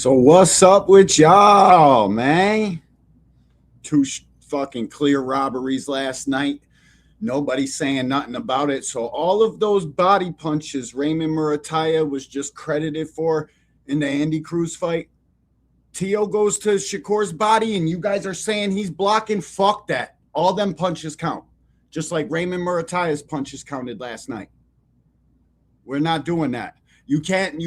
So what's up with y'all, man? Two fucking clear robberies last night. Nobody saying nothing about it. So all of those body punches Raymond Murataya was just credited for in the Andy Cruz fight. Tio goes to Shakur's body and you guys are saying he's blocking. Fuck that. All them punches count. Just like Raymond Murataya's punches counted last night. We're not doing that. You can't.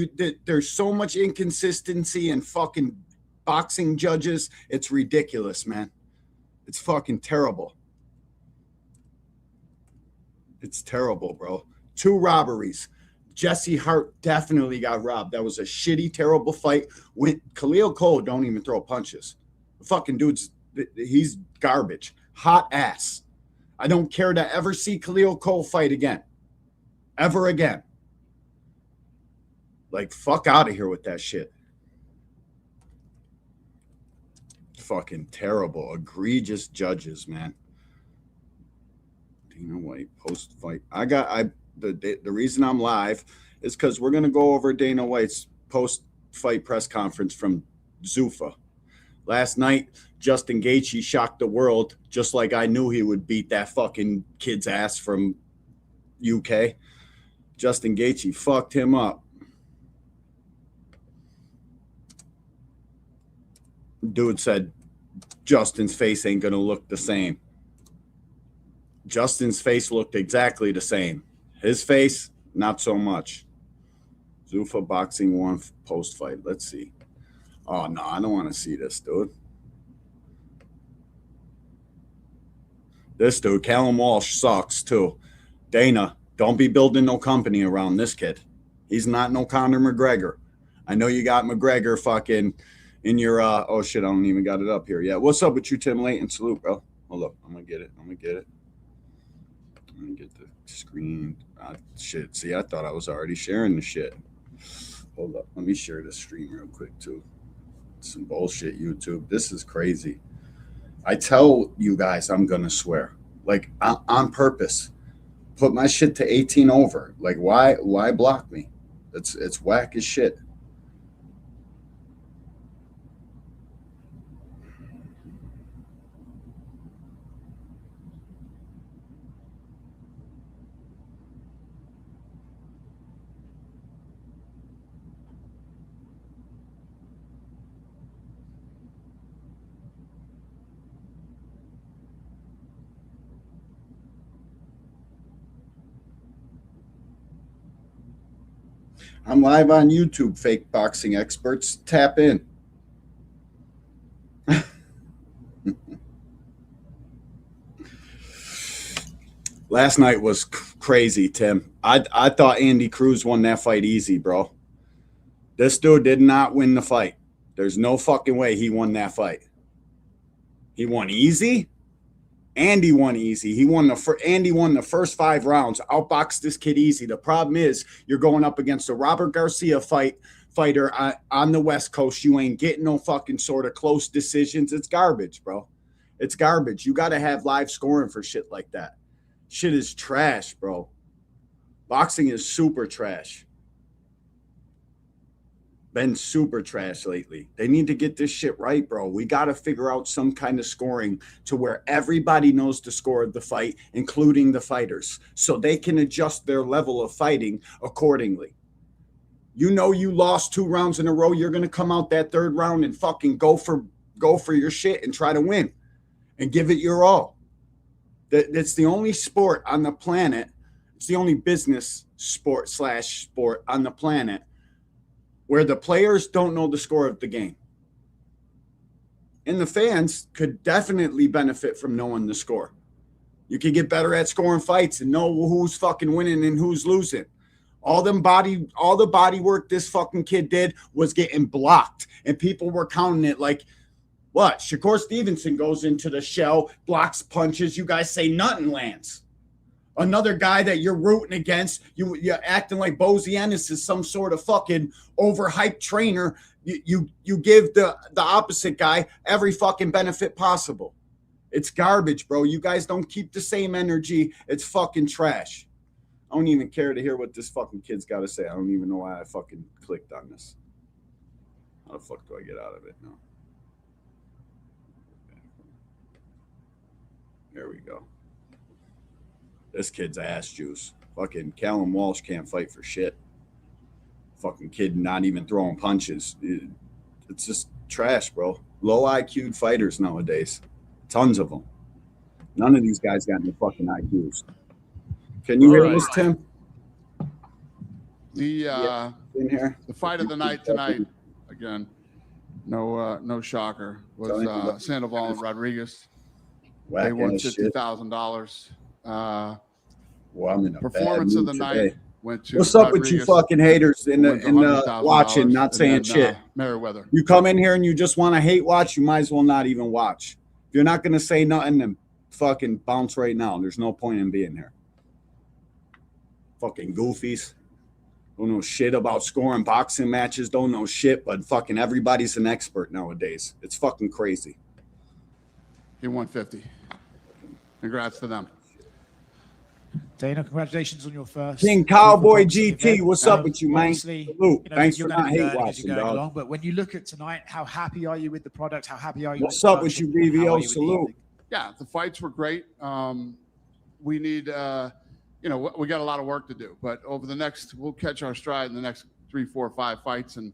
There's so much inconsistency in fucking boxing judges. It's ridiculous, man. It's fucking terrible. It's terrible, bro. 2 robberies. Jesse Hart definitely got robbed. That was a shitty, terrible fight. When Khalil Cole don't even throw punches. The fucking he's garbage. Hot ass. I don't care to ever see Khalil Cole fight again. Ever again. Like, fuck out of here with that shit. Fucking terrible, egregious judges, man. Dana White post-fight. The reason I'm live is because we're gonna go over Dana White's post-fight press conference from Zuffa. Last night, Justin Gaethje shocked the world, just like I knew he would beat that fucking kid's ass from UK. Justin Gaethje fucked him up. Dude said Justin's face ain't gonna look the same. Justin's face looked exactly the same. His face, not so much. Zuffa boxing 1 post fight. Let's see. Oh no, I don't want to see this, dude. This dude, Callum Walsh, sucks too. Dana, don't be building no company around this kid. He's not no Conor McGregor. I know you got McGregor fucking in your oh shit, I don't even got it up here yet. What's up with you, Tim Layton? Salute, bro. Hold up, I'm gonna get it. I'm gonna get the screen. Shit, see, I thought I was already sharing the shit. Hold up, let me share this screen real quick too. Some bullshit, YouTube. This is crazy. I tell you guys I'm gonna swear, like on purpose. Put my shit to 18 over. Like, why block me? It's whack as shit. I'm live on YouTube, fake boxing experts. Tap in. Last night was crazy, Tim. I thought Andy Cruz won that fight easy, bro. This dude did not win the fight. There's no fucking way he won that fight. He won easy. Andy won easy. Andy won the first 5 rounds. Outboxed this kid easy. The problem is you're going up against a Robert Garcia fighter on the West Coast. You ain't getting no fucking sort of close decisions. It's garbage, bro. It's garbage. You got to have live scoring for shit like that. Shit is trash, bro. Boxing is super trash. Been super trash lately. They need to get this shit right, bro. We got to figure out some kind of scoring to where everybody knows the score of the fight, including the fighters, so they can adjust their level of fighting accordingly. You know, you lost 2 rounds in a row. You're going to come out that 3rd round and fucking go for your shit and try to win and give it your all. That's the only sport on the planet. It's the only business sport on the planet where the players don't know the score of the game. And the fans could definitely benefit from knowing the score. You can get better at scoring fights and know who's fucking winning and who's losing. All the body work this fucking kid did was getting blocked. And people were counting it like, what? Shakur Stevenson goes into the shell, blocks punches. You guys say nothing lands. Another guy that you're rooting against, you're acting like Bozianis is some sort of fucking overhyped trainer. You give the opposite guy every fucking benefit possible. It's garbage, bro. You guys don't keep the same energy. It's fucking trash. I don't even care to hear what this fucking kid's got to say. I don't even know why I fucking clicked on this. How the fuck do I get out of it now? There we go. This kid's ass juice. Fucking Callum Walsh can't fight for shit. Fucking kid not even throwing punches. It's just trash, bro. Low IQ fighters nowadays. Tons of them. None of these guys got any fucking IQs. Can you hear this, Tim? In here. The fight of the night tonight, again, no shocker, was Sandoval and Rodriguez. They won $50,000. Well, I'm in a performance of the night went to. What's up with you fucking haters in the watching, not saying shit? Merriweather. You come in here and you just want to hate watch, you might as well not even watch. If you're not gonna say nothing, then fucking bounce right now. There's no point in being here. Fucking goofies. Don't know shit about scoring boxing matches. Don't know shit, but fucking everybody's an expert nowadays. It's fucking crazy. He won 50. Congrats to them. Dana, congratulations on your first. King Cowboy GT, what's up with you, man? Salute. Thanks for not hate watching, dog. But when you look at tonight, how happy are you with the product? How happy are you? What's up with you, BVO? Salute. Yeah, the fights were great. We need, we got a lot of work to do, but we'll catch our stride in the next 3, 4, 5 fights, and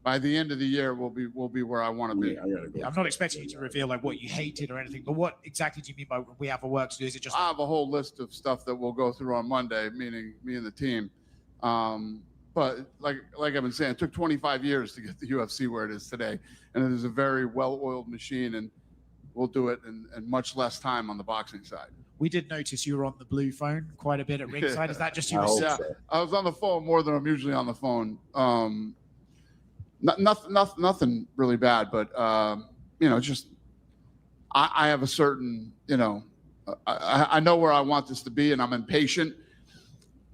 by the end of the year, we'll be where I want to be. I'm not expecting you to reveal like what you hated or anything, but what exactly do you mean by we have a work to do? Is it just? I have a whole list of stuff that we'll go through on Monday, meaning me and the team. But like I've been saying, it took 25 years to get the UFC where it is today, and it is a very well-oiled machine, and we'll do it in much less time on the boxing side. We did notice you were on the blue phone quite a bit at ringside. Is that just you? Yeah, I was on the phone more than I'm usually on the phone. Nothing really bad, but just I have a certain, I know where I want this to be, and I'm impatient.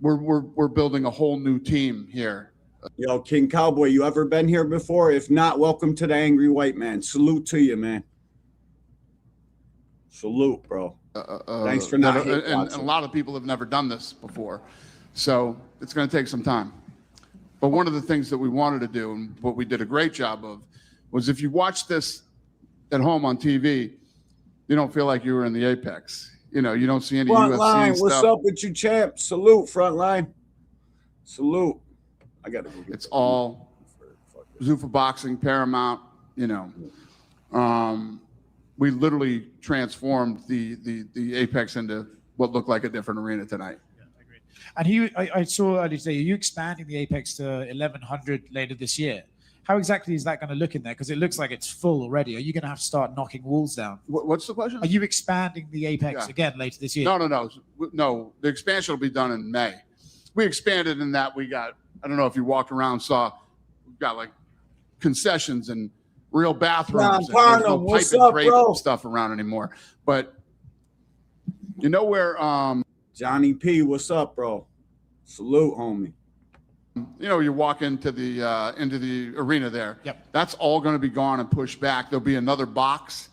We're building a whole new team here. Yo, King Cowboy, you ever been here before? If not, welcome to the Angry White Man. Salute to you, man. Salute, bro. Thanks for not and a lot of people have never done this before, so it's going to take some time. But one of the things that we wanted to do, and what we did a great job of, was if you watch this at home on TV, you don't feel like you were in the Apex. You don't see any front UFC line. stuff. What's up with you, champ? Salute, front line. Salute. I got to go get It's all Zuffa Boxing, Paramount. We literally transformed the Apex into what looked like a different arena tonight. And I saw earlier today, are you expanding the Apex to 1,100 later this year? How exactly is that going to look in there? Because it looks like it's full already. Are you going to have to start knocking walls down? What's the question? Are you expanding the Apex again later this year? No. The expansion will be done in May. We expanded in that we got, I don't know if you walked around, we've got like concessions and real bathrooms. And there's no pipe and drape stuff around anymore. But you know where... Johnny P, what's up, bro? Salute, homie. You walk into the arena there. Yep. That's all going to be gone and pushed back. There'll be another box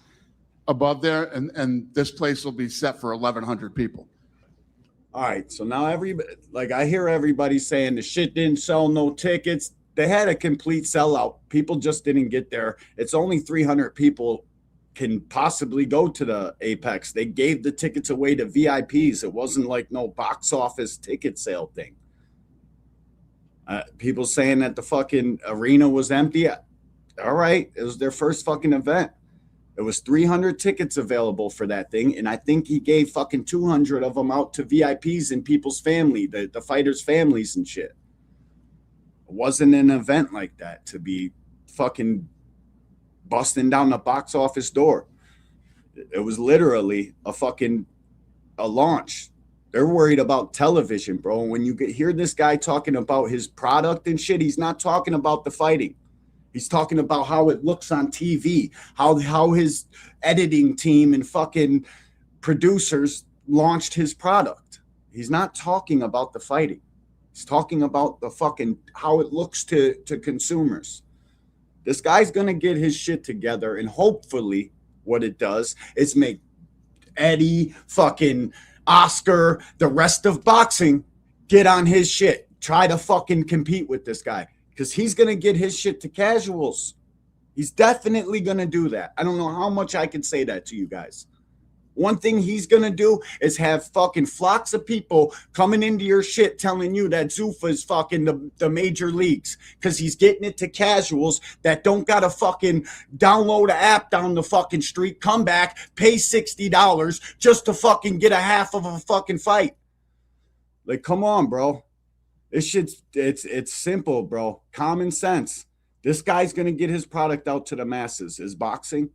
above there, and this place will be set for 1,100 people. All right, so now I hear everybody saying the shit didn't sell no tickets. They had a complete sellout. People just didn't get there. It's only 300 people can possibly go to the Apex. They gave the tickets away to VIPs. It wasn't like no box office ticket sale thing. People saying that the fucking arena was empty. All right, it was their first fucking event. There was 300 tickets available for that thing, and I think he gave fucking 200 of them out to VIPs and people's family, the fighters' families and shit. It wasn't an event like that to be fucking busting down the box office door. It was literally a launch. They're worried about television, bro. When you hear this guy talking about his product and shit, he's not talking about the fighting. He's talking about how it looks on TV, how his editing team and fucking producers launched his product. He's not talking about the fighting. He's talking about the fucking how it looks to consumers. This guy's going to get his shit together, and hopefully what it does is make Eddie, fucking Oscar, the rest of boxing get on his shit. Try to fucking compete with this guy because he's going to get his shit to casuals. He's definitely going to do that. I don't know how much I can say that to you guys. One thing he's going to do is have fucking flocks of people coming into your shit telling you that Zuffa is fucking the major leagues because he's getting it to casuals that don't got to fucking download an app down the fucking street, come back, pay $60 just to fucking get a half of a fucking fight. Like, come on, bro. This shit's, it's simple, bro. Common sense. This guy's going to get his product out to the masses. Is boxing?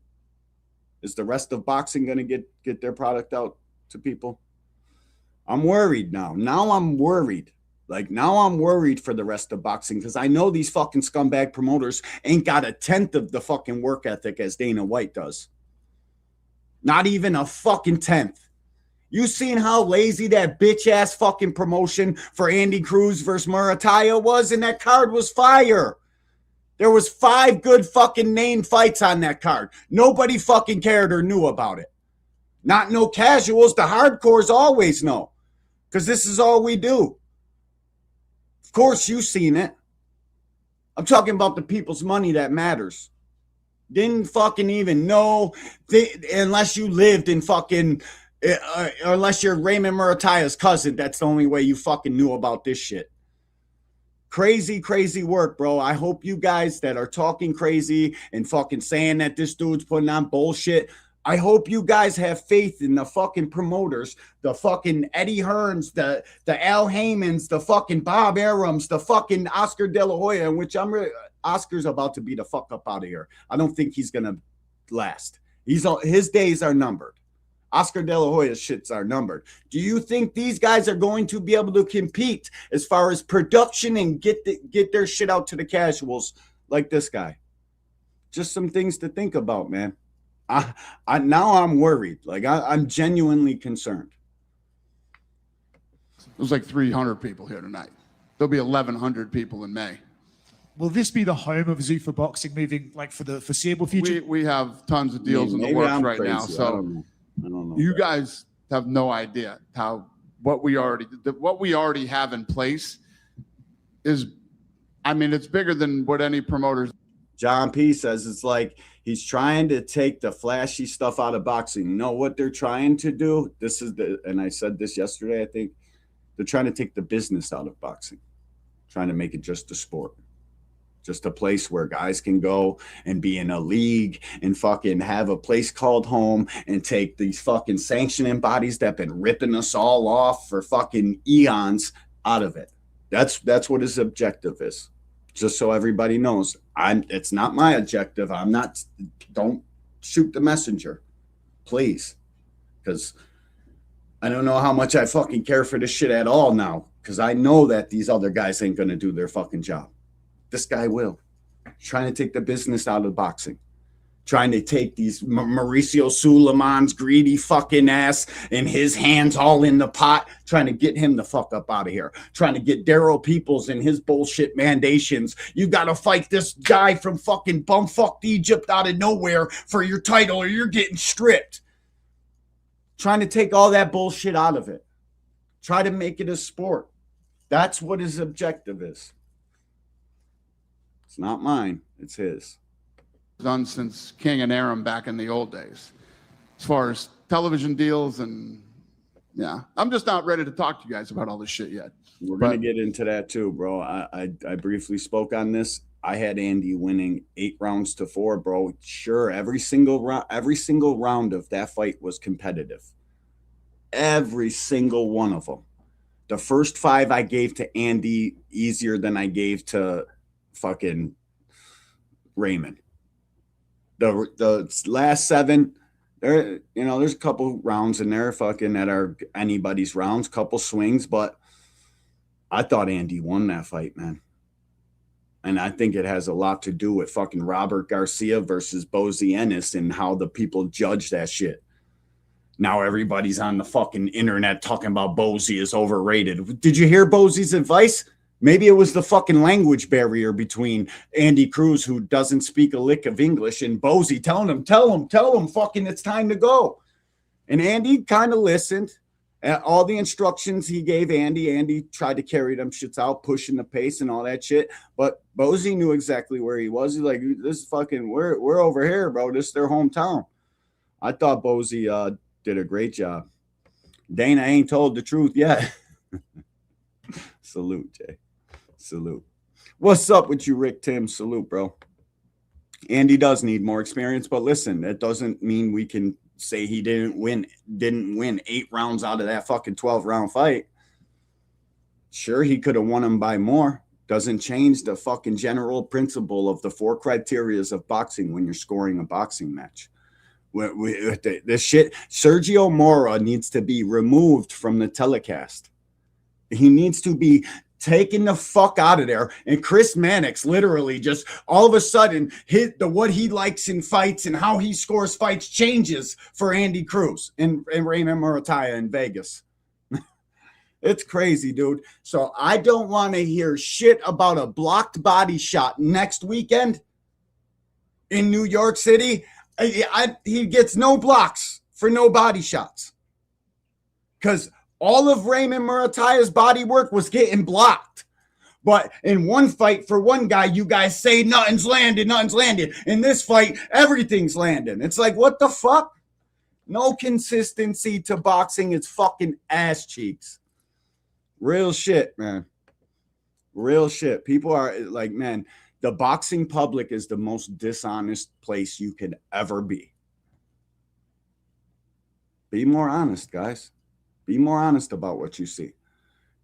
Is the rest of boxing going to get their product out to people? I'm worried now. Now I'm worried. Like, now I'm worried for the rest of boxing because I know these fucking scumbag promoters ain't got a tenth of the fucking work ethic as Dana White does. Not even a fucking tenth. You seen how lazy that bitch-ass fucking promotion for Andy Cruz versus Murataya was? And that card was fire. There was 5 good fucking named fights on that card. Nobody fucking cared or knew about it. Not no casuals. The hardcores always know. Because this is all we do. Of course you seen it. I'm talking about the people's money that matters. Didn't fucking even know. Unless you lived in fucking... unless you're Raymond Murataya's cousin. That's the only way you fucking knew about this shit. Crazy, crazy work, bro. I hope you guys that are talking crazy and fucking saying that this dude's putting on bullshit, I hope you guys have faith in the fucking promoters, the fucking Eddie Hearns, the Al Haymans, the fucking Bob Arums, the fucking Oscar De La Hoya, in which Oscar's about to be the fuck up out of here. I don't think he's going to last. His days are numbered. Oscar De La Hoya's shits are numbered. Do you think these guys are going to be able to compete as far as production and get their shit out to the casuals like this guy? Just some things to think about, man. Now I'm worried. Like, I'm genuinely concerned. There's like 300 people here tonight. There'll be 1,100 people in May. Will this be the home of Zuffa boxing moving like for the foreseeable future? We have tons of deals in the works right now. So I don't know. You guys have no idea how what we already have in place is, I mean, it's bigger than what any promoters. John P says it's like he's trying to take the flashy stuff out of boxing. You know what they're trying to do? And I said this yesterday, I think they're trying to take the business out of boxing, trying to make it just a sport. Just a place where guys can go and be in a league and fucking have a place called home and take these fucking sanctioning bodies that have been ripping us all off for fucking eons out of it. That's what his objective is. Just so everybody knows, it's not my objective. Don't shoot the messenger, please. Because I don't know how much I fucking care for this shit at all now. Because I know that these other guys ain't going to do their fucking job. This guy will. Trying to take the business out of boxing. Trying to take these Mauricio Suleiman's greedy fucking ass and his hands all in the pot. Trying to get him the fuck up out of here. Trying to get Daryl Peoples and his bullshit mandations. You got to fight this guy from fucking bumfucked Egypt out of nowhere for your title or you're getting stripped. Trying to take all that bullshit out of it. Try to make it a sport. That's what his objective is. It's not mine. It's his. Done since King and Aram back in the old days. As far as television deals and, yeah. I'm just not ready to talk to you guys about all this shit yet. We're going to get into that too, bro. I briefly spoke on this. I had Andy winning 8-4, bro. Sure, every single round of that fight was competitive. Every single one of them. The first 5 I gave to Andy easier than I gave to fucking Raymond. The last 7, there's a couple rounds in there fucking that are anybody's rounds, couple swings, but I thought Andy won that fight, man. And I think it has a lot to do with fucking Robert Garcia versus Bozy Ennis and how the people judge that shit. Now everybody's on the fucking internet talking about Bozy is overrated. Did you hear Bozy's advice? Maybe it was the fucking language barrier between Andy Cruz, who doesn't speak a lick of English, and Bozy telling him, tell him, fucking it's time to go. And Andy kind of listened. And all the instructions he gave Andy tried to carry them shits out, pushing the pace and all that shit. But Bozy knew exactly where he was. He's like, this is fucking, we're over here, bro. This is their hometown. I thought Bozy did a great job. Dana ain't told the truth yet. Salute, Jay. Salute. What's up with you, Rick Tim? Salute, bro. Andy does need more experience, but listen, that doesn't mean we can say he didn't win 8 rounds out of that fucking 12-round fight. Sure, he could have won them by more. Doesn't change the fucking general principle of the 4 criterias of boxing when you're scoring a boxing match. This shit, Sergio Mora needs to be removed from the telecast. He needs to be taken the fuck out of there. And Chris Mannix literally just all of a sudden what he likes in fights and how he scores fights changes for Andy Cruz and Raymond Murataya in Vegas. It's crazy, dude. So I don't want to hear shit about a blocked body shot next weekend in New York City. He gets no blocks for no body shots because all of Raymond Murataya's body work was getting blocked. But in one fight for one guy, you guys say nothing's landed. In this fight, everything's landing. It's like, what the fuck? No consistency to boxing. It's fucking ass cheeks. Real shit, man. Real shit. People are like, man, the boxing public is the most dishonest place you could ever be. Be more honest, guys. Be more honest about what you see.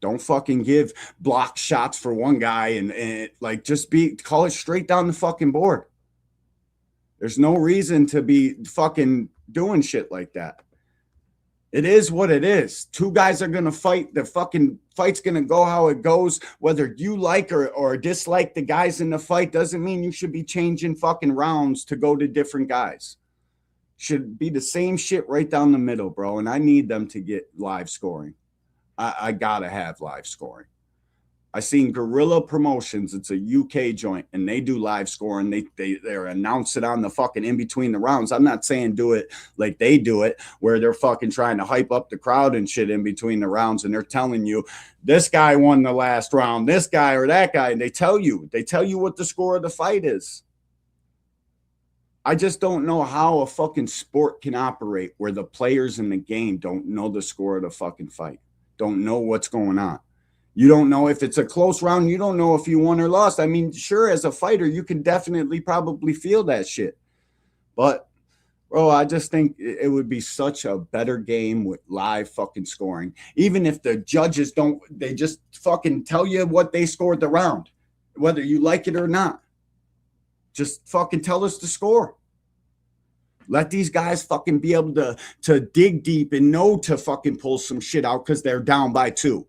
Don't fucking give block shots for one guy and like just call it straight down the fucking board. There's no reason to be fucking doing shit like that. It is what it is. 2 guys are going to fight. The fucking fight's going to go how it goes. Whether you like or dislike the guys in the fight doesn't mean you should be changing fucking rounds to go to different guys. Should be the same shit right down the middle, bro. And I need them to get live scoring. I gotta have live scoring. I seen Guerrilla Promotions. It's a UK joint, and they do live scoring. They announce it on the fucking in between the rounds. I'm not saying do it like they do it, where they're fucking trying to hype up the crowd and shit in between the rounds, and they're telling you this guy won the last round, this guy or that guy, and they tell you what the score of the fight is. I just don't know how a fucking sport can operate where the players in the game don't know the score of the fucking fight, don't know what's going on. You don't know if it's a close round. You don't know if you won or lost. I mean, sure, as a fighter, you can definitely probably feel that shit. But, bro, I just think it would be such a better game with live fucking scoring. Even if the judges they just fucking tell you what they scored the round, whether you like it or not. Just fucking tell us the score. Let these guys fucking be able to dig deep and know to fucking pull some shit out because they're down by 2.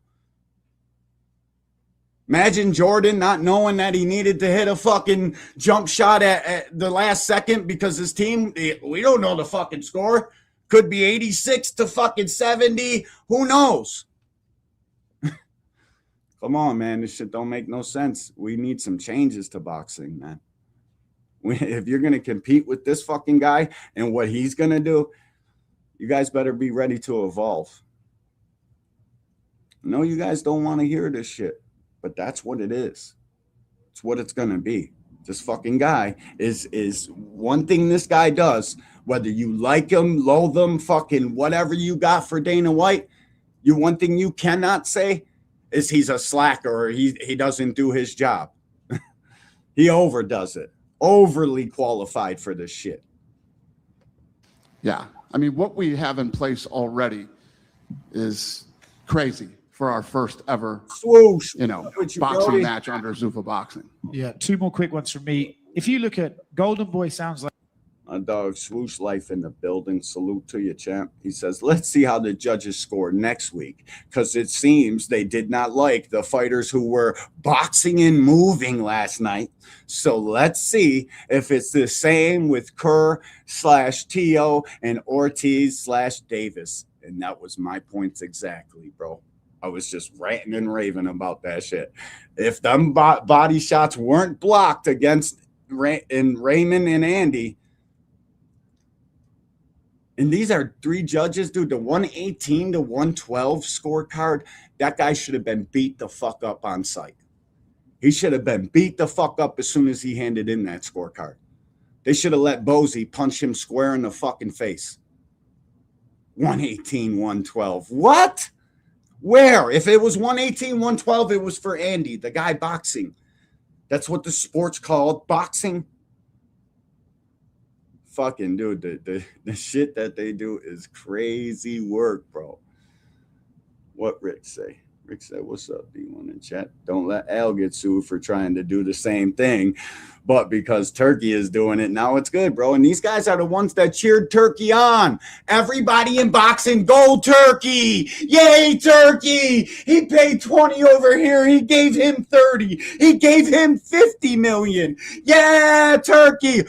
Imagine Jordan not knowing that he needed to hit a fucking jump shot at the last second because his team, we don't know the fucking score. Could be 86 to fucking 70. Who knows? Come on, man. This shit don't make no sense. We need some changes to boxing, man. If you're going to compete with this fucking guy and what he's going to do, you guys better be ready to evolve. No, you guys don't want to hear this shit, but that's what it is. It's what it's going to be. This fucking guy is one thing this guy does, whether you like him, loathe him, fucking whatever you got for Dana White, one thing you cannot say is he's a slacker or he doesn't do his job. He overdoes it. Overly qualified for this shit. Yeah. I mean, what we have in place already is crazy for our first ever, swoosh, boxing match under Zuffa Boxing. Yeah. 2 more quick ones from me. If you look at Golden Boy, sounds like My dog Swoosh Life in the building. Salute to you, champ. He says, let's see how the judges score next week, because it seems they did not like the fighters who were boxing and moving last night. So let's see if it's the same with Kerr/Tio and Ortiz/Davis. And that was my points exactly, bro. I was just ranting and raving about that shit. If them body shots weren't blocked against Raymond and Andy, And these are 3 judges, dude. The 118 to 112 scorecard, that guy should have been beat the fuck up on site. He should have been beat the fuck up as soon as he handed in that scorecard. They should have let Bozy punch him square in the fucking face. 118, 112. What? Where? If it was 118, 112, it was for Andy, the guy boxing. That's what the sport's called, boxing. Fucking dude, the shit that they do is crazy work, bro. What Rick say? Rick said, what's up, D1 in chat? Don't let Al get sued for trying to do the same thing. But because Turkey is doing it, now it's good, bro. And these guys are the ones that cheered Turkey on. Everybody in boxing, go Turkey. Yay, Turkey. He paid 20 over here. He gave him 30. He gave him 50 million. Yeah, Turkey.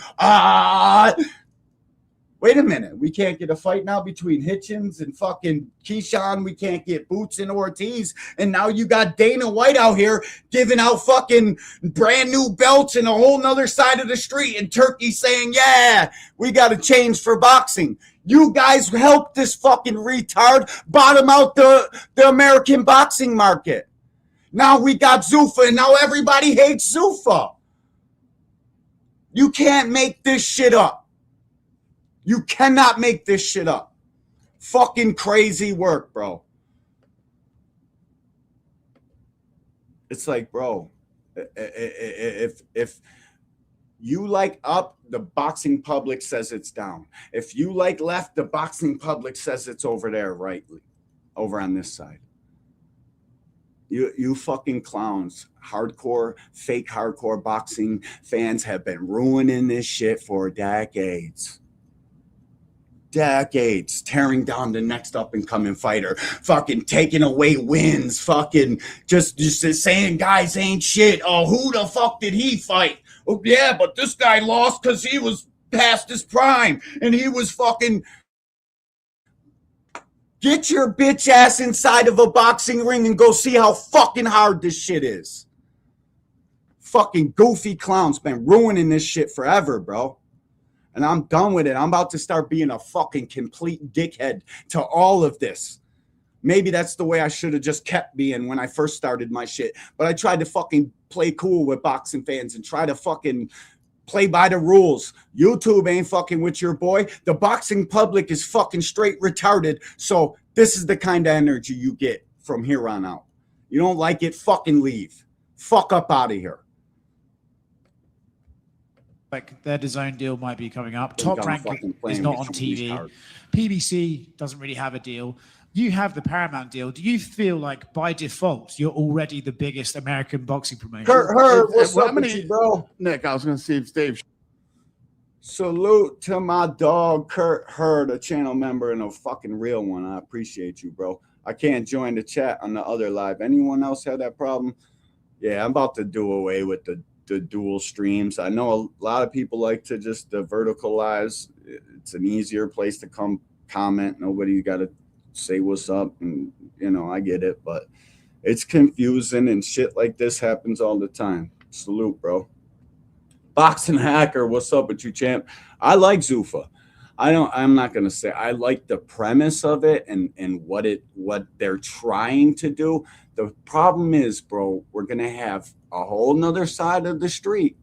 Wait a minute. We can't get a fight now between Hitchens and fucking KEYSHAWN. We can't get Boots and Ortiz. And now you got Dana White out here giving out fucking brand new belts in a whole nother side of the street. And Turkey saying, yeah, we got to change for boxing. You guys helped this fucking retard bottom out the American boxing market. Now we got Zuffa and now everybody hates Zuffa. You can't make this shit up. You cannot make this shit up. Fucking crazy work, bro. It's like, bro, if you like up, the boxing public says it's down. If you like left, the boxing public says it's over there, rightly, over on this side. You fucking clowns, fake hardcore boxing fans have been ruining this shit for decades. Tearing down the next up and coming fighter, fucking taking away wins, fucking just saying guys ain't shit. Oh, who the fuck did he fight? Oh yeah, but this guy lost because he was past his prime and he was fucking. Get your bitch ass inside of a boxing ring and go see how fucking hard this shit is. Fucking goofy clowns been ruining this shit forever, bro. And I'm done with it. I'm about to start being a fucking complete dickhead to all of this. Maybe that's the way I should have just kept being when I first started my shit. But I tried to fucking play cool with boxing fans and try to fucking play by the rules. YouTube ain't fucking with your boy. The boxing public is fucking straight retarded. So this is the kind of energy you get from here on out. You don't like it, fucking leave. Fuck up out of here. Like their DAZN deal might be coming up. Top Rank is not on TV. PBC doesn't really have a deal. You have the Paramount deal. Do you feel like by default you're already the biggest American boxing promotion? Kurt, what's up with you, bro? Nick, I was going to see if Dave. Salute to my dog Kurt Hurd, a channel member and a fucking real one. I appreciate you, bro. I can't join the chat on the other live. Anyone else have that problem? Yeah, I'm about to do away with the dual streams. I know a lot of people like to just verticalize. It's an easier place to come comment. Nobody got to say what's up, and you know, I get it, but it's confusing and shit like this happens all the time. Salute, bro. Boxing Hacker, what's up with you, champ? I like Zuffa. I'm not gonna say I like the premise of it and what they're trying to do. The problem is, bro, we're gonna have a whole nother side of the street.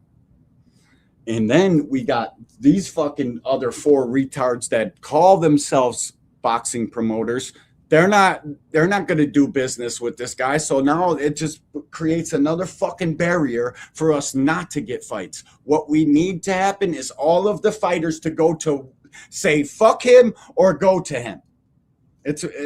And then we got these fucking other 4 retards that call themselves boxing promoters. They're not going to do business with this guy. So now it just creates another fucking barrier for us not to get fights. What we need to happen is all of the fighters to go to say fuck him or go to him.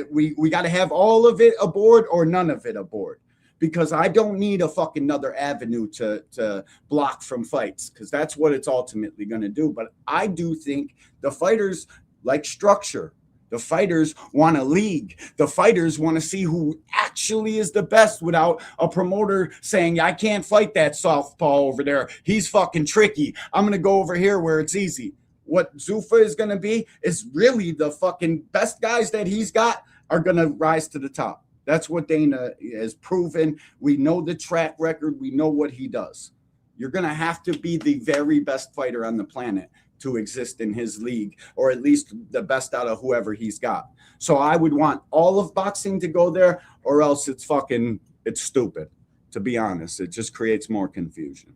We got to have all of it aboard or none of it aboard. Because I don't need a fucking another avenue to block from fights, because that's what it's ultimately going to do. But I do think the fighters like structure. The fighters want a league. The fighters want to see who actually is the best without a promoter saying, I can't fight that southpaw over there. He's fucking tricky. I'm going to go over here where it's easy. What Zuffa is going to be is really the fucking best guys that he's got are going to rise to the top. That's what Dana has proven. We know the track record. We know what he does. You're going to have to be the very best fighter on the planet to exist in his league, or at least the best out of whoever he's got. So I would want all of boxing to go there, or else it's stupid, to be honest. It just creates more confusion.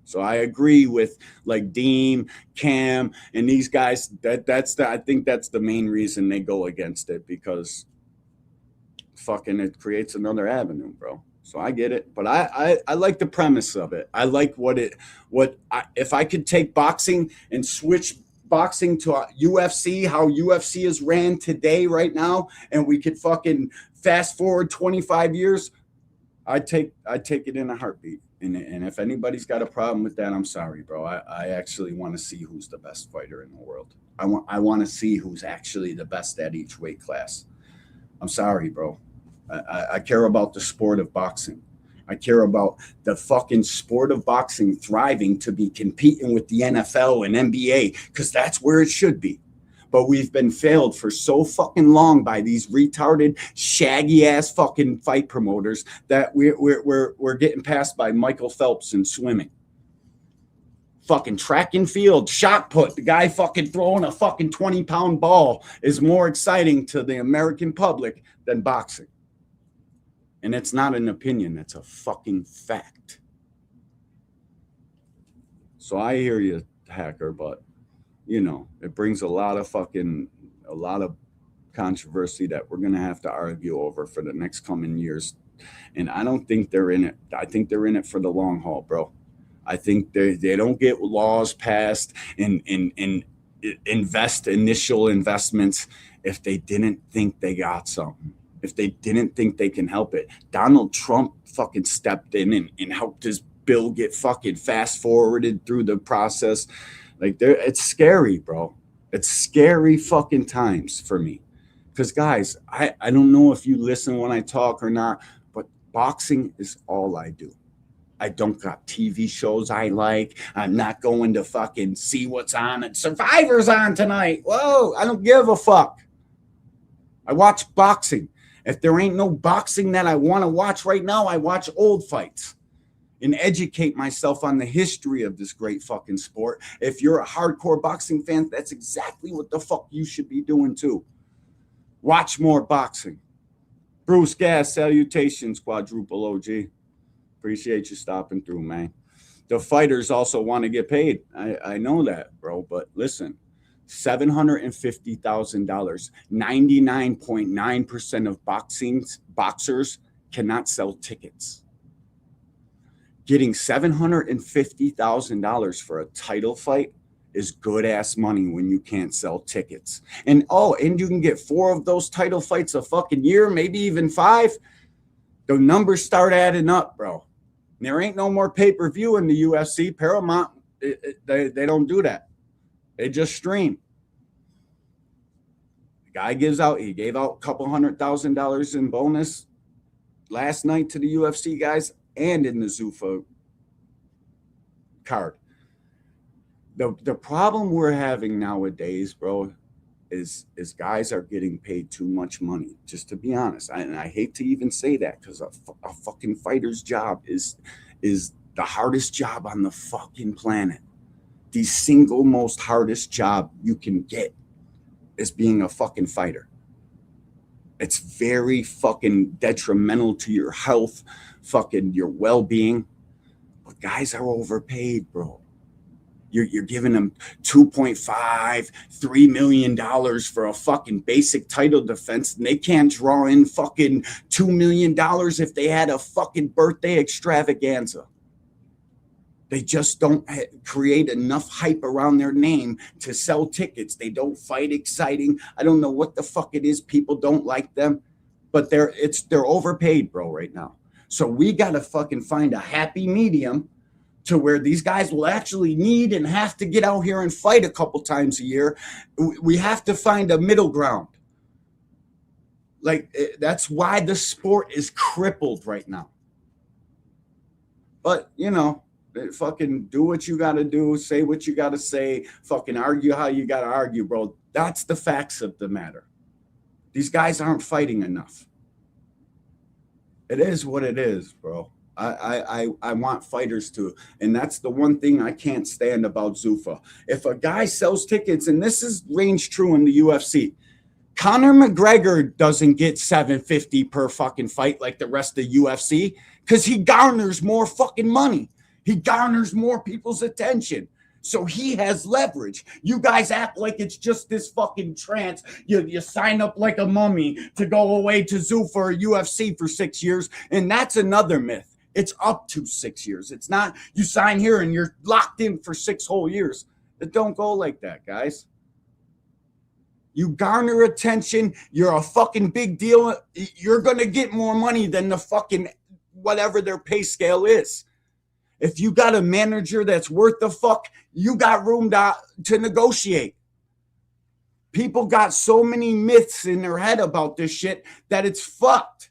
So I agree with like Deem, Cam, and these guys. I think that's the main reason they go against it, because it creates another avenue, bro. So I get it, but I like the premise of it. I like if I could take boxing and switch boxing to UFC, how UFC is ran today right now, and we could fucking fast forward 25 years, I'd take it in a heartbeat. And if anybody's got a problem with that, I'm sorry, bro. I actually want to see who's the best fighter in the world. I want to see who's actually the best at each weight class. I'm sorry, bro. I care about the sport of boxing. I care about the fucking sport of boxing thriving to be competing with the NFL and NBA, because that's where it should be. But we've been failed for so fucking long by these retarded, shaggy ass fucking fight promoters that we're getting passed by Michael Phelps in swimming. Fucking track and field, shot put, the guy fucking throwing a fucking 20-pound ball is more exciting to the American public than boxing. And it's not an opinion, it's a fucking fact. So I hear you, Hacker, but it brings a lot of controversy that we're going to have to argue over for the next coming years. And I don't think they're in it. I think they're in it for the long haul, bro. I think they don't get laws passed and invest initial investments if they didn't think they got something, if they didn't think they can help it. Donald Trump fucking stepped in and helped his bill get fucking fast forwarded through the process. Like, it's scary, bro. It's scary fucking times for me. Because, guys, I don't know if you listen when I talk or not, but boxing is all I do. I don't got TV shows I like. I'm not going to fucking see what's on and Survivor's on tonight. Whoa, I don't give a fuck. I watch boxing. If there ain't no boxing that I want to watch right now, I watch old fights and educate myself on the history of this great fucking sport. If you're a hardcore boxing fan, that's exactly what the fuck you should be doing too. Watch more boxing. Bruce Gas, salutations, quadruple OG. Appreciate you stopping through, man. The fighters also want to get paid. I know that, bro, but listen, $750,000, 99.9% of boxers cannot sell tickets. Getting $750,000 for a title fight is good ass money when you can't sell tickets. And you can get 4 of those title fights a fucking year, maybe even 5. The numbers start adding up, bro. There ain't no more pay-per-view in the UFC. Paramount, they don't do that. They just stream. The guy gave out a couple $100,000 in bonus last night to the UFC guys and in the Zuffa card. The problem we're having nowadays, bro, is guys are getting paid too much money, just to be honest. And I hate to even say that, because a fucking fighter's job is the hardest job on the fucking planet. The single most hardest job you can get is being a fucking fighter. It's very fucking detrimental to your health, fucking your well-being. But guys are overpaid, bro. You're giving them $2.5, $3 million for a fucking basic title defense, and they can't draw in fucking $2 million if they had a fucking birthday extravaganza. They just don't create enough hype around their name to sell tickets. They don't fight exciting. I don't know what the fuck it is. People don't like them, but they're overpaid, bro, right now. So we got to fucking find a happy medium to where these guys will actually need and have to get out here and fight a couple times a year. We have to find a middle ground. Like, that's why the sport is crippled right now. But, fucking do what you got to do, say what you got to say, fucking argue how you got to argue, bro. That's the facts of the matter. These guys aren't fighting enough. It is what it is, bro. I want fighters to, and that's the one thing I can't stand about Zuffa. If a guy sells tickets, and this is range true in the UFC, Conor McGregor doesn't get $750 per fucking fight like the rest of UFC because he garners more fucking money. He garners more people's attention. So he has leverage. You guys act like it's just this fucking trance. You sign up like a mummy to go away to Zuffa or UFC for 6 years, and that's another myth. It's up to 6 years. It's not you sign here and you're locked in for 6 whole years. It don't go like that, guys. You garner attention. You're a fucking big deal. You're going to get more money than the fucking whatever their pay scale is. If you got a manager that's worth the fuck, you got room to negotiate. People got so many myths in their head about this shit that it's fucked.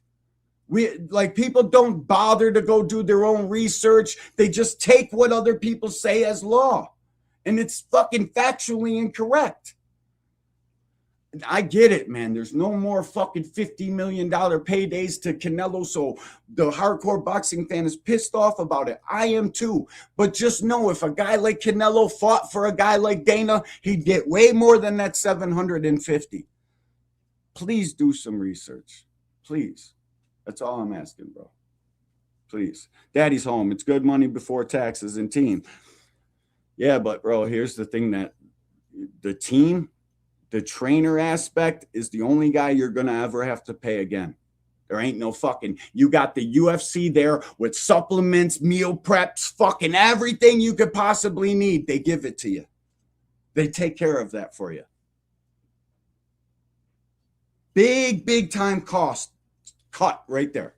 People don't bother to go do their own research. They just take what other people say as law. And it's fucking factually incorrect. I get it, man. There's no more fucking $50 million paydays to Canelo. So the hardcore boxing fan is pissed off about it. I am too. But just know if a guy like Canelo fought for a guy like Dana, he'd get way more than that 750. Please do some research. Please. That's all I'm asking, bro. Please. Daddy's home. It's good money before taxes and team. Yeah, but bro, here's the thing that the team, the trainer aspect is the only guy you're going to ever have to pay again. There ain't no fucking, you got the UFC there with supplements, meal preps, fucking everything you could possibly need. They give it to you. They take care of that for you. Big time cost cut right there.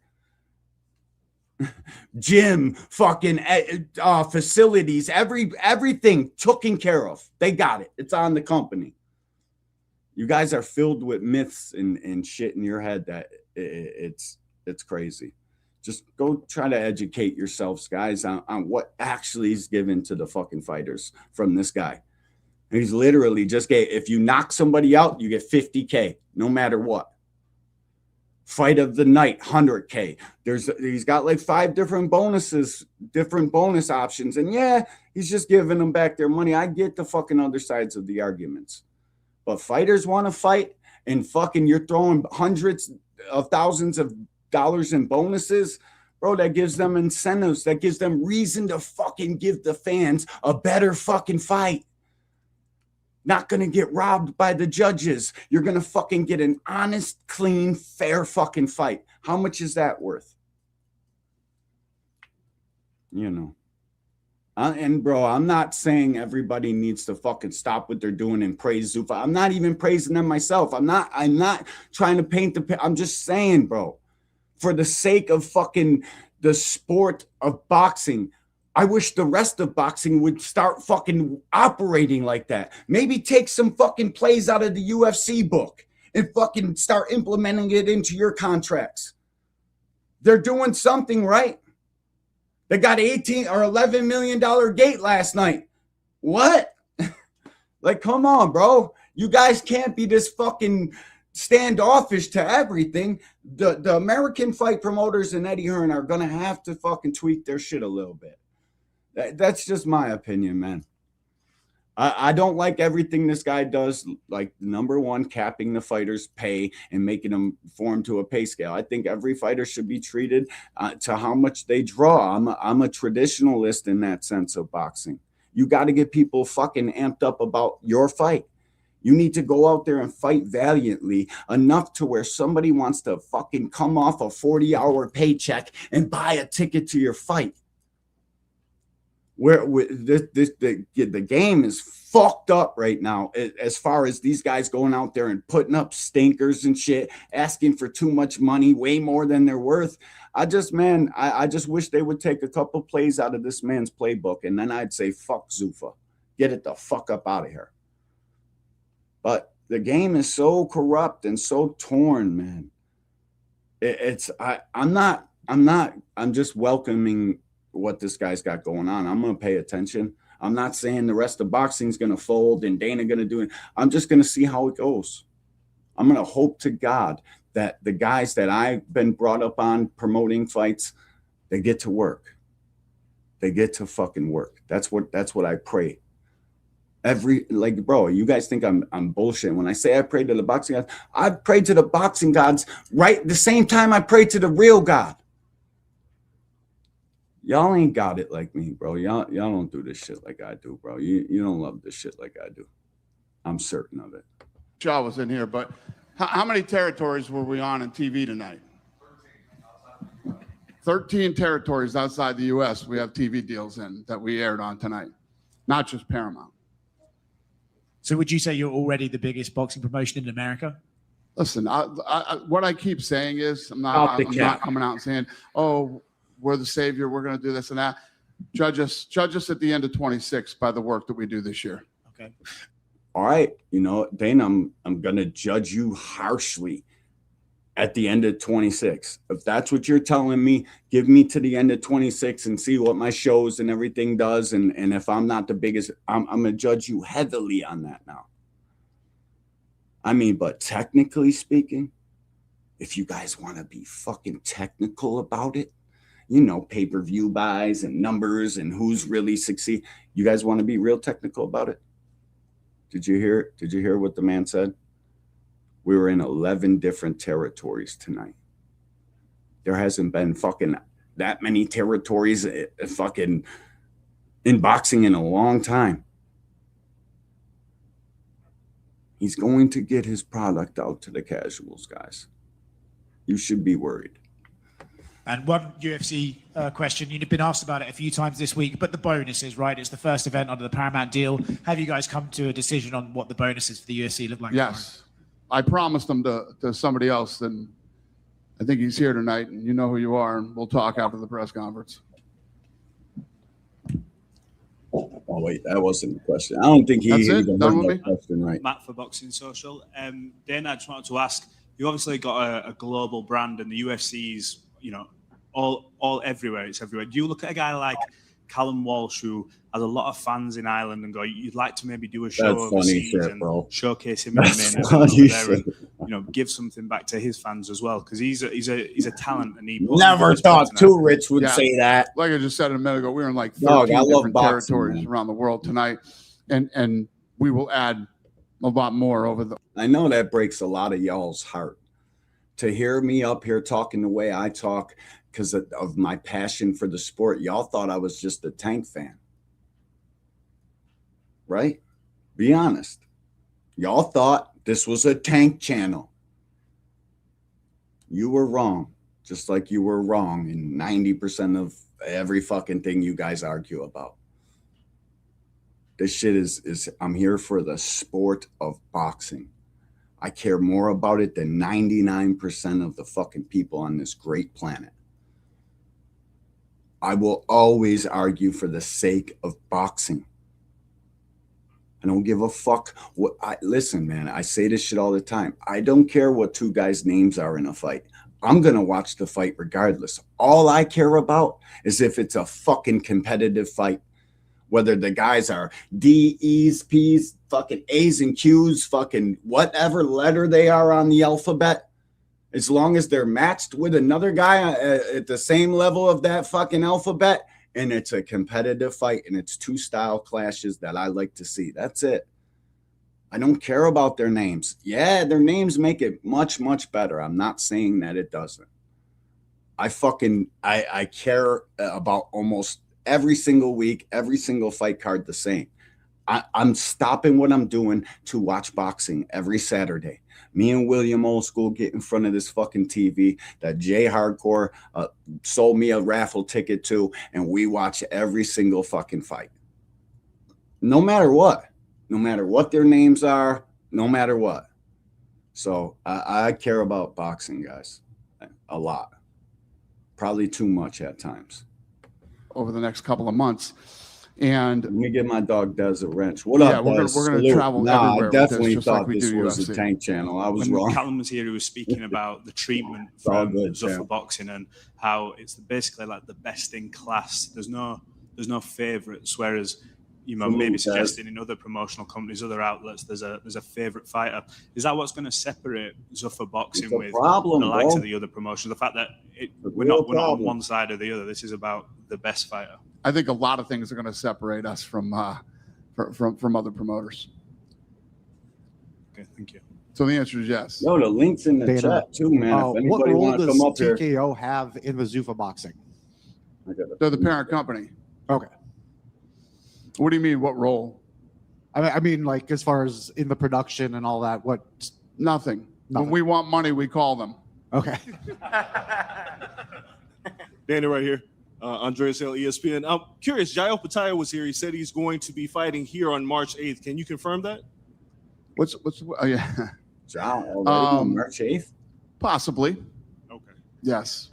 Gym, fucking facilities, everything taken care of. They got it. It's on the company. You guys are filled with myths and shit in your head that it's crazy. Just go try to educate yourselves, guys, on what actually is given to the fucking fighters from this guy. He's literally just if you knock somebody out, you get $50K, no matter what. Fight of the night, $100K. He's got like 5 different bonuses, different bonus options. And yeah, he's just giving them back their money. I get the fucking other sides of the arguments. But fighters want to fight, and fucking you're throwing hundreds of thousands of dollars in bonuses, bro, that gives them incentives. That gives them reason to fucking give the fans a better fucking fight. Not going to get robbed by the judges. You're going to fucking get an honest, clean, fair fucking fight. How much is that worth? You know. And bro, I'm not saying everybody needs to fucking stop what they're doing and praise Zuffa. I'm not even praising them myself. I'm not trying to paint the. I'm just saying, bro, for the sake of fucking the sport of boxing, I wish the rest of boxing would start fucking operating like that. Maybe take some fucking plays out of the UFC book and fucking start implementing it into your contracts. They're doing something right. They got $18 or $11 million gate last night. What? Like, come on, bro. You guys can't be this fucking standoffish to everything. The American fight promoters and Eddie Hearn are going to have to fucking tweak their shit a little bit. That's just my opinion, man. I don't like everything this guy does, like number one, capping the fighters' pay and making them form to a pay scale. I think every fighter should be treated to how much they draw. I'm a traditionalist in that sense of boxing. You got to get people fucking amped up about your fight. You need to go out there and fight valiantly enough to where somebody wants to fucking come off a 40-hour paycheck and buy a ticket to your fight. Where the game is fucked up right now as far as these guys going out there and putting up stinkers and shit, asking for too much money, way more than they're worth. I just wish they would take a couple plays out of this man's playbook, and then I'd say fuck Zuffa, get it the fuck up out of here. But the game is so corrupt and so torn, man. I'm just welcoming what this guy's got going on. I'm going to pay attention. I'm not saying the rest of boxing is going to fold and Dana going to do it. I'm just going to see how it goes. I'm going to hope to God that the guys that I've been brought up on promoting fights, They get to work. They get to fucking work. That's what I pray. Bro, you guys think I'm bullshit when I say I pray to the boxing gods. I pray to the boxing gods right the same time I pray to the real God. Y'all ain't got it like me, bro. Y'all don't do this shit like I do, bro. You don't love this shit like I do. I'm certain of it. Shaw was in here, but how many territories were we on TV tonight? 13 territories outside the U.S. we have TV deals in that we aired on tonight, not just Paramount. So would you say you're already the biggest boxing promotion in America? Listen, what I keep saying is I'm not coming out and saying, oh, we're the savior, we're going to do this and that. Judge us at the end of 26 by the work that we do this year. Okay. All right. Dane, I'm going to judge you harshly at the end of 26. If that's what you're telling me, give me to the end of 26 and see what my shows and everything does. And if I'm not the biggest, I'm going to judge you heavily on that now. I mean, but technically speaking, if you guys want to be fucking technical about it, pay-per-view buys and numbers and who's really succeed. You guys want to be real technical about it? Did you hear what the man said? We were in 11 different territories tonight. There hasn't been fucking that many territories fucking in boxing in a long time. He's going to get his product out to the casuals, guys. You should be worried. And one UFC question, you've been asked about it a few times this week, but the bonuses, right? It's the first event under the Paramount deal. Have you guys come to a decision on what the bonuses for the UFC look like? Yes. I promised them to somebody else, and I think he's here tonight, and you know who you are, and we'll talk after the press conference. Oh, wait, that wasn't the question. I don't think he even heard that question right. Matt for Boxing Social. Dana, I just wanted to ask, you obviously got a global brand, and the UFC's, all everywhere. It's everywhere. Do you look at a guy like Callum Walsh, who has a lot of fans in Ireland, and go, you'd like to maybe do a show overseas and showcase him in the main event over there, and give something back to his fans as well, because he's a talent, and he never thought Too Rich would say that. Like I just said a minute ago, we were in like 13 different territories around the world tonight, and we will add a lot more over the. I know that breaks a lot of y'all's heart to hear me up here talking the way I talk because of my passion for the sport. Y'all thought I was just a Tank fan, right? Be honest. Y'all thought this was a Tank channel. You were wrong, just like you were wrong in 90% of every fucking thing you guys argue about. This shit is I'm here for the sport of boxing. I care more about it than 99% of the fucking people on this great planet. I will always argue for the sake of boxing. I don't give a fuck listen, man, I say this shit all the time. I don't care what two guys' names are in a fight. I'm going to watch the fight regardless. All I care about is if it's a fucking competitive fight. Whether the guys are D, E's, P's, fucking A's and Q's, fucking whatever letter they are on the alphabet, as long as they're matched with another guy at the same level of that fucking alphabet, and it's a competitive fight, and it's two style clashes that I like to see. That's it. I don't care about their names. Yeah, their names make it much, much better. I'm not saying that it doesn't. I care about almost every single week, every single fight card the same. I'm stopping what I'm doing to watch boxing every Saturday. Me and William Old School get in front of this fucking TV that Jay Hardcore sold me a raffle ticket to, and we watch every single fucking fight. No matter what their names are, no matter what. So I care about boxing, guys, a lot. Probably too much at times. Over the next couple of months. And let me give my dog Des a wrench. What up, Des? We're going to travel everywhere. I definitely thought like this was a Tank channel. I was wrong. Callum was here, he was speaking about the treatment from Zuffa boxing and how it's basically like the best in class. There's no favorites, whereas maybe suggesting in other promotional companies, other outlets, there's a favorite fighter. Is that what's going to separate Zuffa boxing with the likes of the other promotions? The fact that we're not on one side or the other. This is about the best fighter. I think a lot of things are going to separate us from other promoters. Okay, thank you. So the answer is yes. No, the link's in the chat too, man. If anybody want to come up here. What role does TKO have in the Zuffa boxing? They're the parent company. Okay. What do you mean? What role? I mean, like as far as in the production and all that. What? Nothing. When we want money, we call them. Okay. Danny right here. Andreas Hill, ESPN. I'm curious. Jael Pataya was here. He said he's going to be fighting here on March 8th. Can you confirm that? What's? Oh yeah. John, already March 8th? Possibly. Okay. Yes.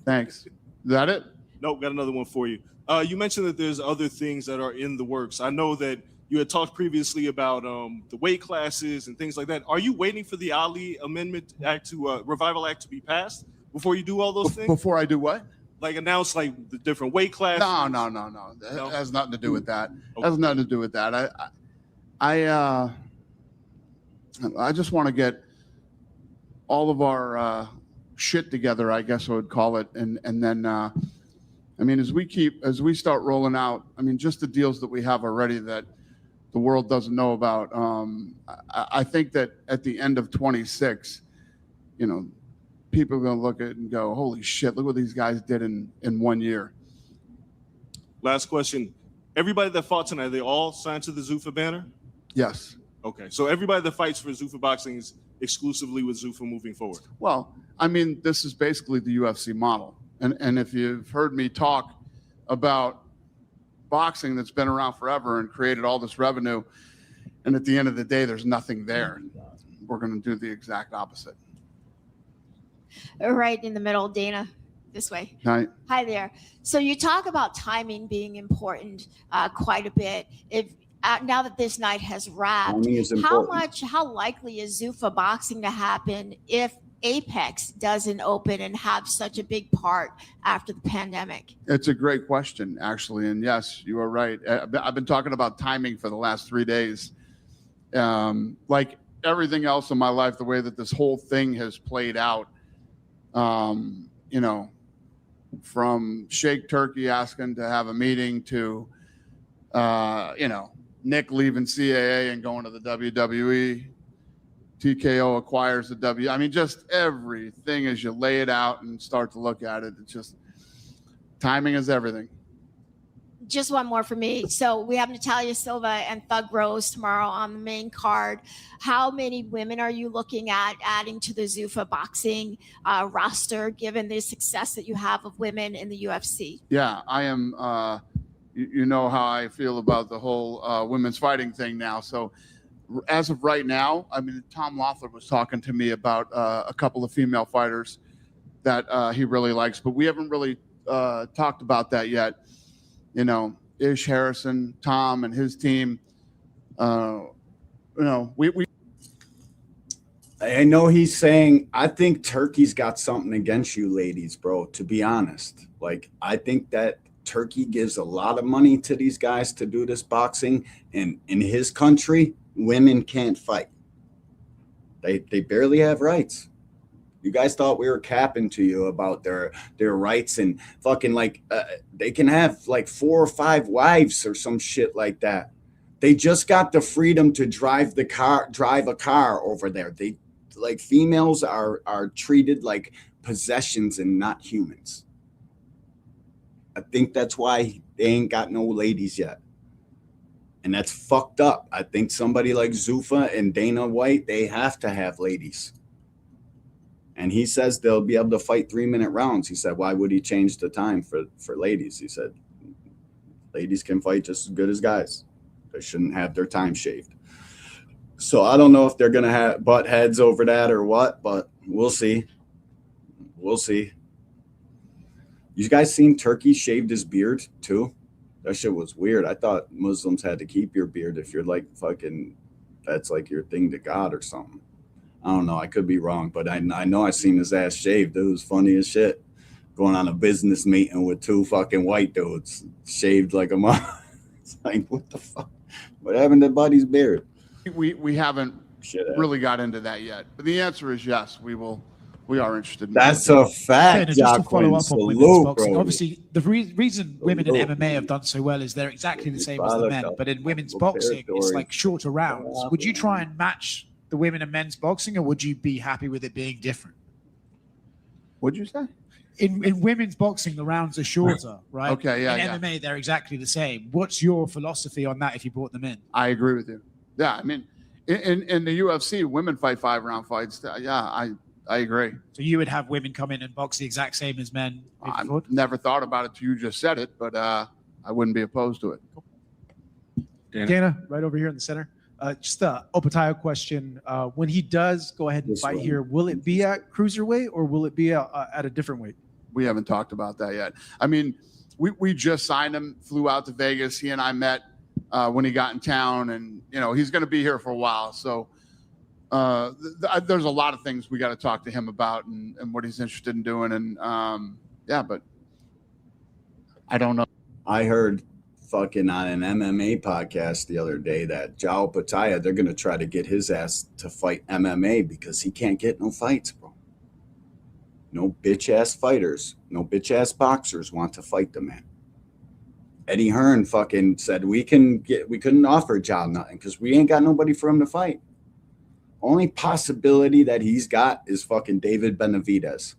Thanks. Is that it? Nope. Got another one for you. You mentioned that there's other things that are in the works. I know that you had talked previously about the weight classes and things like that. Are you waiting for the Ali Amendment Act to Revival Act to be passed before you do all those things? Before I do what? Like announce like the different weight classes? No. That has nothing to do with that. Okay. Has nothing to do with that. I just want to get all of our shit together, I guess I would call it, and then I mean, as we start rolling out, I mean, just the deals that we have already that the world doesn't know about. I think that at the end of 26, you know, people are going to look at it and go, "Holy shit! Look what these guys did in 1 year." Last question: everybody that fought tonight, they all signed to the Zuffa banner? Yes. Okay, so everybody that fights for Zuffa boxing is exclusively with Zuffa moving forward. Well, I mean, this is basically the UFC model. And if you've heard me talk about boxing that's been around forever and created all this revenue, and at the end of the day, there's nothing there, we're going to do the exact opposite. Right in the middle, Dana, this way. Hi there. So you talk about timing being important quite a bit. Now that this night has wrapped, how likely is Zuffa boxing to happen if Apex doesn't open and have such a big part after the pandemic? It's a great question, actually. And yes, you are right. I've been talking about timing for the last 3 days. Like everything else in my life, the way that this whole thing has played out, you know, from Sheikh Turkey asking to have a meeting to, you know, Nick leaving CAA and going to the WWE, TKO acquires the W. I mean, just everything as you lay it out and start to look at it. It's just timing is everything. Just one more for me. So we have Natalia Silva and Thug Rose tomorrow on the main card. How many women are you looking at adding to the Zuffa boxing roster, given the success that you have of women in the UFC? Yeah, I am. You know how I feel about the whole women's fighting thing now. So as of right now, I mean, Tom Loeffler was talking to me about a couple of female fighters that he really likes, but we haven't really talked about that yet. You know, Ish Harrison, Tom and his team, you know, we I know he's saying, I think Turkey's got something against you ladies, bro, to be honest. Like, I think that Turkey gives a lot of money to these guys to do this boxing, and in his country, women can't fight. They barely have rights. You guys thought we were capping to you about their rights and fucking like they can have like 4 or 5 wives or some shit like that. They just got the freedom to drive a car over there. They like females are treated like possessions and not humans. I think that's why they ain't got no ladies yet. And that's fucked up. I think somebody like Zuffa and Dana White, they have to have ladies. And he says they'll be able to fight 3-minute rounds. He said, why would he change the time for ladies? He said, ladies can fight just as good as guys. They shouldn't have their time shaved. So I don't know if they're going to have butt heads over that or what, but we'll see. We'll see. You guys seen Turkey shaved his beard too? That shit was weird. I thought Muslims had to keep your beard if you're like fucking, that's like your thing to God or something. I don't know. I could be wrong, but I know I seen his ass shaved. It was funny as shit. Going on a business meeting with 2 fucking white dudes shaved like a mother. It's like, what the fuck? What happened to Buddy's beard? We haven't really got into that yet, but the answer is yes. We are interested in that's a fact. Just to follow up on women's boxing, bro. obviously the reason women in MMA have done so well is they're exactly the same as the men, but in women's boxing it's like shorter rounds. Would you try and match the women and men's boxing, or would you be happy with it being different? What'd you say? In women's boxing, the rounds are shorter, right? Okay, yeah. In MMA, they're exactly the same. What's your philosophy on that if you brought them in? I agree with you. Yeah, I mean, in the UFC, women fight 5-round fights. Yeah, I agree. So you would have women come in and box the exact same as men? I never thought about it till you just said it, but I wouldn't be opposed to it. Dana, right over here in the center. Just a Opetaia question. When he does go ahead and fight here, will it be at cruiserweight or will it be at a different weight? We haven't talked about that yet. I mean, we just signed him, flew out to Vegas. He and I met when he got in town, and he's going to be here for a while. So there's a lot of things we got to talk to him about and what he's interested in doing. And but I don't know. I heard fucking on an MMA podcast the other day that Opetaia, they're going to try to get his ass to fight MMA because he can't get no fights, bro. No bitch-ass fighters, no bitch-ass boxers want to fight the man. Eddie Hearn fucking said we couldn't offer Jao nothing because we ain't got nobody for him to fight. Only possibility that he's got is fucking David Benavidez.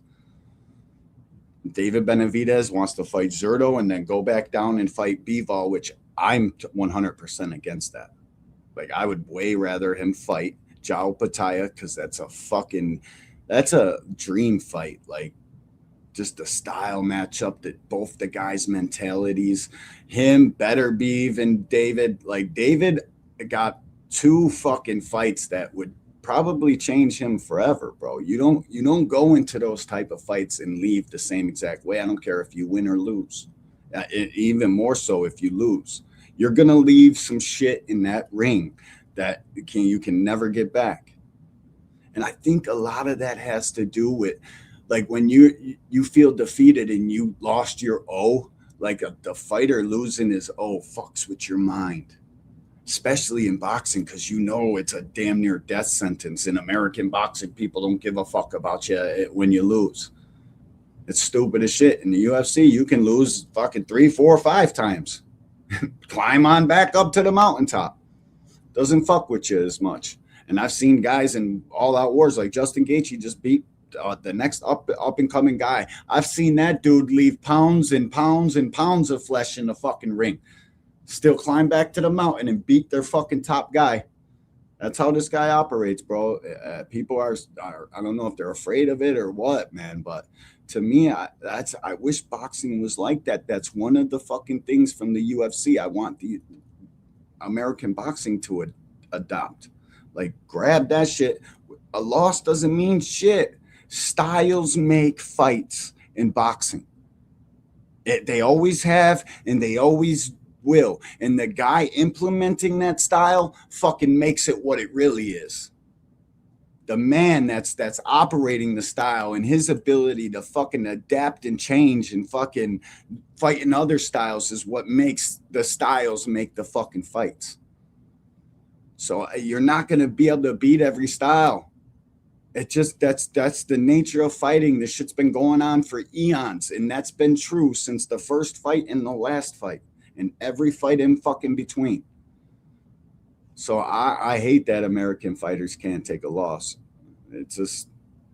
David Benavidez wants to fight Zurdo and then go back down and fight Bivol, which I'm 100% against that. Like, I would way rather him fight Opetaia because that's a dream fight. Like, just a style matchup that both the guys' mentalities, him, better Beav and David. Like, David got 2 fucking fights that would probably change him forever, bro. You don't go into those type of fights and leave the same exact way. I don't care if you win or lose. Even more so if you lose. You're gonna leave some shit in that ring that you can never get back. And I think a lot of that has to do with, like, when you feel defeated and you lost your O, like the fighter losing his O fucks with your mind. Especially in boxing, because it's a damn near death sentence. In American boxing, people don't give a fuck about you when you lose. It's stupid as shit. In the UFC, you can lose fucking 3, 4, 5 times. Climb on back up to the mountaintop. Doesn't fuck with you as much. And I've seen guys in all-out wars like Justin Gaethje just beat the next up-and-coming guy. I've seen that dude leave pounds and pounds and pounds of flesh in the fucking ring. Still climb back to the mountain and beat their fucking top guy. That's how this guy operates, bro. People are I don't know if they're afraid of it or what, man. But to me, I wish boxing was like that. That's one of the fucking things from the UFC. I want the American boxing to adopt. Like, grab that shit. A loss doesn't mean shit. Styles make fights in boxing. They always have, and they always will. And the guy implementing that style fucking makes it what it really is. The man that's operating the style and his ability to fucking adapt and change and fucking fight in other styles is what makes the styles make the fucking fights. So you're not going to be able to beat every style. It just, that's the nature of fighting. This shit's been going on for eons, and that's been true since the first fight and the last fight. And every fight in fucking between. So I hate that American fighters can't take a loss. It's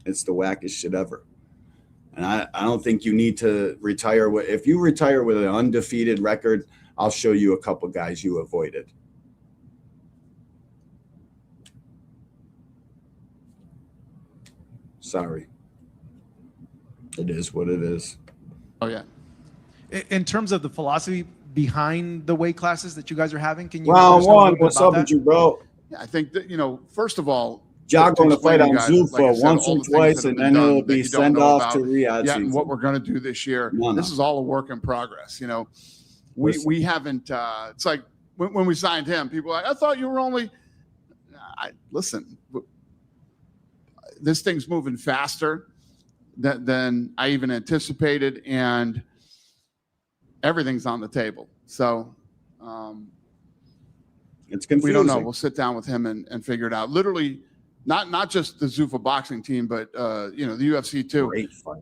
the wackest shit ever. And I don't think you need to retire if you retire with an undefeated record, I'll show you a couple guys you avoided. Sorry. It is what it is. Oh yeah. In terms of the philosophy behind the weight classes that you guys are having, can you? Round 1, what's up with you, bro? Yeah, I think that, first of all, Jao going to fight on Zuffa once or twice, and then it'll be send off to Riyadh. Yeah, and what we're going to do this year. This is all a work in progress. We haven't. It's like when we signed him, people were like, I thought you were only. Listen, this thing's moving faster than I even anticipated, and everything's on the table. So It's confusing. We don't know. We'll sit down with him and figure it out. Literally, not just the Zuffa boxing team, but the UFC too.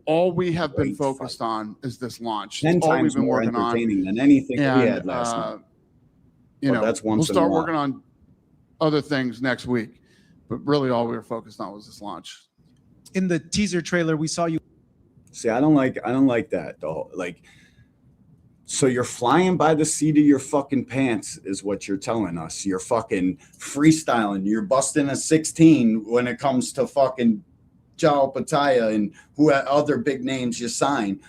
All we have been focused on is this launch. 10 all times we've been more working entertaining on than anything and, we had last night. That's we'll start working on other things next week. But really, all we were focused on was this launch. In the teaser trailer, we saw you. See, I don't like that though. Like, so you're flying by the seat of your fucking pants is what you're telling us. You're fucking freestyling. You're busting a 16 when it comes to fucking Joe Pataya and who other big names you sign.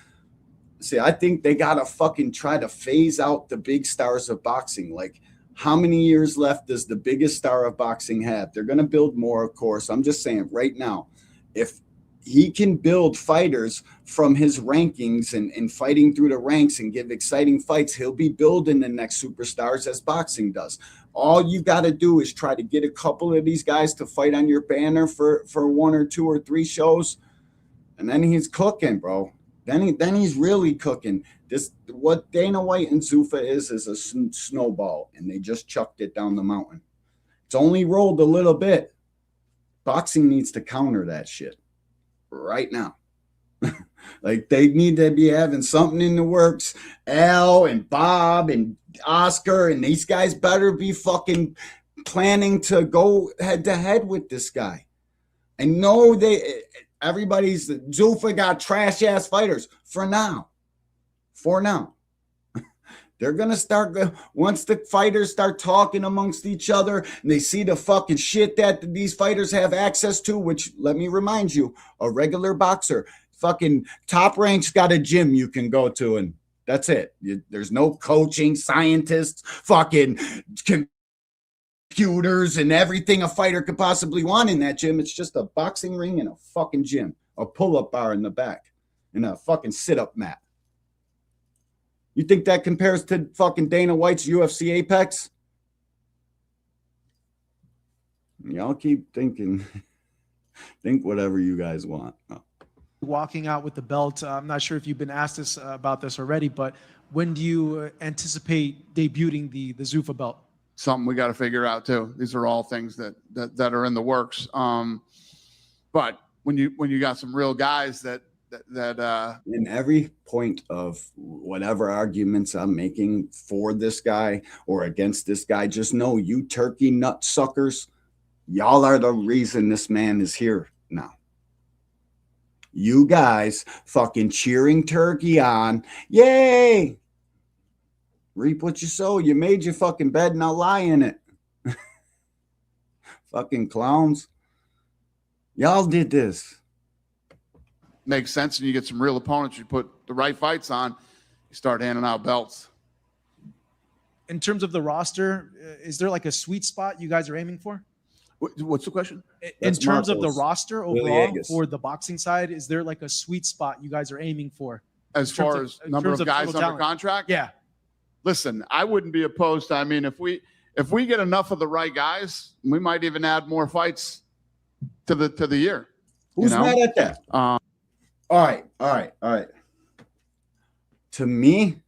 See, I think they gotta fucking try to phase out the big stars of boxing. Like, how many years left does the biggest star of boxing have? They're gonna build more, of course. I'm just saying right now, if he can build fighters from his rankings and fighting through the ranks and give exciting fights, he'll be building the next superstars as boxing does. All you got to do is try to get a couple of these guys to fight on your banner for 1 or 2 or 3 shows, and then he's cooking, bro. Then he's really cooking. What Dana White and Zuffa is a snowball, and they just chucked it down the mountain. It's only rolled a little bit. Boxing needs to counter that shit right now. Like, they need to be having something in the works. Al and Bob and Oscar and these guys better be fucking planning to go head to head with this guy. I know everybody's Zuffa got trash ass fighters for now. They're going to start, once the fighters start talking amongst each other and they see the fucking shit that these fighters have access to, which, let me remind you, a regular boxer, fucking Top Rank's got a gym you can go to, and that's it. There's no coaching, scientists, fucking computers, and everything a fighter could possibly want in that gym. It's just a boxing ring and a fucking gym, a pull-up bar in the back, and a fucking sit-up mat. You think that compares to fucking Dana White's UFC Apex? Y'all keep thinking, think whatever you guys want. Oh. Walking out with the belt. I'm not sure if you've been asked this about this already, but when do you anticipate debuting the Zuffa belt? Something we got to figure out too. These are all things that are in the works. But when you got some real guys that in every point of whatever arguments I'm making for this guy or against this guy, just know, you turkey nut suckers, y'all are the reason this man is here now. You guys fucking cheering Turkey on. Yay! Reap what you sow. You made your fucking bed, now lie in it. Fucking clowns. Y'all did this. Makes sense, and you get some real opponents. You put the right fights on, you start handing out belts. In terms of the roster, is there like a sweet spot you guys are aiming for? What's the question? In terms of the roster overall for the boxing side, is there like a sweet spot you guys are aiming for? As far as number of guys under contract? Yeah. Listen, I wouldn't be opposed. I mean, if we get enough of the right guys, we might even add more fights to the year. Who's mad at that? All right. To me,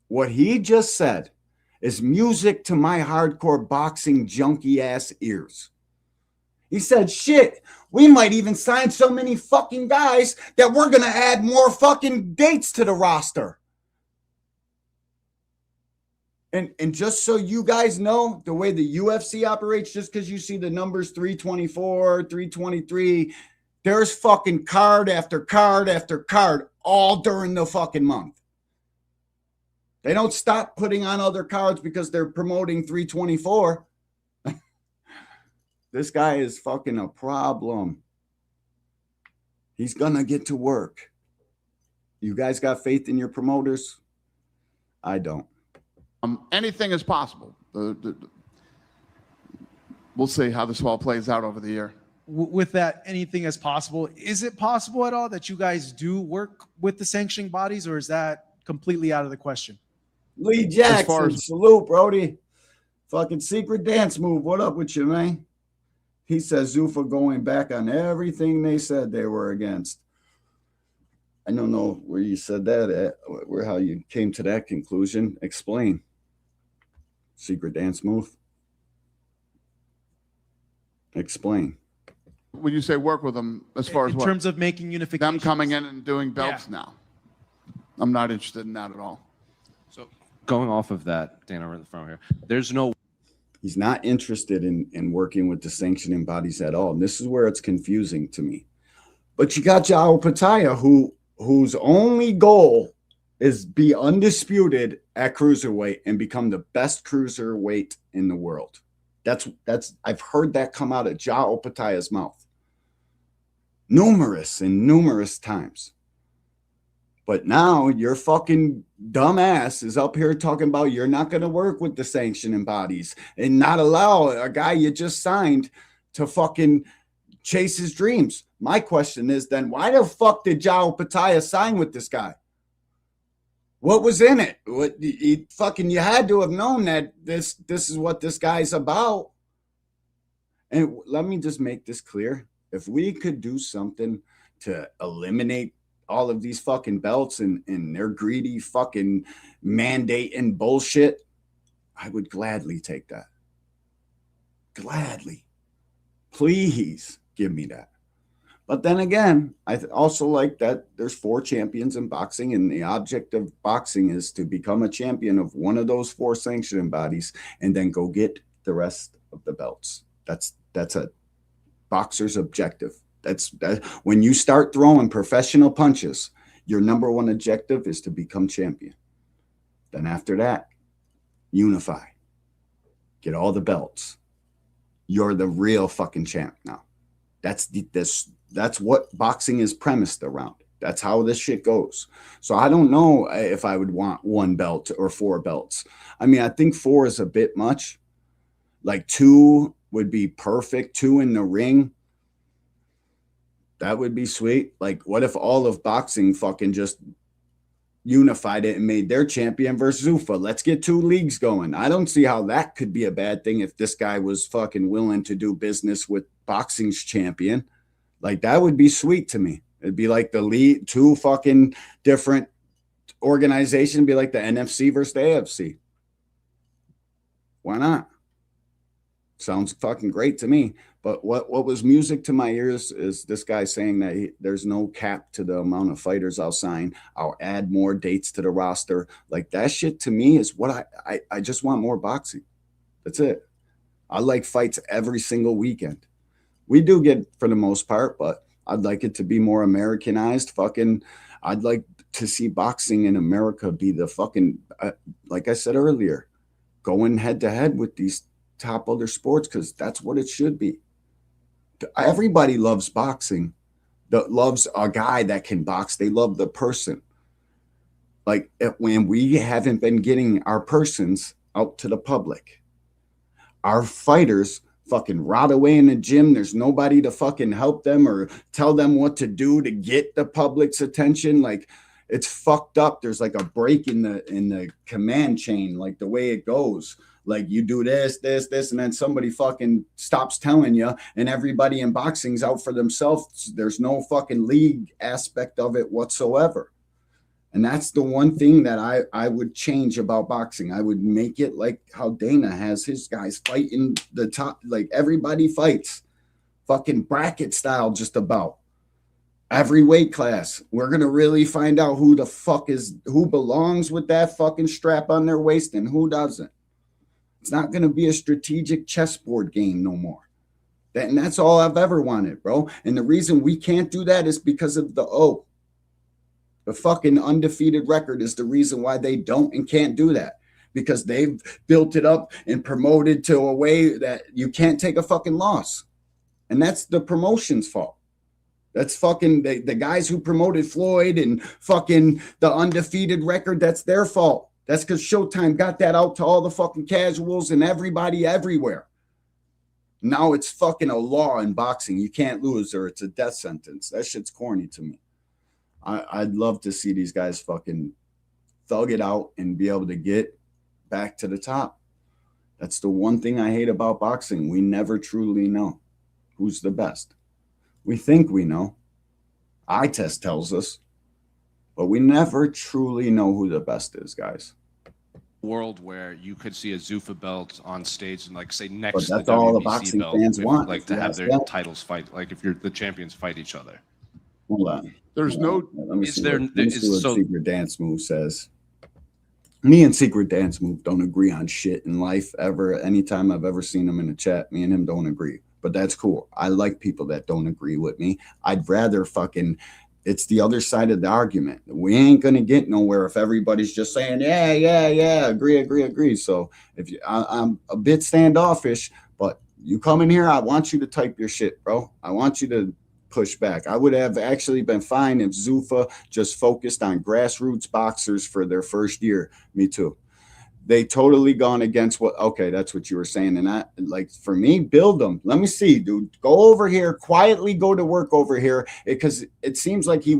what he just said is music to my hardcore boxing junkie ass ears. He said, shit, we might even sign so many fucking guys that we're going to add more fucking dates to the roster. And just so you guys know, the way the UFC operates, just because you see the numbers 324, 323, there's fucking card after card after card all during the fucking month. They don't stop putting on other cards because they're promoting 324. This guy is fucking a problem. He's gonna get to work. You guys got faith in your promoters? I don't. Anything is possible. We'll see how this all plays out over the year. With that, anything is possible. Is it possible at all that you guys do work with the sanctioning bodies, or is that completely out of the question? Lee Jackson, salute, Brody. Fucking secret dance move. What up with you, man? He says Zuffa going back on everything they said they were against. I don't know where you said that at, how you came to that conclusion. Explain. Secret dance move? Explain. When you say work with them, as far as in what? terms of making unification, Them coming in and doing belts now. I'm not interested in that at all. So going off of that, Dana, right in the front here, there's no. He's not interested in working with the sanctioning bodies at all. And this is where it's confusing to me. But you got Joao Pitaya, whose only goal is be undisputed at cruiserweight and become the best cruiserweight in the world. That's I've heard that come out of Joao Pitaya's mouth numerous times. But now your fucking dumbass is up here talking about you're not going to work with the sanctioning bodies and not allow a guy you just signed to fucking chase his dreams. My question is then why the fuck did Joao Pitaya sign with this guy? What was in it? You had to have known that this is what this guy's about. And let me just make this clear. If we could do something to eliminate all of these fucking belts and their greedy fucking mandate and bullshit, I would gladly take that. Gladly. Please give me that. But then again, I also like that there's 4 champions in boxing, and the object of boxing is to become a champion of one of those 4 sanctioning bodies and then go get the rest of the belts. That's a boxer's objective. That's when you start throwing professional punches, your number one objective is to become champion. Then after that, unify. Get all the belts. You're the real fucking champ now. That's what boxing is premised around. That's how this shit goes. So I don't know if I would want 1 belt or 4 belts. I mean, I think 4 is a bit much. Like 2 would be perfect. 2 in the ring. That would be sweet. Like, what if all of boxing fucking just unified it and made their champion versus Zuffa? Let's get 2 leagues going. I don't see how that could be a bad thing if this guy was fucking willing to do business with boxing's champion. Like, that would be sweet to me. It'd be like the league, 2 fucking different organizations, be like the NFC versus the AFC. Why not? Sounds fucking great to me. But what was music to my ears is this guy saying that there's no cap to the amount of fighters I'll sign. I'll add more dates to the roster. Like, that shit to me is what I just want more boxing. That's it. I like fights every single weekend. We do get for the most part, but I'd like it to be more Americanized. I'd like to see boxing in America be the fucking, like I said earlier, going head to head with these top other sports, because that's what it should be. Everybody loves boxing, that loves a guy that can box. They love the person. Like, when we haven't been getting our persons out to the public, our fighters fucking rot away in the gym. There's nobody to fucking help them or tell them what to do to get the public's attention. Like, it's fucked up. There's like a break in the command chain, like the way it goes. Like, you do this, and then somebody fucking stops telling you, and everybody in boxing's out for themselves. There's no fucking league aspect of it whatsoever. And that's the one thing that I would change about boxing. I would make it like how Dana has his guys fighting the top, like everybody fights, fucking bracket style, just about every weight class. We're going to really find out who belongs with that fucking strap on their waist and who doesn't. It's not going to be a strategic chessboard game no more. And that's all I've ever wanted, bro. And the reason we can't do that is because of the fucking undefeated record is the reason why they don't and can't do that. Because they've built it up and promoted to a way that you can't take a fucking loss. And that's the promotion's fault. That's fucking the guys who promoted Floyd and fucking the undefeated record. That's their fault. That's because Showtime got that out to all the fucking casuals and everybody everywhere. Now it's fucking a law in boxing. You can't lose or it's a death sentence. That shit's corny to me. I'd love to see these guys fucking thug it out and be able to get back to the top. That's the one thing I hate about boxing. We never truly know who's the best. We think we know. Eye test tells us. But we never truly know who the best is, guys. world where you could see a Zuffa belt on stage and like say But next to that's the all the WBC boxing belt, fans want. like to have their titles fight, like if you're the champions fight each other. Hold on. There's Hold on. Let me is see there- what, let me is see what so- Secret Dance Move says. Me and Secret Dance Move don't agree on shit in life ever. Anytime I've ever seen him in a chat, me and him don't agree. But that's cool. I like people that don't agree with me. I'd rather fucking, it's the other side of the argument. We ain't gonna get nowhere if everybody's just saying, yeah, agree. So if you, I'm a bit standoffish, but you come in here, I want you to type your shit, bro. I want you to push back. I would have actually been fine if Zuffa just focused on grassroots boxers for their first year. Me too. They totally gone against what, okay, that's what you were saying. And I, like, for me, build them. Let me see, dude. Go over here, quietly go to work over here, because it seems like he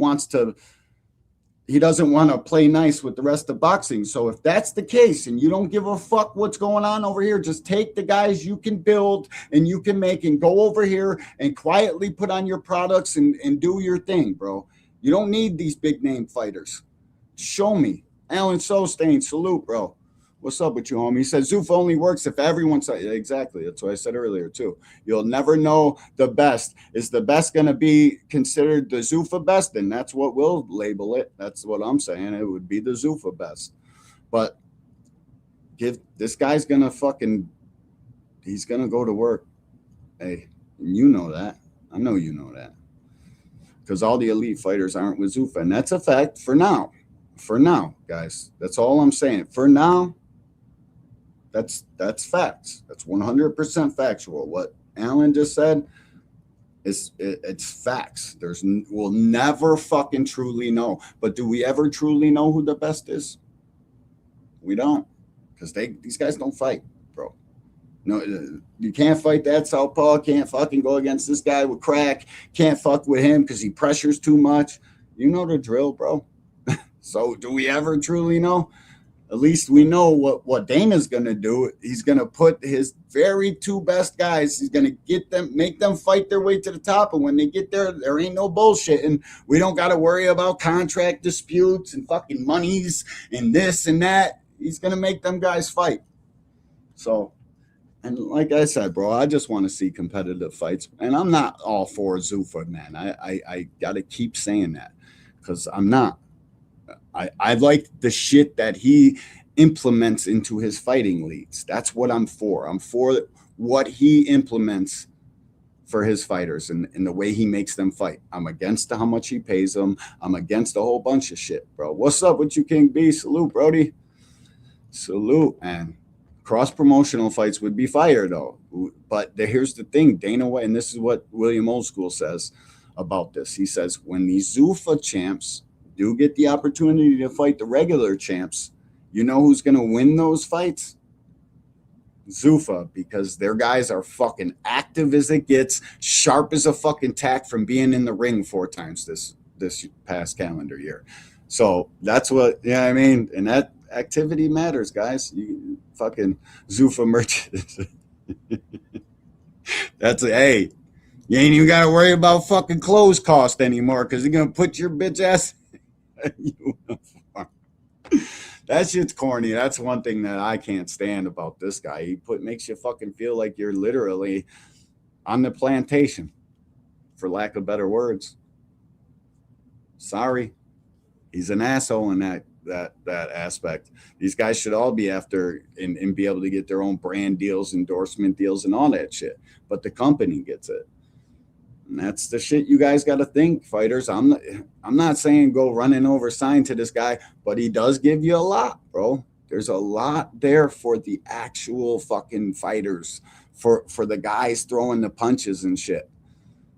doesn't want to play nice with the rest of boxing. So if that's the case and you don't give a fuck what's going on over here, just take the guys you can build and you can make and go over here and quietly put on your products and do your thing, bro. You don't need these big name fighters. Show me. Alan Sostain, salute, bro. What's up with you, homie? He said Zuffa only works if everyone's exactly. That's what I said earlier too. You'll never know the best. Is the best going to be considered the Zuffa best? Then that's what we'll label it. That's what I'm saying. It would be the Zuffa best. But this guy's gonna he's gonna go to work. Hey, you know that. I know you know that. Because all the elite fighters aren't with Zuffa, and that's a fact for now. For now, guys. That's all I'm saying. For now. That's facts. That's 100% factual. What Alan just said it's facts. We'll never fucking truly know. But do we ever truly know who the best is? We don't, because these guys don't fight, bro. No, you can't fight that southpaw. Can't fucking go against this guy with crack. Can't fuck with him because he pressures too much. You know the drill, bro. So do we ever truly know? At least we know what Dana's going to do. He's going to put his very two best guys. He's going to make them fight their way to the top. And when they get there, there ain't no bullshit. And we don't got to worry about contract disputes and fucking monies and this and that. He's going to make them guys fight. So, and like I said, bro, I just want to see competitive fights. And I'm not all for Zuffa, man. I got to keep saying that because I'm not. I like the shit that he implements into his fighting leagues. That's what I'm for. I'm for what he implements for his fighters and the way he makes them fight. I'm against how much he pays them. I'm against a whole bunch of shit, bro. What's up with you, King B? Salute, Brody. Salute, man. Cross-promotional fights would be fire, though. But here's the thing, Dana White, and this is what William Oldschool says about this. He says, when these Zuffa champs do get the opportunity to fight the regular champs, you know who's going to win those fights? Zuffa, because their guys are fucking active as it gets, sharp as a fucking tack from being in the ring 4 times this past calendar year. So that's what, I mean, and that activity matters, guys. You fucking Zuffa merchants. Hey, you ain't even got to worry about fucking clothes cost anymore because you're going to put your bitch ass uniform. That shit's corny. That's one thing that I can't stand about this guy. He makes you fucking feel like you're literally on the plantation, for lack of better words. Sorry, he's an asshole in that aspect. These guys should all be after and be able to get their own brand deals, endorsement deals, and all that shit. But the company gets it. And that's the shit you guys got to think, fighters. I'm not saying go running over sign to this guy, but he does give you a lot, bro. There's a lot there for the actual fucking fighters, for the guys throwing the punches and shit.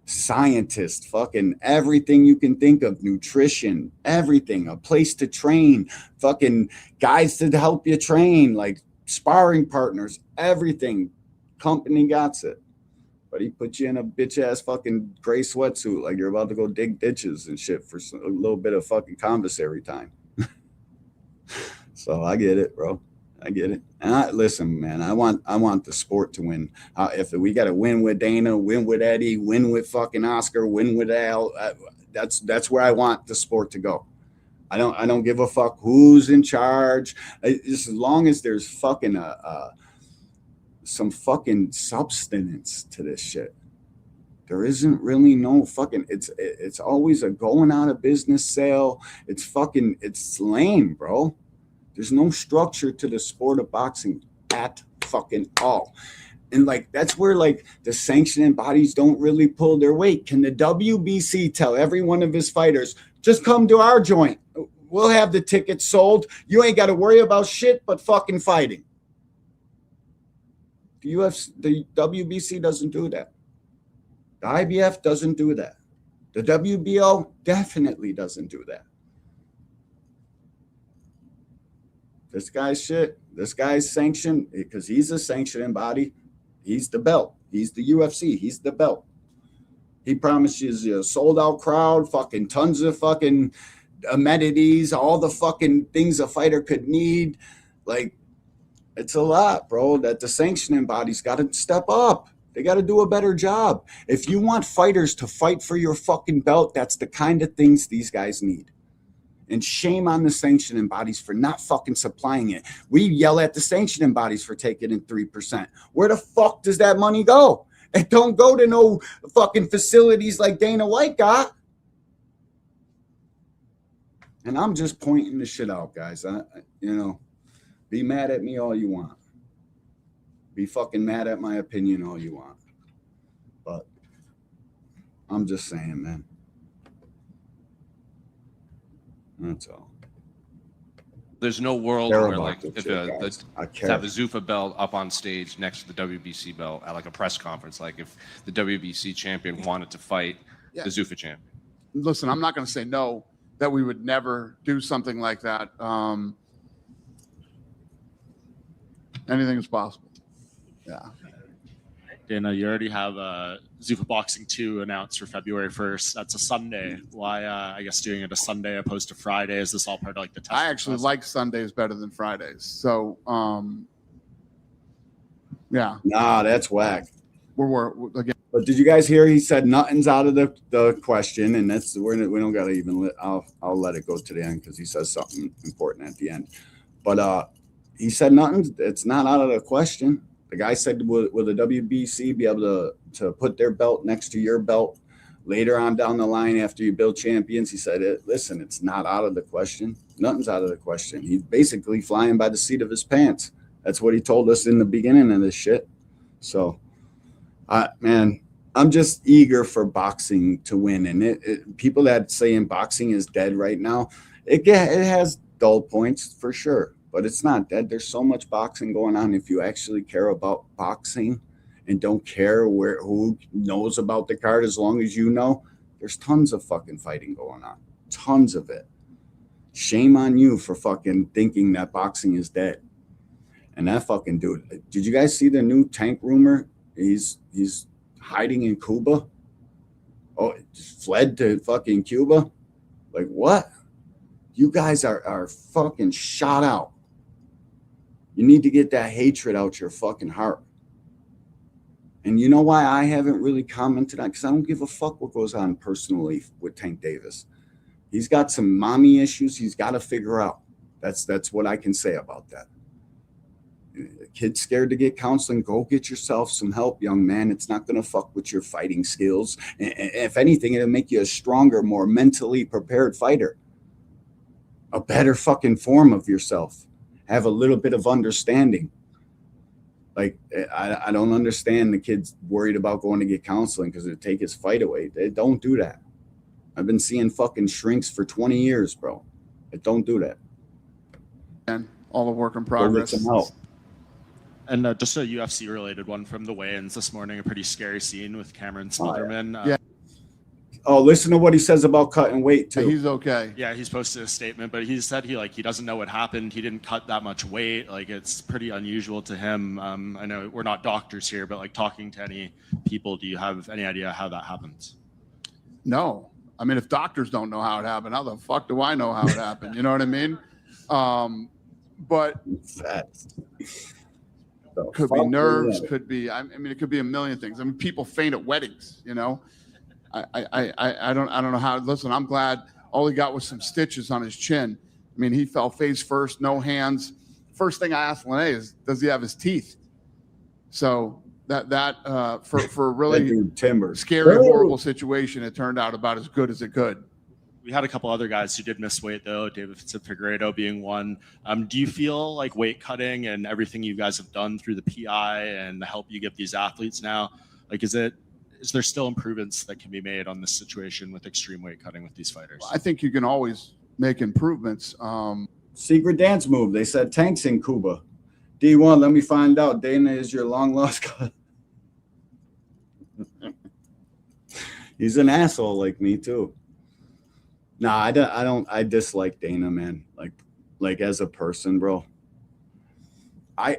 Scientists, fucking everything you can think of, nutrition, everything, a place to train, fucking guys to help you train, like sparring partners, everything. Company got it. But he put you in a bitch ass fucking gray sweatsuit like you're about to go dig ditches and shit for a little bit of fucking commissary time. So I get it, bro. I get it. And listen, man, I want the sport to win. If we got to win with Dana, win with Eddie, win with fucking Oscar, win with Al, that's where I want the sport to go. I don't give a fuck who's in charge. Just as long as there's fucking some fucking substance to this shit. There isn't really no fucking, it's always a going out of business sale. It's lame, bro. There's no structure to the sport of boxing at fucking all. And like, that's where like the sanctioning bodies don't really pull their weight. Can the WBC tell every one of his fighters, just come to our joint. We'll have the tickets sold. You ain't got to worry about shit but fucking fighting. The WBC doesn't do that. The IBF doesn't do that. The WBO definitely doesn't do that. This guy's shit. This guy's sanctioned because he's a sanctioning body. He's the belt. He's the UFC. He's the belt. He promises you a sold out crowd, fucking tons of fucking amenities, all the fucking things a fighter could need. Like, it's a lot, bro, that the sanctioning body's got to step up. They got to do a better job. If you want fighters to fight for your fucking belt, that's the kind of things these guys need. And shame on the sanctioning bodies for not fucking supplying it. We yell at the sanctioning bodies for taking in 3%. Where the fuck does that money go? It don't go to no fucking facilities like Dana White got. And I'm just pointing the shit out, guys. Be mad at me all you want. Be fucking mad at my opinion all you want. But I'm just saying, man. That's all. There's no world where like to have a Zuffa belt up on stage next to the WBC belt at like a press conference, like if the WBC champion wanted to fight the Zuffa champion. Listen, I'm not going to say no, that we would never do something like that. Anything is possible. Yeah. Dana, you already have Zuffa Boxing 2 announced for February 1st. That's a Sunday. Why, I guess, doing it a Sunday opposed to Friday? Is this all part of like the test? I actually like Sundays better than Fridays. So, yeah. Nah, that's whack. We're again. But did you guys hear? He said nothing's out of the question, and that's we don't gotta even. I'll let it go to the end because he says something important at the end. But he said nothing. It's not out of the question. The guy said, will the WBC be able to put their belt next to your belt later on down the line after you build champions? He said, listen, it's not out of the question. Nothing's out of the question. He's basically flying by the seat of his pants. That's what he told us in the beginning of this shit. So, man, I'm just eager for boxing to win. And people that saying boxing is dead right now, it has dull points for sure. But it's not dead. There's so much boxing going on. If you actually care about boxing and don't care who knows about the card, as long as you know, there's tons of fucking fighting going on. Tons of it. Shame on you for fucking thinking that boxing is dead. And that fucking dude. Did you guys see the new Tank rumor? He's hiding in Cuba. Oh, fled to fucking Cuba. Like what? You guys are fucking shot out. You need to get that hatred out your fucking heart. And you know why I haven't really commented on? Because I don't give a fuck what goes on personally with Tank Davis. He's got some mommy issues he's got to figure out. That's what I can say about that. Kid's scared to get counseling. Go get yourself some help, young man. It's not going to fuck with your fighting skills. And if anything, it'll make you a stronger, more mentally prepared fighter. A better fucking form of yourself. Have a little bit of understanding. Like, I don't understand the kid's worried about going to get counseling because it'll take his fight away. They don't do that. I've been seeing fucking shrinks for 20 years, bro. Don't do that. And all the work in progress. Go get some help. And just a UFC related one from the weigh-ins this morning, a pretty scary scene with Cameron Smotherman. Yeah. Oh, listen to what he says about cutting weight too. He's okay. Yeah, he's posted a statement, but he said he doesn't know what happened. He didn't cut that much weight. Like, it's pretty unusual to him. I know we're not doctors here, but like talking to any people, do you have any idea how that happens? No. I mean, if doctors don't know how it happened, how the fuck do I know how it happened? You know what I mean? But could be nerves, could be, I mean, it could be a million things. I mean, people faint at weddings, you know? I don't know how. Listen, I'm glad All he got was some stitches on his chin. I mean, he fell face first, no hands. First thing I asked Lene is, does he have his teeth? So for a really scary, horrible situation, it turned out about as good as it could. We had a couple other guys who did miss weight, though, David Figueiredo being one. Do you feel like weight cutting and everything you guys have done through the PI and the help you give these athletes now, like, is there still improvements that can be made on this situation with extreme weight cutting with these fighters? I think you can always make improvements. Secret dance move. They said tanks in Cuba. D1, let me find out. Dana is your long lost cousin. He's an asshole like me too. Nah, I don't. I dislike Dana, man. Like as a person, bro. I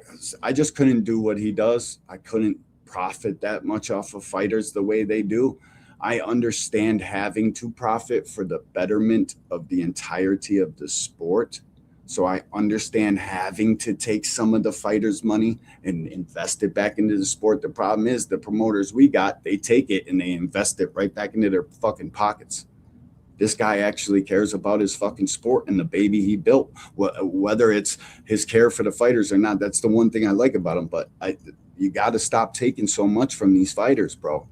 just couldn't do what he does. I couldn't profit that much off of fighters the way they do. I understand having to profit for the betterment of the entirety of the sport. So I understand having to take some of the fighters' money and invest it back into the sport. The problem is the promoters we got, they take it and they invest it right back into their fucking pockets. This guy actually cares about his fucking sport and the baby he built, whether it's his care for the fighters or not. That's the one thing I like about him. But you got to stop taking so much from these fighters, bro.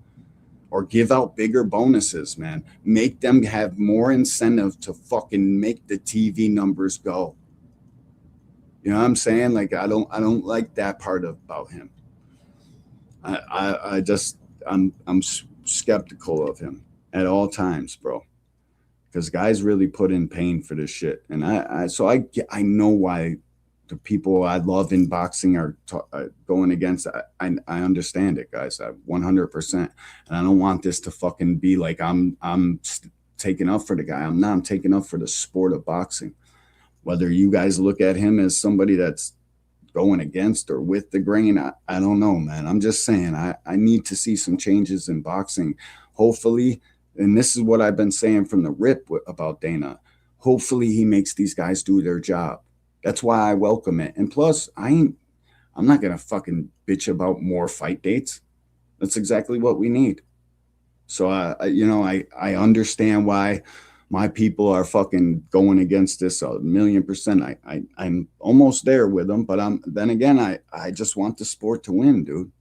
Or give out bigger bonuses, man. Make them have more incentive to fucking make the TV numbers go. You know what I'm saying? Like, I don't like that part about him. I'm skeptical of him at all times, bro. Because guys really put in pain for this shit. And I know why the people I love in boxing are going against. I understand it, guys. 100%. And I don't want this to fucking be like I'm taking up for the guy. I'm not. I'm taking up for the sport of boxing. Whether you guys look at him as somebody that's going against or with the grain, I don't know, man. I'm just saying I need to see some changes in boxing. Hopefully, and this is what I've been saying from the rip about Dana, hopefully he makes these guys do their job. That's why I welcome it. And plus, I'm not going to fucking bitch about more fight dates. That's exactly what we need. So, I understand why my people are fucking going against this 1,000,000%. I'm almost there with them, but then again, I just want the sport to win, dude.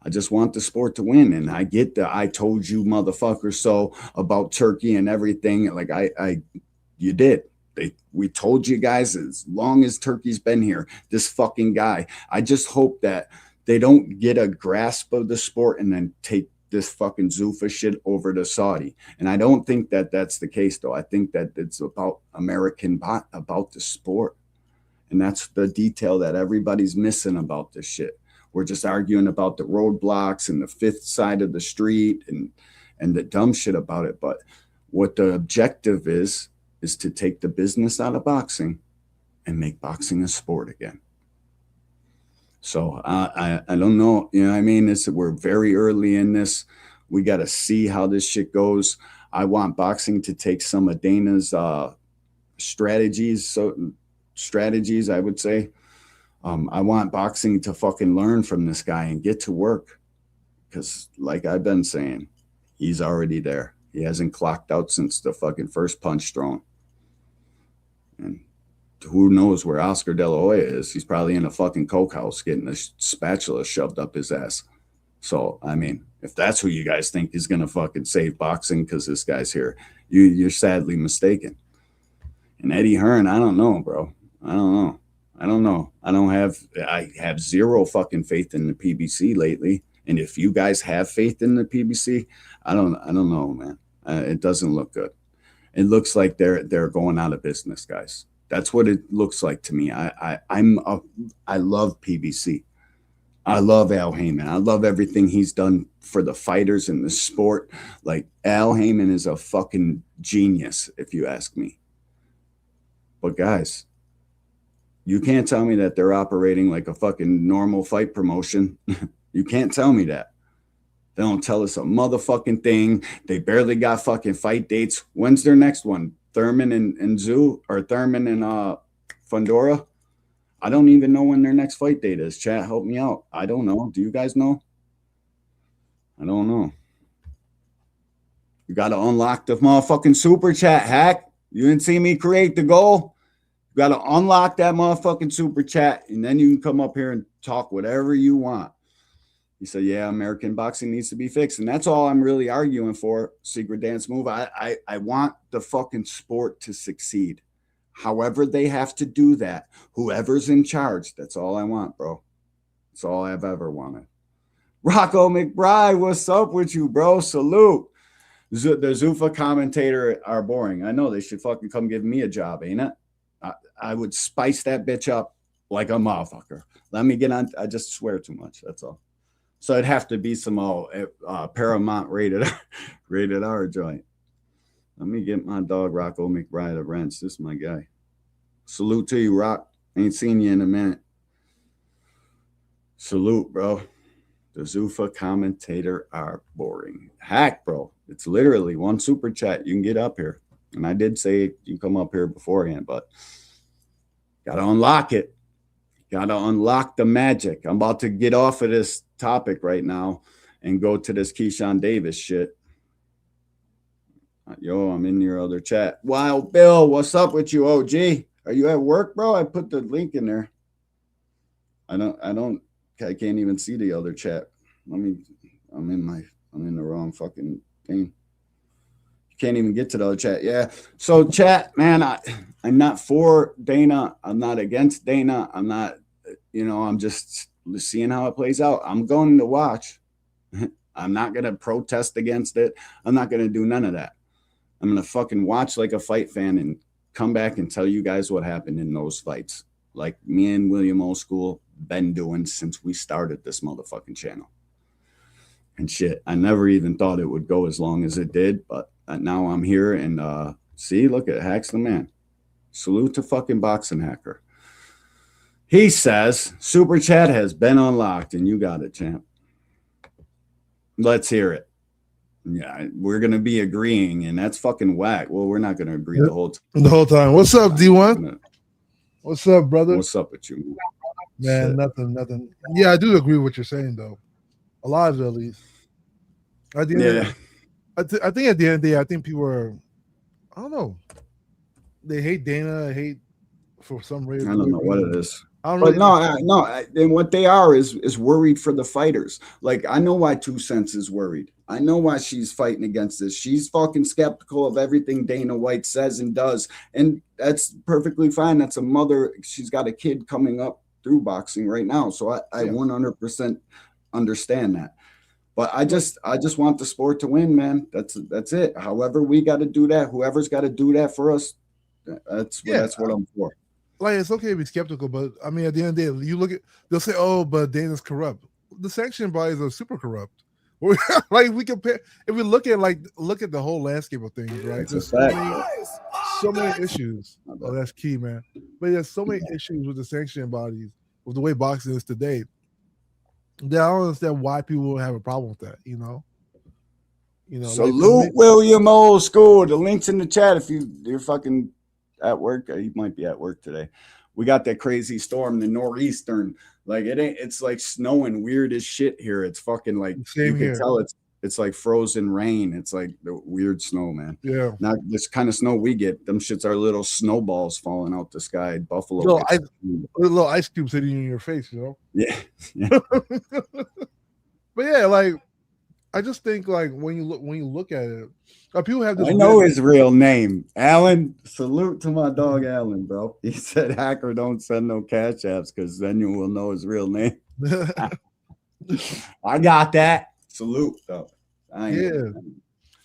I just want the sport to win. And I get the I told you motherfucker so about Turkey and everything. Like you did. We told you guys as long as Turkey's been here, this fucking guy. I just hope that they don't get a grasp of the sport and then take this fucking Zuffa shit over to Saudi. And I don't think that that's the case, though. I think that it's about about the sport. And that's the detail that everybody's missing about this shit. We're just arguing about the roadblocks and the fifth side of the street and the dumb shit about it. But what the objective is to take the business out of boxing and make boxing a sport again. So I don't know, you know what I mean? We're very early in this. We got to see how this shit goes. I want boxing to take some of Dana's strategies, I would say. I want boxing to fucking learn from this guy and get to work. Because like I've been saying, he's already there. He hasn't clocked out since the fucking first punch thrown. And who knows where Oscar De La Hoya is? He's probably in a fucking coke house getting a spatula shoved up his ass. So, I mean, if that's who you guys think is going to fucking save boxing because this guy's here, you're sadly mistaken. And Eddie Hearn, I don't know, bro. I don't know. I have zero fucking faith in the PBC lately. And if you guys have faith in the PBC, I don't know, man. It doesn't look good. It looks like they're going out of business, guys. That's what it looks like to me. I love PBC. I love Al Heyman. I love everything he's done for the fighters and the sport. Like, Al Heyman is a fucking genius, if you ask me. But guys, you can't tell me that they're operating like a fucking normal fight promotion. You can't tell me that. They don't tell us a motherfucking thing. They barely got fucking fight dates. When's their next one? Thurman and Zoo, or Thurman and Fundora? I don't even know when their next fight date is. Chat, help me out. I don't know. Do you guys know? I don't know. You got to unlock the motherfucking super chat, Hack. You didn't see me create the goal. You got to unlock that motherfucking super chat, and then you can come up here and talk whatever you want. He said, yeah, American boxing needs to be fixed. And that's all I'm really arguing for, Secret Dance Move. I want the fucking sport to succeed. However they have to do that, whoever's in charge, that's all I want, bro. That's all I've ever wanted. Rocco McBride, what's up with you, bro? Salute. The Zuffa commentator are boring. I know they should fucking come give me a job, ain't it? I would spice that bitch up like a motherfucker. Let me get on. I just swear too much. That's all. So it'd have to be some Paramount rated R joint. Let me get my dog Rocco McBride a wrench. This is my guy. Salute to you, Rock. Ain't seen you in a minute. Salute, bro. The Zuffa commentator are boring. Hack, bro. It's literally one super chat. You can get up here. And I did say you come up here beforehand, but gotta unlock it. Gotta unlock the magic. I'm about to get off of this topic right now and go to this KEYSHAWN Davis shit. Yo, I'm in your other chat. Wild Bill, what's up with you, OG? Are you at work, bro? I put the link in there. I can't even see the other chat. I'm in the wrong fucking thing. You can't even get to the other chat. Yeah. So chat, man, I'm not for Dana. I'm not against Dana. I'm not, I'm just seeing how it plays out. I'm going to watch. I'm not going to protest against it. I'm not going to do none of that. I'm going to fucking watch like a fight fan and come back and tell you guys what happened in those fights. Like me and William Old School been doing since we started this motherfucking channel. And shit, I never even thought it would go as long as it did, but now I'm here and see, look at Hack's the man. Salute to fucking Boxing Hacker. He says, Super Chat has been unlocked, and you got it, champ. Let's hear it. Yeah, we're going to be agreeing, and that's fucking whack. Well, we're not going to agree the whole time. The whole time. What's up, D1? What's up, brother? What's up with you? Man, nothing. Yeah, I do agree with what you're saying, though. A lot of it, at least. I think at the end of the day, I think people are, I don't know. They hate Dana, hate for some reason. I don't know what it is. But no. And what they are is worried for the fighters. Like, I know why 2 Cents is worried. I know why she's fighting against this. She's fucking skeptical of everything Dana White says and does. And that's perfectly fine. That's a mother. She's got a kid coming up through boxing right now. So I 100% understand that. But I just want the sport to win, man. That's it. However we got to do that, whoever's got to do that for us, that's what I'm for. Like, it's okay to be skeptical, but I mean, at the end of the day, you look at, they'll say, "Oh, but Dana's corrupt." The sanction bodies are super corrupt. Like, we compare, if we look at the whole landscape of things, right? There's so many issues. Oh, that's key, man. But there's so many issues with the sanction bodies, with the way boxing is today. That I don't understand why people have a problem with that. Salute like, William Old School. The link's in the chat if you're fucking at work. You might be at work today. We got that crazy storm, the nor'eastern. Like it's like snowing weird as shit here. It's fucking like you can tell it's like frozen rain. It's like the weird snow, man. Yeah. Not this kind of snow we get. Them shits are little snowballs falling out the sky. Buffalo. Little ice cubes hitting you in your face, Yeah. But yeah, like I just think like when you look at it, people have this. I know his real name, Alan. Salute to my dog, Alan, bro. He said, "Hacker, don't send no cash apps because then you will know his real name." I got that. Salute, though. Yeah.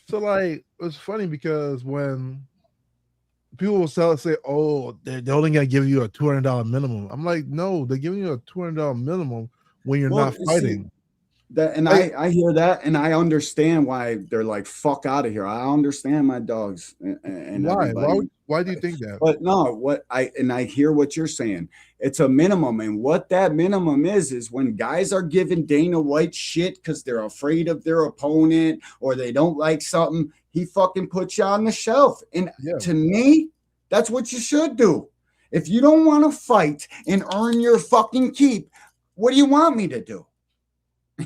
So like it's funny because when people will say, "Oh, they're only gonna give you a $200 minimum," I'm like, no, they're giving you a $200 minimum when you're not fighting. I hear that, and I understand why they're like, "Fuck out of here." I understand my dogs and why? Why do you think that? But no, I hear what you're saying. It's a minimum, and what that minimum is when guys are giving Dana White shit because they're afraid of their opponent or they don't like something. He fucking puts you on the shelf, and to me, that's what you should do. If you don't want to fight and earn your fucking keep, what do you want me to do?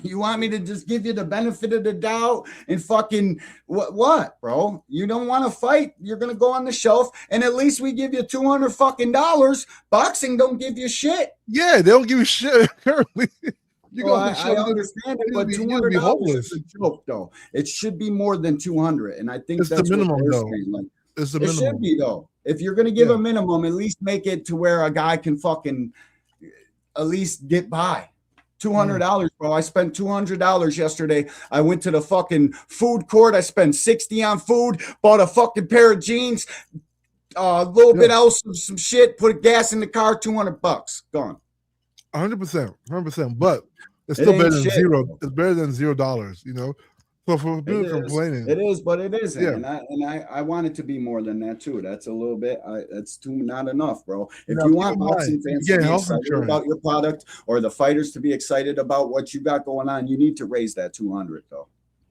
You want me to just give you the benefit of the doubt and fucking what, bro? You don't want to fight? You're gonna go on the shelf, and at least we give you $200 fucking dollars. Boxing don't give you shit. Yeah, they don't give you shit. Currently, I understand it, but $200 is a joke, though. It should be more than 200, and I think it's that's the minimum, what though. saying. Like, it's the minimum. It should be, though. If you're gonna give a minimum, at least make it to where a guy can fucking at least get by. $200, bro. I spent $200 yesterday. I went to the fucking food court. I spent $60 on food, bought a fucking pair of jeans, a little bit else of some shit, put gas in the car, $200 gone. 100%. But it's still better than zero. Bro. It's better than $0, you know. So for people complaining, it is, but it isn't. Yeah. And I want it to be more than that too. That's a little bit. That's not enough, bro. If you want boxing fans to be excited about your product or the fighters to be excited about what you got going on, you need to raise that 200, though.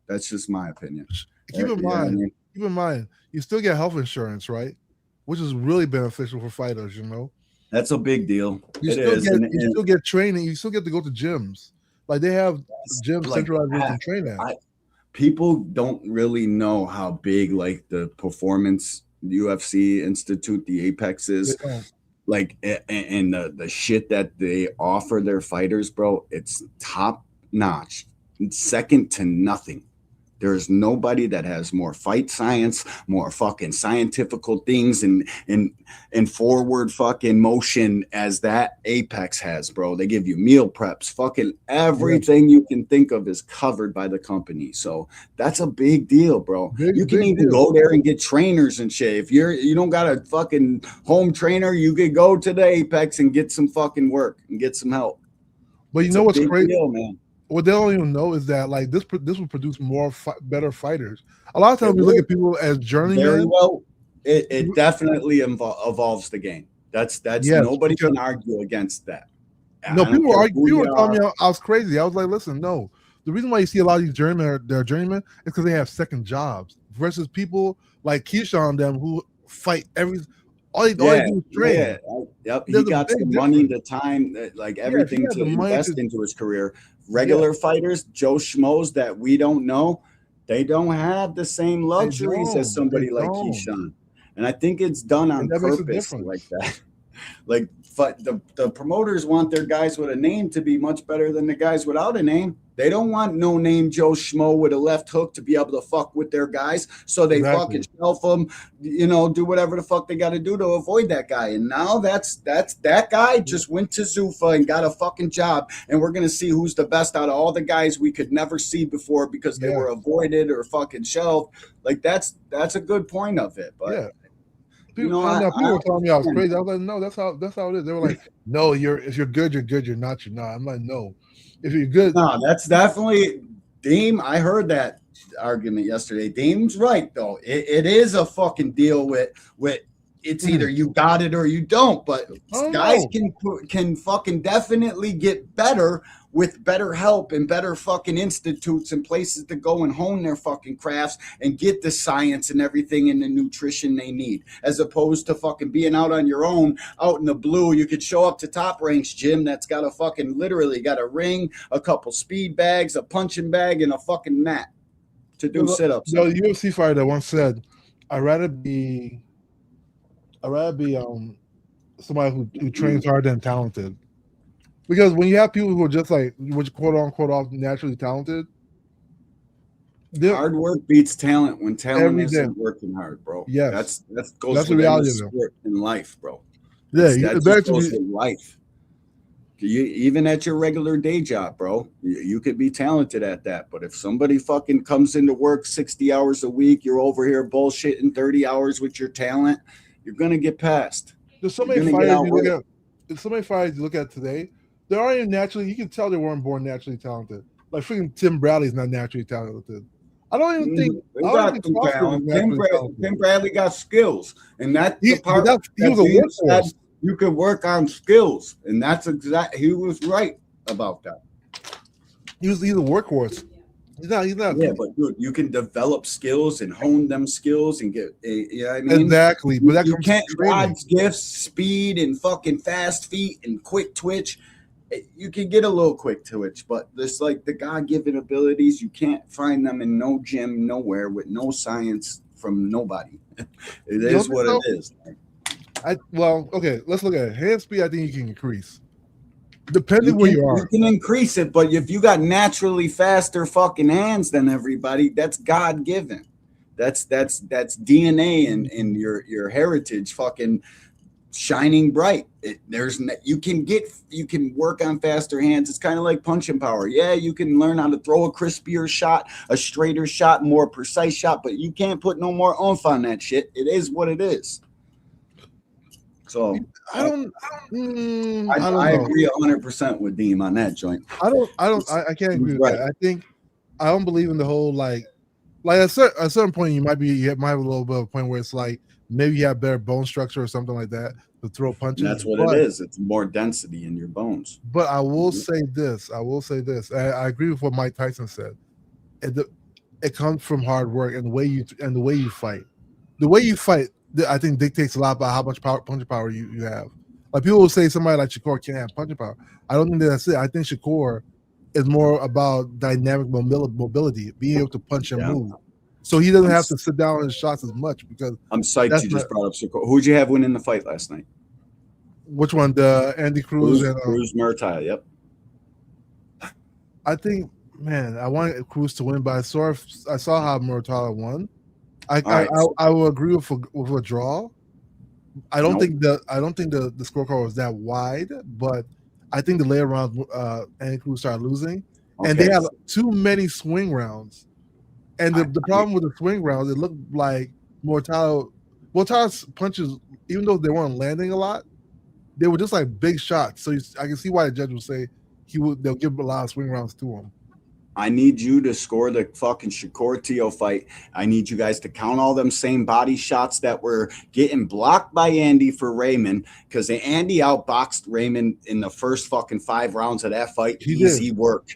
That's just my opinion. Keep in mind, you still get health insurance, right? Which is really beneficial for fighters. You know, that's a big deal. You still get training. You still get to go to gyms. Like they have gyms centralized where you can train at. People don't really know how big like the Performance UFC Institute, the Apex is. Like, and the shit that they offer their fighters, bro, it's top notch, second to nothing. There's nobody that has more fight science, more fucking scientifical things and forward fucking motion as that Apex has, bro. They give you meal preps, fucking everything you can think of is covered by the company. So that's a big deal, bro. You can even go there and get trainers and shit. If you don't got a fucking home trainer, you could go to the Apex and get some fucking work and get some help. But you know what's crazy, man? What they don't even know is that like this will produce more better fighters. A lot of times we look at people as journeymen. Very well, it definitely evolves the game. That's nobody can argue against that. No, people were telling me I was crazy. I was like, listen, no. The reason why you see a lot of these journeymen is because they have second jobs versus people like KEYSHAWN them who fight all they do is train. Yep. He got the money, the time, like everything to invest into his career. Regular fighters, Joe Schmoes that we don't know, they don't have the same luxuries as somebody like KEYSHAWN. And I think it's done on purpose like that. Like the promoters want their guys with a name to be much better than the guys without a name. They don't want no name Joe Schmo with a left hook to be able to fuck with their guys. So they fucking shelf them, do whatever the fuck they got to do to avoid that guy. And now that guy just went to Zuffa and got a fucking job. And we're going to see who's the best out of all the guys we could never see before because they were avoided or fucking shelved. Like that's a good point of it. But people were telling me I was crazy. I was like, no, that's how it is. They were like, no, if you're good, you're good. You're not, you're not. I'm like, no. If you're good, no, that's definitely Dame. I heard that argument yesterday. Dame's right though. It is a fucking deal with it's either you got it or you don't. But guys can fucking definitely get better with better help and better fucking institutes and places to go and hone their fucking crafts and get the science and everything and the nutrition they need, as opposed to fucking being out on your own, out in the blue. You could show up to Top Ranks gym that's got a fucking literally got a ring, a couple speed bags, a punching bag, and a fucking mat to do sit-ups. The UFC fighter that once said, I'd rather be somebody who trains hard than talented. Because when you have people who are just like, which quote unquote off naturally talented, hard work beats talent when talent isn't working hard, bro. Yeah, that's the reality of it in life, bro. That goes in life. Even at your regular day job, bro, you could be talented at that. But if somebody fucking comes into work 60 hours a week, you're over here bullshitting 30 hours with your talent, you're gonna get passed. There's so many fighters you look at today. They aren't even naturally. You can tell they weren't born naturally talented. Like freaking Tim Bradley's not naturally talented. I don't even think. Tim Bradley got skills, and that's the part he was a workhorse. You could work on skills, and that's exactly. He was right about that. He's a workhorse. He's not. Yeah, but dude, you can develop skills and hone them skills and get. I mean, exactly. But that you can't. God's gifts, speed, and fucking fast feet and quick twitch. you can get a little quick twitch, but there's like the God-given abilities, you can't find them in no gym, nowhere, with no science from nobody. It is what it is. Okay, let's look at it. Hand speed, I think you can increase. Depending where you are. You can increase it, but if you got naturally faster fucking hands than everybody, that's God-given. That's DNA and your heritage fucking shining bright. You can work on faster hands. It's kind of like punching power. Yeah, you can learn how to throw a crispier shot, a straighter shot, more precise shot, but you can't put no more oomph on that shit. It is what it is. So I agree 100% with Deem on that joint. I can't agree with that. I don't believe in the whole like at a certain point you might have a little bit of a point where it's like maybe you have better bone structure or something like that to throw punches. And that's what it is. It's more density in your bones. But I will say this. I agree with what Mike Tyson said. It comes from hard work and the way you fight. The way you fight, I think, dictates a lot about how much punching power you have. Like people will say somebody like Shakur can't have punching power. I don't think that's it. I think Shakur is more about dynamic mobility, being able to punch and move. So he doesn't have to sit down on his shots as much because I'm psyched you just brought up Shakur. Who'd you have win in the fight last night? Which one? The Andy Cruz and Cruz Murtaugh. Yep. I think, man, I wanted Cruz to win, but I saw how Murtaugh won. I will agree with a draw. I don't think the scorecard was that wide, but I think the later rounds Andy Cruz started losing, and they have too many swing rounds. And the problem with the swing rounds, it looked like Murtaugh's punches, even though they weren't landing a lot, they were just like big shots. So I can see why the judge would say they'll give a lot of swing rounds to him. I need you to score the fucking Shakur Teo fight. I need you guys to count all them same body shots that were getting blocked by Andy for Raymond, because Andy outboxed Raymond in the first fucking 5 rounds of that fight. Easy work.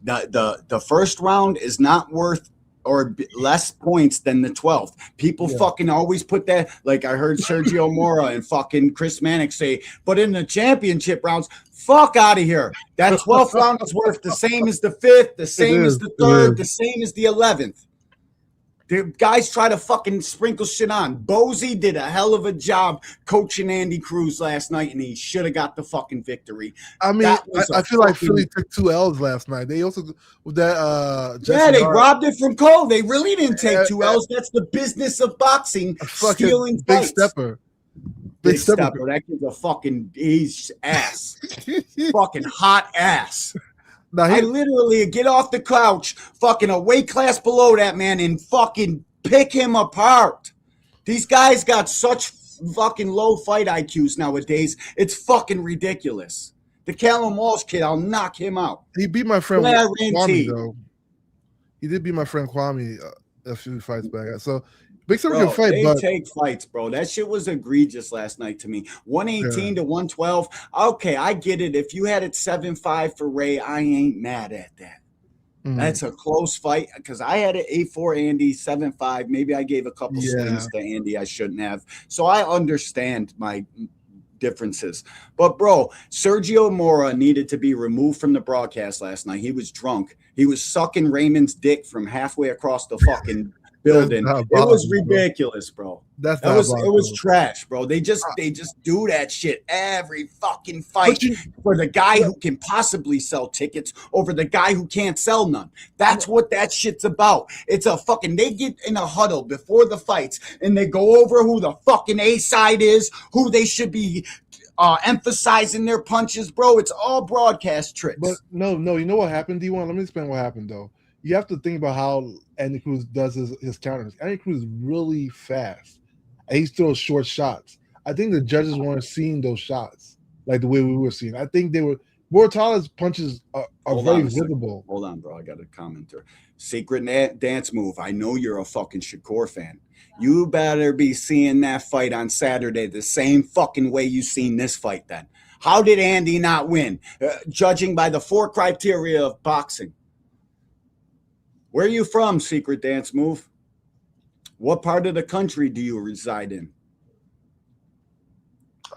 The first round is not worth or less points than the 12th. People fucking always put that, like I heard Sergio Mora and fucking Chris Mannix say, but in the championship rounds, fuck out of here. That 12th round is worth the same as the 5th, the same as the 3rd, the same as the 11th. The guys try to fucking sprinkle shit on. Bozy did a hell of a job coaching Andy Cruz last night, and he should have got the fucking victory. I mean, I feel like Philly took 2 L's last night. They also with that. They robbed it from Cole. They really didn't take 2 L's. That's the business of boxing. Stealing big fights. Stepper. Big Stepper. That kid's a fucking ass. Fucking hot ass. Now I literally get off the couch, fucking a weight class below that man, and fucking pick him apart. These guys got such fucking low fight IQs nowadays. It's fucking ridiculous. The Callum Walsh kid, I'll knock him out. He beat my friend Kwame, though. He did beat my friend Kwame a few fights back. So Big Stepper can fight, but take fights, bro. That shit was egregious last night to me. 118 to 112. Okay, I get it. If you had it 7-5 for Ray, I ain't mad at that. That's a close fight because I had it 8-4 Andy, 7-5. Maybe I gave a couple swings to Andy I shouldn't have. So I understand my differences. But bro, Sergio Mora needed to be removed from the broadcast last night. He was drunk. He was sucking Raymond's dick from halfway across the fucking building. It was ridiculous, bro. It was trash, bro. They just do that shit every fucking fight for the guy who can possibly sell tickets over the guy who can't sell none. That's what that shit's about. It's a fucking, they get in a huddle before the fights and they go over who the fucking A side is, who they should be emphasizing their punches, bro. It's all broadcast tricks. But no, you know what happened, D1? Let me explain what happened though. You have to think about how Andy Cruz does his counters. Andy Cruz is really fast. And he throws short shots. I think the judges weren't seeing those shots like the way we were seeing. I think they were. Mortala's punches are very visible. Hold on, bro. I got a commenter. Secret dance move. I know you're a fucking Shakur fan. You better be seeing that fight on Saturday the same fucking way you seen this fight then. How did Andy not win? Judging by the 4 criteria of boxing. Where are you from, Secret Dance Move? What part of the country do you reside in?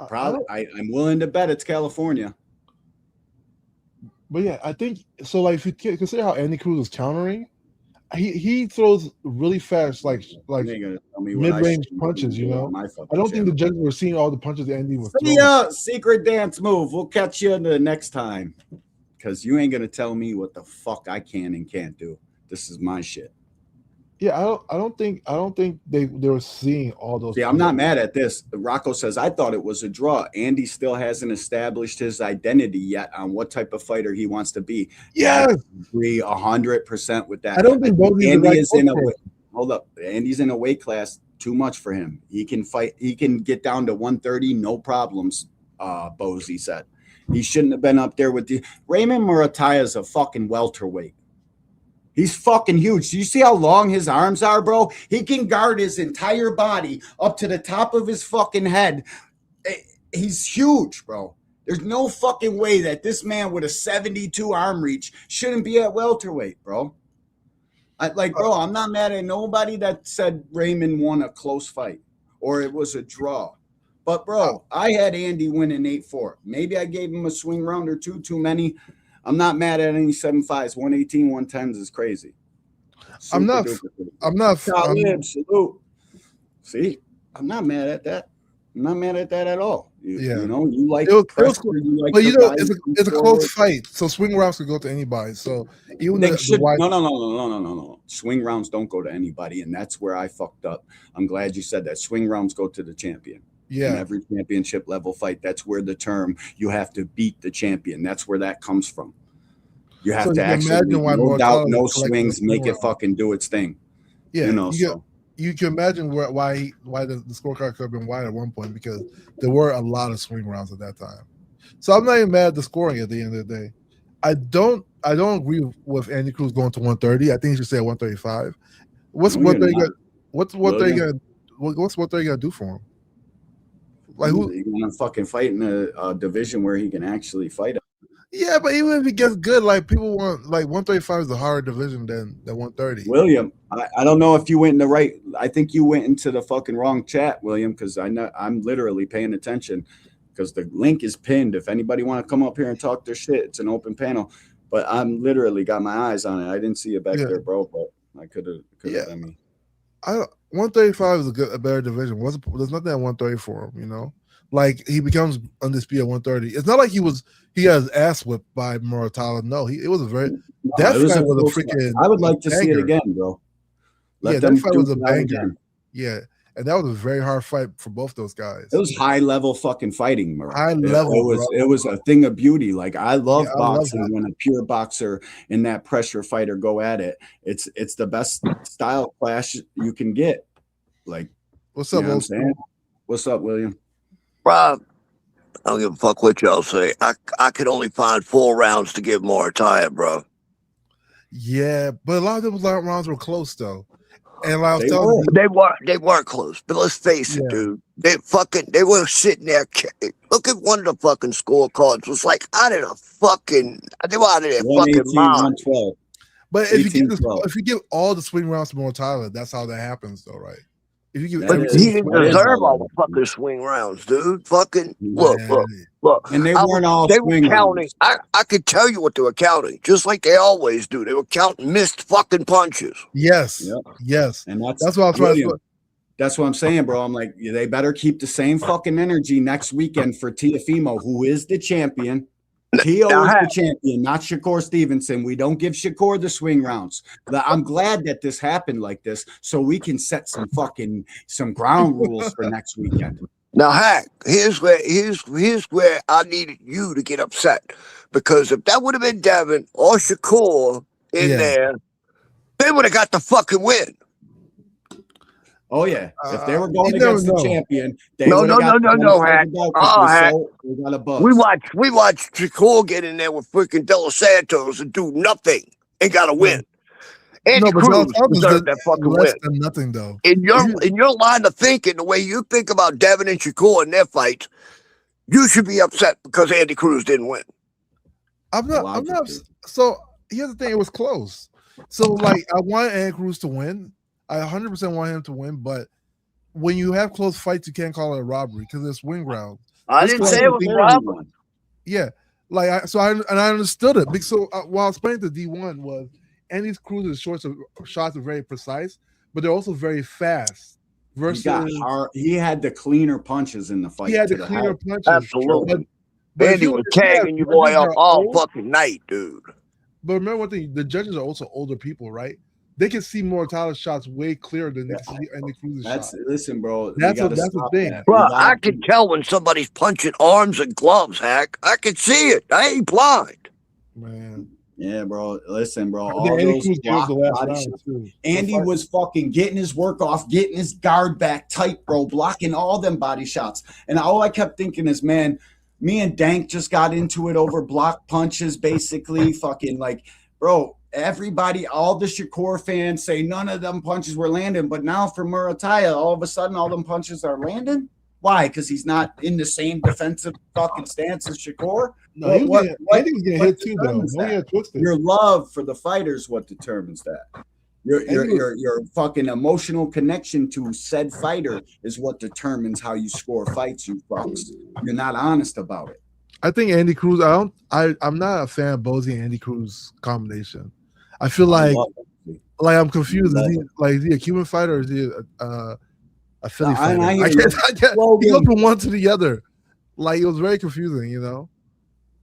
Probably, I'm willing to bet it's California. But yeah, I think so. Like, if you consider how Andy Cruz is countering, he throws really fast, like mid-range punches. You know, I don't think the judges were seeing all the punches Andy was throwing. See ya, secret dance move. We'll catch you the next time, because you ain't gonna tell me what the fuck I can and can't do. This is my shit. Yeah, I don't think they were seeing all those. See, I'm not mad at this. Rocco says I thought it was a draw. Andy still hasn't established his identity yet on what type of fighter he wants to be. Yes, I agree 100% with that. I don't think both Andy is in a hold up. Andy's in a weight class too much for him. He can fight. He can get down to 130, no problems. Bozy said he shouldn't have been up there with the Raymond Murataya is a fucking welterweight. He's fucking huge. Do you see how long his arms are, bro? He can guard his entire body up to the top of his fucking head. He's huge, bro. There's no fucking way that this man with a 72 arm reach shouldn't be at welterweight, bro. Bro, I'm not mad at nobody that said Raymond won a close fight or it was a draw. But, bro, I had Andy winning 8-4. Maybe I gave him a swing round or two too many. I'm not mad at any 7.5s. 118, 110s is crazy. I'm not. Salute. See, I'm not mad at that. I'm not mad at that at all. You know, you like pressure. But you know, it's a close fight, so swing rounds could go to anybody. So even no. Swing rounds don't go to anybody, and that's where I fucked up. I'm glad you said that. Swing rounds go to the champion. Yeah. In every championship level fight, that's where the term you have to beat the champion. That's where that comes from. You have to actually, no doubt, no swings, make it fucking do its thing. Yeah, you know. You can imagine why the scorecard could have been wide at one point, because there were a lot of swing rounds at that time. So I'm not even mad at the scoring at the end of the day. I don't agree with Andy Cruz going to 130. I think he should stay at 135. What's 130 gonna do for him? Like, who? He's gonna fucking fight in a division where he can actually fight him. Yeah, but even if he gets good, like, people want, like, 135 is a harder division than 130. William, I don't know if you went in the right. I think you went into the fucking wrong chat, William, because I'm literally paying attention because the link is pinned. If anybody want to come up here and talk their shit, it's an open panel. But I'm literally got my eyes on it. I didn't see it back there, bro. But I could have done me. 135 is a better division. There's nothing at 130 for him, you know. Like, he becomes undisputed at 130. It's not like he got his ass whipped by Muratala. No, it was a very that fight was a freaking. I would like to see it again, bro. That fight was a banger. Yeah, and that was a very hard fight for both those guys. It was high level fucking fighting, Murat. High level. It was a thing of beauty. Like, I love boxing when a pure boxer and that pressure fighter go at it. It's the best style clash you can get. Like, what's up, William? What's up, William? Rob, I don't give a fuck what y'all say. I could only find 4 rounds to give Murataya, bro. Yeah, but a lot of those rounds were close though. And like they were close. But let's face it, dude. They were sitting there. Look at one of the fucking scorecards. It was like out of the fucking. They were out of their fucking mind. But if you give all the swing rounds to Murataya, that's how that happens, though, right? If you give, but he didn't deserve all the fucking swing rounds, dude. Fucking look. And they weren't all swing counting. I could tell you what they were counting, just like they always do. They were counting missed fucking punches. Yes, yes, and that's what I'm trying to. That's what I'm saying, bro. I'm like, they better keep the same fucking energy next weekend for Teofimo, who is the champion. Teo is the champion, not Shakur Stevenson. We don't give Shakur the swing rounds. I'm glad that this happened like this, so we can set some ground rules for next weekend. Now, Hack, here's where I needed you to get upset, because if that would have been Devin or Shakur in there, they would have got the fucking win. Oh yeah, if they were going against the champion, they no, Hack. Hack. We watched Shakur get in there with freaking De Los Santos and do nothing and got a win. Andy Cruz deserved that fucking win. Nothing though. In your line of thinking, the way you think about Devin and Shakur in their fights, you should be upset because Andy Cruz didn't win. I'm not. So here's the thing: it was close. So like, I want Andy Cruz to win. I 100% want him to win, but when you have close fights, you can't call it a robbery because it's swing rounds. I didn't say it was a robbery. Yeah, Like I understood it. So while I was playing the D1 was Andy Cruz's shots are very precise, but they're also very fast. Versus he had the cleaner punches in the fight. He had the cleaner punches. Absolutely. But Andy was tagging you boy up all fucking night, dude. But remember one thing, the judges are also older people, right? They can see Mortala's shots way clearer than they can see Andy Cruz's shots. Listen, bro. That's the thing. Bro, I can tell when somebody's punching arms and gloves, Hack. I can see it. I ain't blind. Man. Yeah, bro. Listen, bro. All those Andy was fucking getting his work off, getting his guard back tight, bro, blocking all them body shots. And all I kept thinking is, man, me and Dank just got into it over block punches, basically. Fucking like, bro, everybody, all the Shakur fans say none of them punches were landing. But now for Murataya, all of a sudden, all them punches are landing. Why? Because he's not in the same defensive fucking stance as Shakur. No, he was getting hit too, though. Your love for the fighter is what determines that. Your fucking emotional connection to said fighter is what determines how you score fights. You fucks. You're not honest about it. I think Andy Cruz. I'm not a fan of Bozy and Andy Cruz combination. I feel like I'm confused. Is he a Cuban fighter or is he a Philly fighter? I can't. He goes from one to the other. Like, it was very confusing, you know.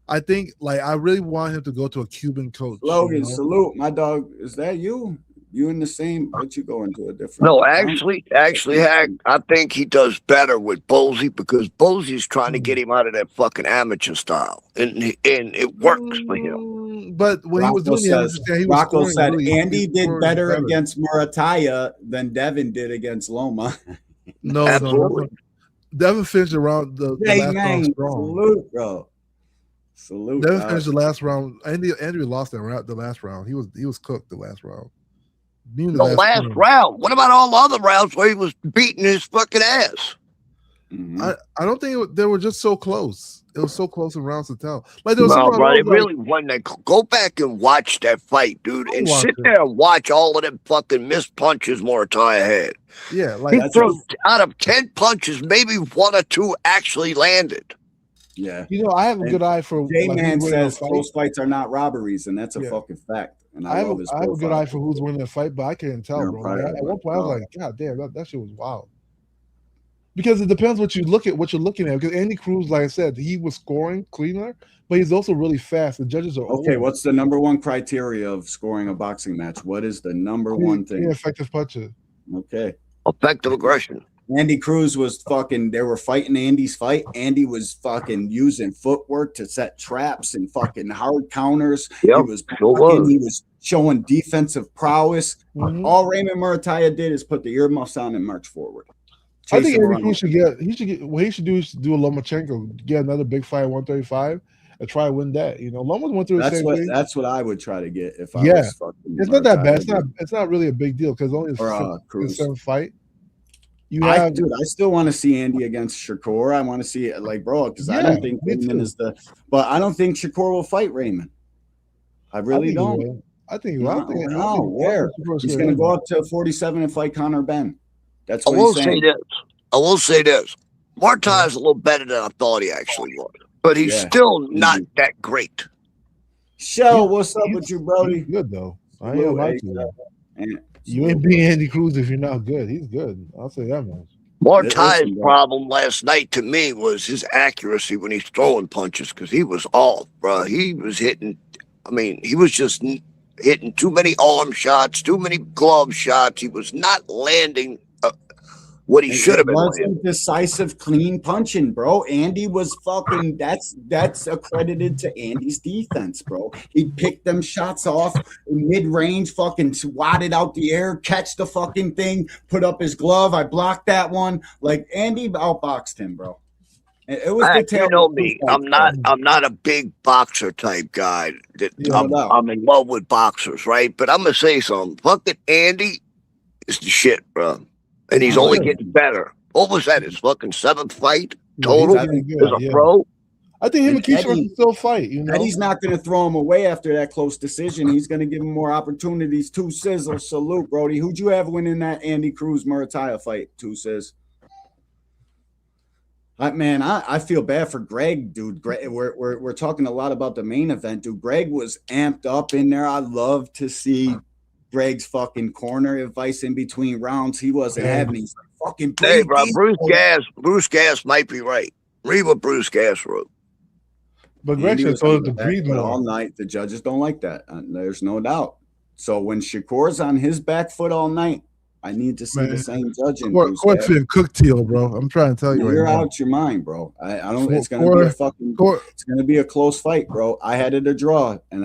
I think I really want him to go to a Cuban coach. Logan, salute, my dog. Is that you? You in the same, but you go into a different. No, actually, Hack, I think he does better with Bozy because Bozy's trying to get him out of that fucking amateur style, and it works for him. But when Rocco he was doing Rocco said Andy did better against Murataya than Devin did against Loma. No. Devin finished around the last round strong. Salute, bro. Salute. Devin finished the last round. Andy lost the last round. He was cooked the last round. The last round. What about all the other rounds where he was beating his fucking ass? Mm-hmm. I don't think they were just so close. It was so close in rounds to tell. Like, it really wasn't. Go back and watch that fight, dude, and sit there and watch all of them fucking missed punches Murataya had. Yeah, he threw out of 10 punches, maybe 1 or 2 actually landed. Yeah, you know, I have a good eye for. J-Man says close fights are not robberies, and that's a fucking fact. And I have a good eye for who's winning the fight, but I can't tell, bro. At one point, I was like, God damn, that shit was wild. Because it depends what you're looking at. Because Andy Cruz, like I said, he was scoring cleaner, but he's also really fast. The judges are okay. What's the number one criteria of scoring a boxing match? What is the number one thing? Effective punches. Okay. Effective aggression. Andy Cruz was fucking, they were fighting Andy's fight. Andy was fucking using footwork to set traps and fucking hard counters. Yep, he was showing defensive prowess. Mm-hmm. All Raymond Murataya did is put the earmuffs on and march forward. I think Andy Cruz should do is do a Lomachenko, get another big fight at 135 and try to win that. You know, Loma's went through the same thing. That's what I would try to get if I was fucking. It's not that bad. It's not really a big deal because only a 7th fight. Dude, I still want to see Andy against Shakur. I want to see it, bro, because I don't think Raymond is but I don't think Shakur will fight Raymond. I really don't. I think where he's going to go up to 47 and fight Conor Ben. That's what I will say this. Murataya is a little better than I thought he actually was, but he's still not that great. What's up with you, Brody? He's good though. I ain't like you. You ain't being Andy Cruz if you're not good. He's good. I'll say that much. Mortaya's problem last night to me was his accuracy when he's throwing punches because he was off, bro. He was hitting. I mean, he was just hitting too many arm shots, too many glove shots. He was not landing what he should have been. Wasn't decisive, clean punching, bro. Andy was fucking. That's accredited to Andy's defense, bro. He picked them shots off in mid-range, fucking swatted out the air, catch the fucking thing, put up his glove. I blocked that one. Like Andy outboxed him, bro. It was you know me. I'm not a big boxer type guy. I'm in love with boxers, right? But I'm gonna say something. Fucking Andy is the shit, bro. And he's only getting better. What was that? His fucking 7th fight total as a pro? I think him and KEYSHAWN can still fight. You know, Eddie's not going to throw him away after that close decision. He's going to give him more opportunities. Two Sizzle, salute, Brody. Who'd you have winning that Andy Cruz Murataya fight? Two Sizz. I feel bad for Greg, dude. Greg, we're talking a lot about the main event, dude. Greg was amped up in there. I love to see Greg's fucking corner advice in between rounds. He wasn't having. He's like, fucking. Hey, bro, Bruce Gas might be right. Read what Bruce Gas wrote. But Greg should told him to breathe more all night. The judges don't like that. There's no doubt. So when Shakur's on his back foot all night, I need to see the same judging. Court's been cooked to you, bro. I'm trying to tell you. You're out your mind, bro. I don't. It's gonna be a fucking. It's gonna be a close fight, bro. I had it a draw, and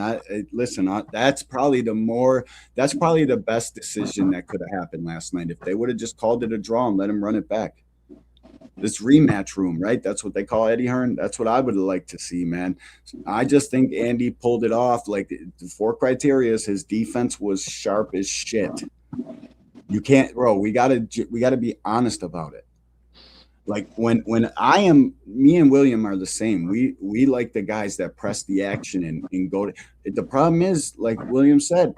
that's probably the best decision that could have happened last night. If they would have just called it a draw and let him run it back. This rematch room, right? That's what they call Eddie Hearn. That's what I would like to see, man. I just think Andy pulled it off. Like the 4 criteria is his defense was sharp as shit. You can't, bro. We gotta be honest about it. Like when me and William are the same. We like the guys that press the action and go to. The problem is, like William said,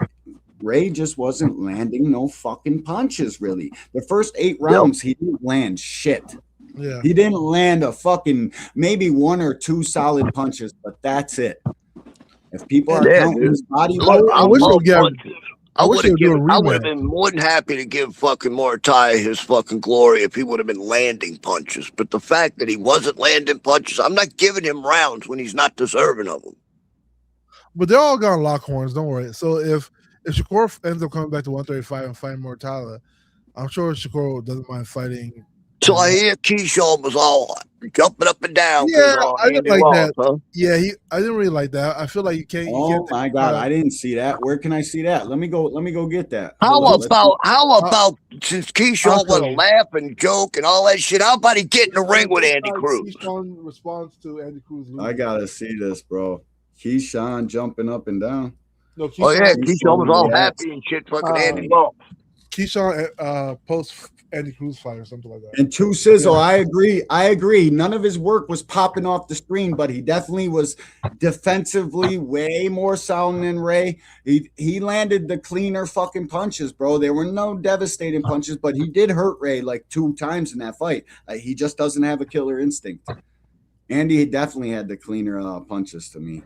Ray just wasn't landing no fucking punches. Really, the first 8 rounds he didn't land shit. Yeah, he didn't land a fucking maybe 1 or 2 solid punches, but that's it. If people are counting his body, I would have been more than happy to give fucking Mordecai his fucking glory if he would have been landing punches. But the fact that he wasn't landing punches, I'm not giving him rounds when he's not deserving of them. But they're all gonna lock horns. Don't worry. So if Shakur ends up coming back to 135 and fighting Mordecai, I'm sure Shakur doesn't mind fighting. So I hear KEYSHAWN was all jumping up and down. Yeah, I didn't like that. Huh? Yeah, I didn't really like that. I feel like you can't. Oh my God, I didn't see that. Where can I see that? Let me go get that. How about since KEYSHAWN was a laugh and joke and all that shit? How about he get in the ring with Andy Cruz? KEYSHAWN responds to Andy Cruz. I gotta see this, bro. KEYSHAWN jumping up and down. No, KEYSHAWN was all happy and shit. Fucking Andy Ball. KEYSHAWN post Andy Cruz fight or something like that. And Two Sizzle, yeah. I agree. None of his work was popping off the screen, but he definitely was defensively way more sound than Ray. He landed the cleaner fucking punches, bro. There were no devastating punches, but he did hurt Ray like 2 times in that fight. He just doesn't have a killer instinct. Andy definitely had the cleaner punches to me.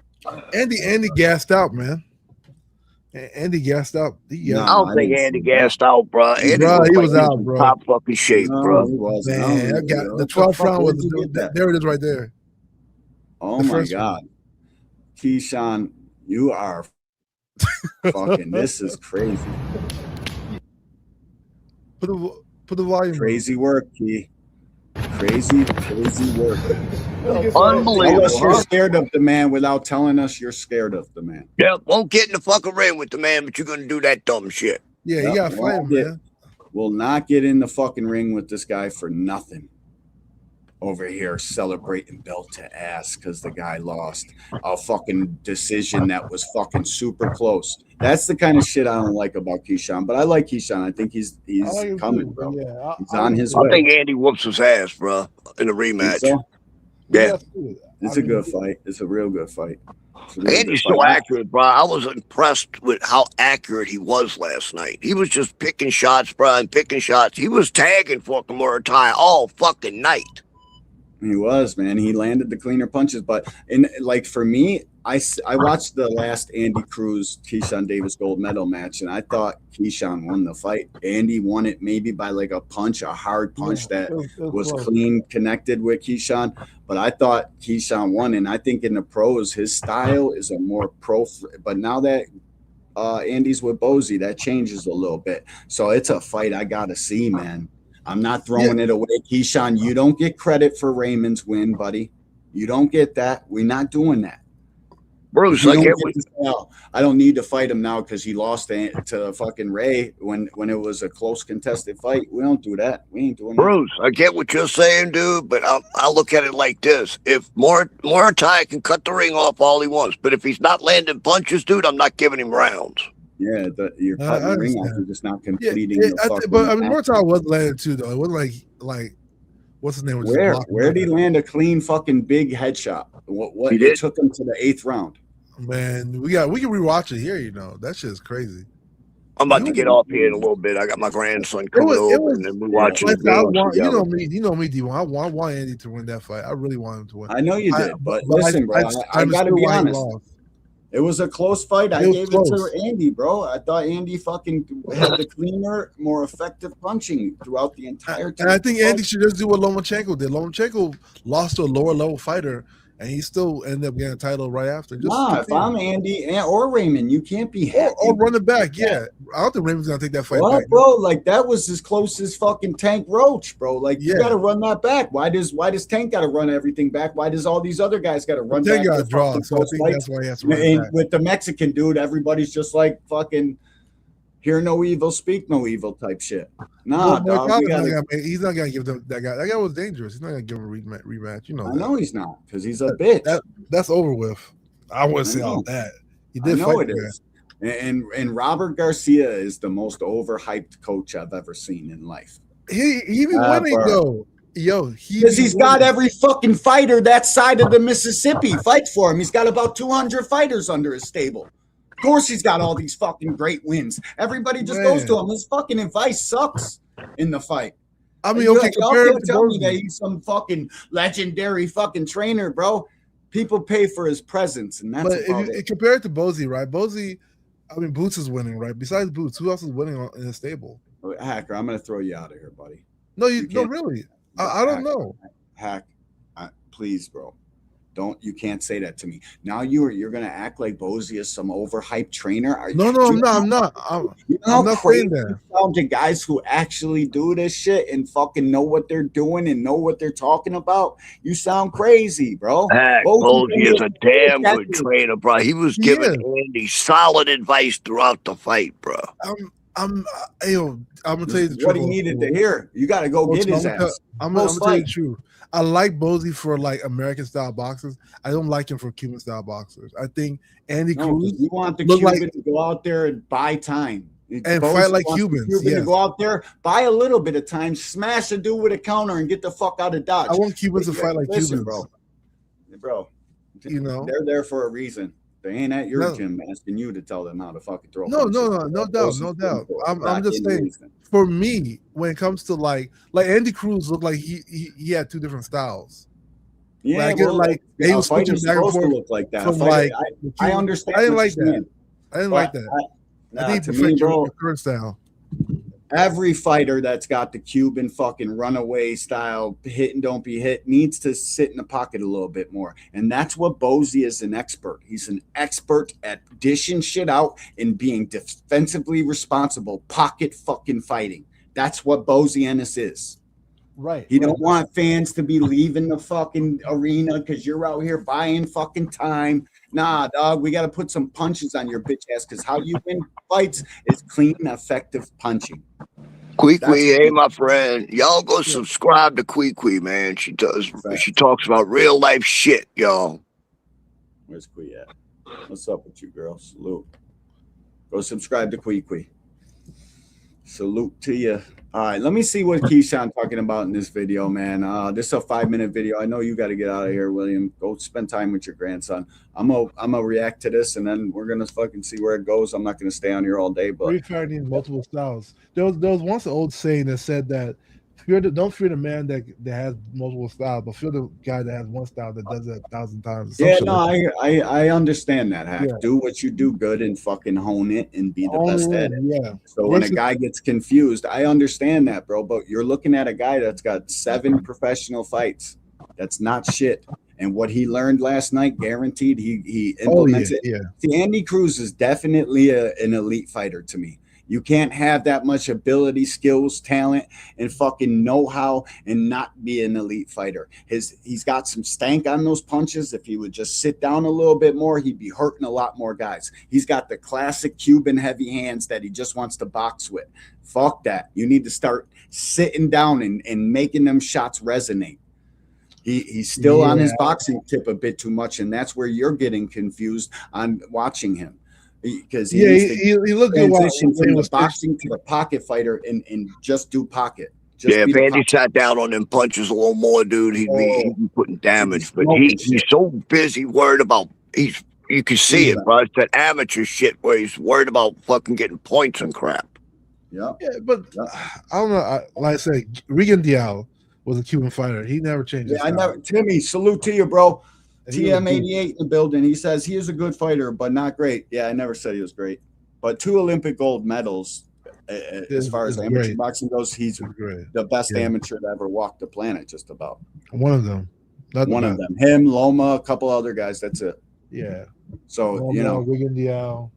Andy gassed out, man. Andy gassed out. I don't think Andy gassed out, bro. He was out, bro. Top fucking shape, bro. Man, I got the 12th round was there. It is right there. Oh my God, KEYSHAWN, you are fucking. This is crazy. Put the volume. Crazy work, Key. Crazy work. Unbelievable. Tell us you're scared of the man without telling us you're scared of the man. Yeah, won't get in the fucking ring with the man, but you're gonna do that dumb shit. Yeah, you gotta fight him, man. Will not get in the fucking ring with this guy for nothing. Over here celebrating belt to ass because the guy lost a fucking decision that was fucking super close. That's the kind of shit I don't like about KEYSHAWN, but I like KEYSHAWN. I think he's coming, bro. Yeah, he's on his way. I think Andy whoops his ass, bro, in the rematch. So? Yeah. It's a good fight. It's a real good fight. Andy's so accurate, bro. I was impressed with how accurate he was last night. He was just picking shots, bro, and picking shots. He was tagging fucking Mordecai all fucking night. He was, man. He landed the cleaner punches, but for me, I watched the last Andy Cruz KEYSHAWN Davis gold medal match, and I thought KEYSHAWN won the fight. Andy won it maybe by like a hard punch that was clean, connected with KEYSHAWN. But I thought KEYSHAWN won, and I think in the pros, his style is a more pro. But now that Andy's with Bozy, that changes a little bit. So it's a fight I gotta see, man. I'm not throwing it away. KEYSHAWN, you don't get credit for Raymond's win, buddy. You don't get that. We're not doing that. Bruce, I don't need to fight him now because he lost to fucking Ray when it was a close contested fight. We don't do that. We ain't doing Bruce, that. I get what you're saying, dude, but I'll look at it like this. If Mordecai can cut the ring off all he wants, but if he's not landing punches, dude, I'm not giving him rounds. Yeah, you're cutting the ring off. You're just not completing. But I mean, Mordecai was landed too, though. It wasn't like what's his name? Where did he land a clean fucking big headshot? What it took him to the 8th round? Man, we can rewatch it here. You know that shit is crazy. I'm about to get off here in a little bit. I got my grandson coming over, and then we're watching the game together. You know me, D1. I want Andy to win that fight. I really want him to win. I know you did, but listen, bro, I got to be honest. It was a close fight. I gave it to Andy, bro. I thought Andy fucking had the cleaner, more effective punching throughout the entire time. And I think Andy should just do what Lomachenko did. Lomachenko lost to a lower level fighter, and he still ended up getting a title right after. If I'm Andy or Raymond, you can't be happy. Or run it back, yeah. I don't think Raymond's gonna take that fight back. Bro, like that was as close as fucking Tank Roach, bro. Like you gotta run that back. Why does Tank gotta run everything back? Why does all these other guys gotta run back? Tank got draw, so I think that's why he has to run it back. With the Mexican dude, everybody's just like fucking hear no evil, speak no evil type shit. Nah, dog, he's not gonna give them that guy. That guy was dangerous. He's not gonna give him a rematch. You know, I know he's not because he's a bitch. That's over with. I wouldn't say all that. He did. I know it is. And Robert Garcia is the most overhyped coach I've ever seen in life. He be winning though. Yo, because he's got every fucking fighter that side of the Mississippi fight for him. He's got about 200 fighters under his stable. Of course, he's got all these fucking great wins. Everybody just goes to him. His fucking advice sucks in the fight. I mean, okay, y'all tell me that he's some fucking legendary fucking trainer, bro. People pay for his presence, and that's about it. Compare it to Bozy, right? Bozy, I mean, Boots is winning, right? Besides Boots, who else is winning in his stable? Hacker, I'm gonna throw you out of here, buddy. No, no, really. I don't know. Hack, please, bro. You can't say that to me. Now you're gonna act like Bozy is some overhyped trainer. I'm not. I'm not saying that. Down to guys who actually do this shit and fucking know what they're doing and know what they're talking about. You sound crazy, bro. Bozy is a damn good trainer, bro. He was giving Andy solid advice throughout the fight, bro. I'm gonna tell you the truth. What he needed to hear. You got to go get his ass. I'm gonna tell you the truth. I like Bozy for like American style boxers. I don't like him for Cuban style boxers. I think Andy Cruz. You want the Cuban to go out there and buy time and fight like Cubans. To go out there, buy a little bit of time, smash a dude with a counter, and get the fuck out of Dodge. I want Cubans to fight like Cubans, bro. You know they're there for a reason. They ain't at your gym asking you to tell them how to fucking throw. No doubt. I'm just saying. For me, when it comes to like Andy Cruz looked like he had two different styles. Yeah, he was switching back and forth. Look like that. From I understand. I didn't like that. I think he preferred your current style. Every fighter that's got the Cuban fucking runaway style, hit and don't be hit, needs to sit in the pocket a little bit more. And that's what Bozy is an expert. He's an expert at dishing shit out and being defensively responsible, pocket fucking fighting. That's what Bozy Ennis is. Right. He don't want fans to be leaving the fucking arena because you're out here buying fucking time. Nah, dog, we got to put some punches on your bitch ass because how you win fights is clean, effective punching. Kwee, hey, my friend. Y'all go subscribe to Kwee, man. She talks about real life shit, y'all. Where's Kwee at? What's up with you, girl? Salute. Go subscribe to Kwee. Salute to you. All right, let me see what KEYSHAWN talking about in this video, man. This is a 5-minute video. I know you got to get out of here, William. Go spend time with your grandson. I'm gonna react to this, and then we're gonna fucking see where it goes. I'm not gonna stay on here all day, but free fighting multiple styles. There was once an old saying that said that don't fear the man that has multiple styles, but fear the guy that has one style that does it 1,000 times. Yeah, no, I understand that, Hack. Yeah. Do what you do good and fucking hone it and be the best at it. Yeah. So when a guy gets confused, I understand that, bro. But you're looking at a guy that's got 7 professional fights. That's not shit. And what he learned last night, guaranteed, he implements it. Yeah. See, Andy Cruz is definitely an elite fighter to me. You can't have that much ability, skills, talent, and fucking know-how and not be an elite fighter. He's got some stank on those punches. If he would just sit down a little bit more, he'd be hurting a lot more guys. He's got the classic Cuban heavy hands that he just wants to box with. Fuck that. You need to start sitting down and making them shots resonate. He's still on his boxing tip a bit too much, and that's where you're getting confused on watching him. Because he looked good transition from the boxing to the pocket fighter and just do pocket. If Andy sat down on them punches a little more, dude, he'd be putting damage. But he's so busy worried about he's You can see it, bro. It's that amateur shit where he's worried about fucking getting points and crap. Yeah, but I don't know. Like I said, Regan Diao was a Cuban fighter. He never changed. Yeah, I never. Timmy, salute to you, bro. TM88 in the building. He says he is a good fighter, but not great. Yeah, I never said he was great. But 2 Olympic gold medals. As far as amateur boxing goes, he's the best amateur that ever walked the planet, just about. One of them. One of them. Him, Loma, a couple other guys. That's it. Yeah. So, Loma, Regan Diao,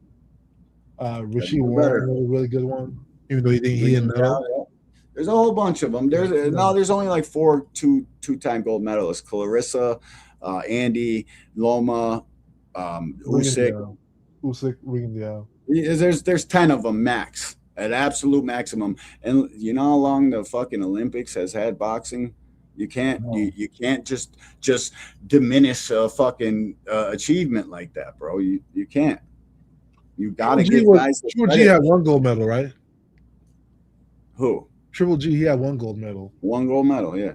Rishi Warren, a really good one. Even though he didn't know. Yeah. There's a whole bunch of them. There's only like 4 two-time gold medalists: Clarissa, Andy, Loma, Usyk, Regan Diao. There's 10 of them max, at absolute maximum. And you know how long the fucking Olympics has had boxing? You can't you can't just diminish a fucking achievement like that, bro. You can't. You gotta give guys. Triple G had 1 gold medal, right? Who? Triple G, he had 1 gold medal. 1 gold medal, yeah.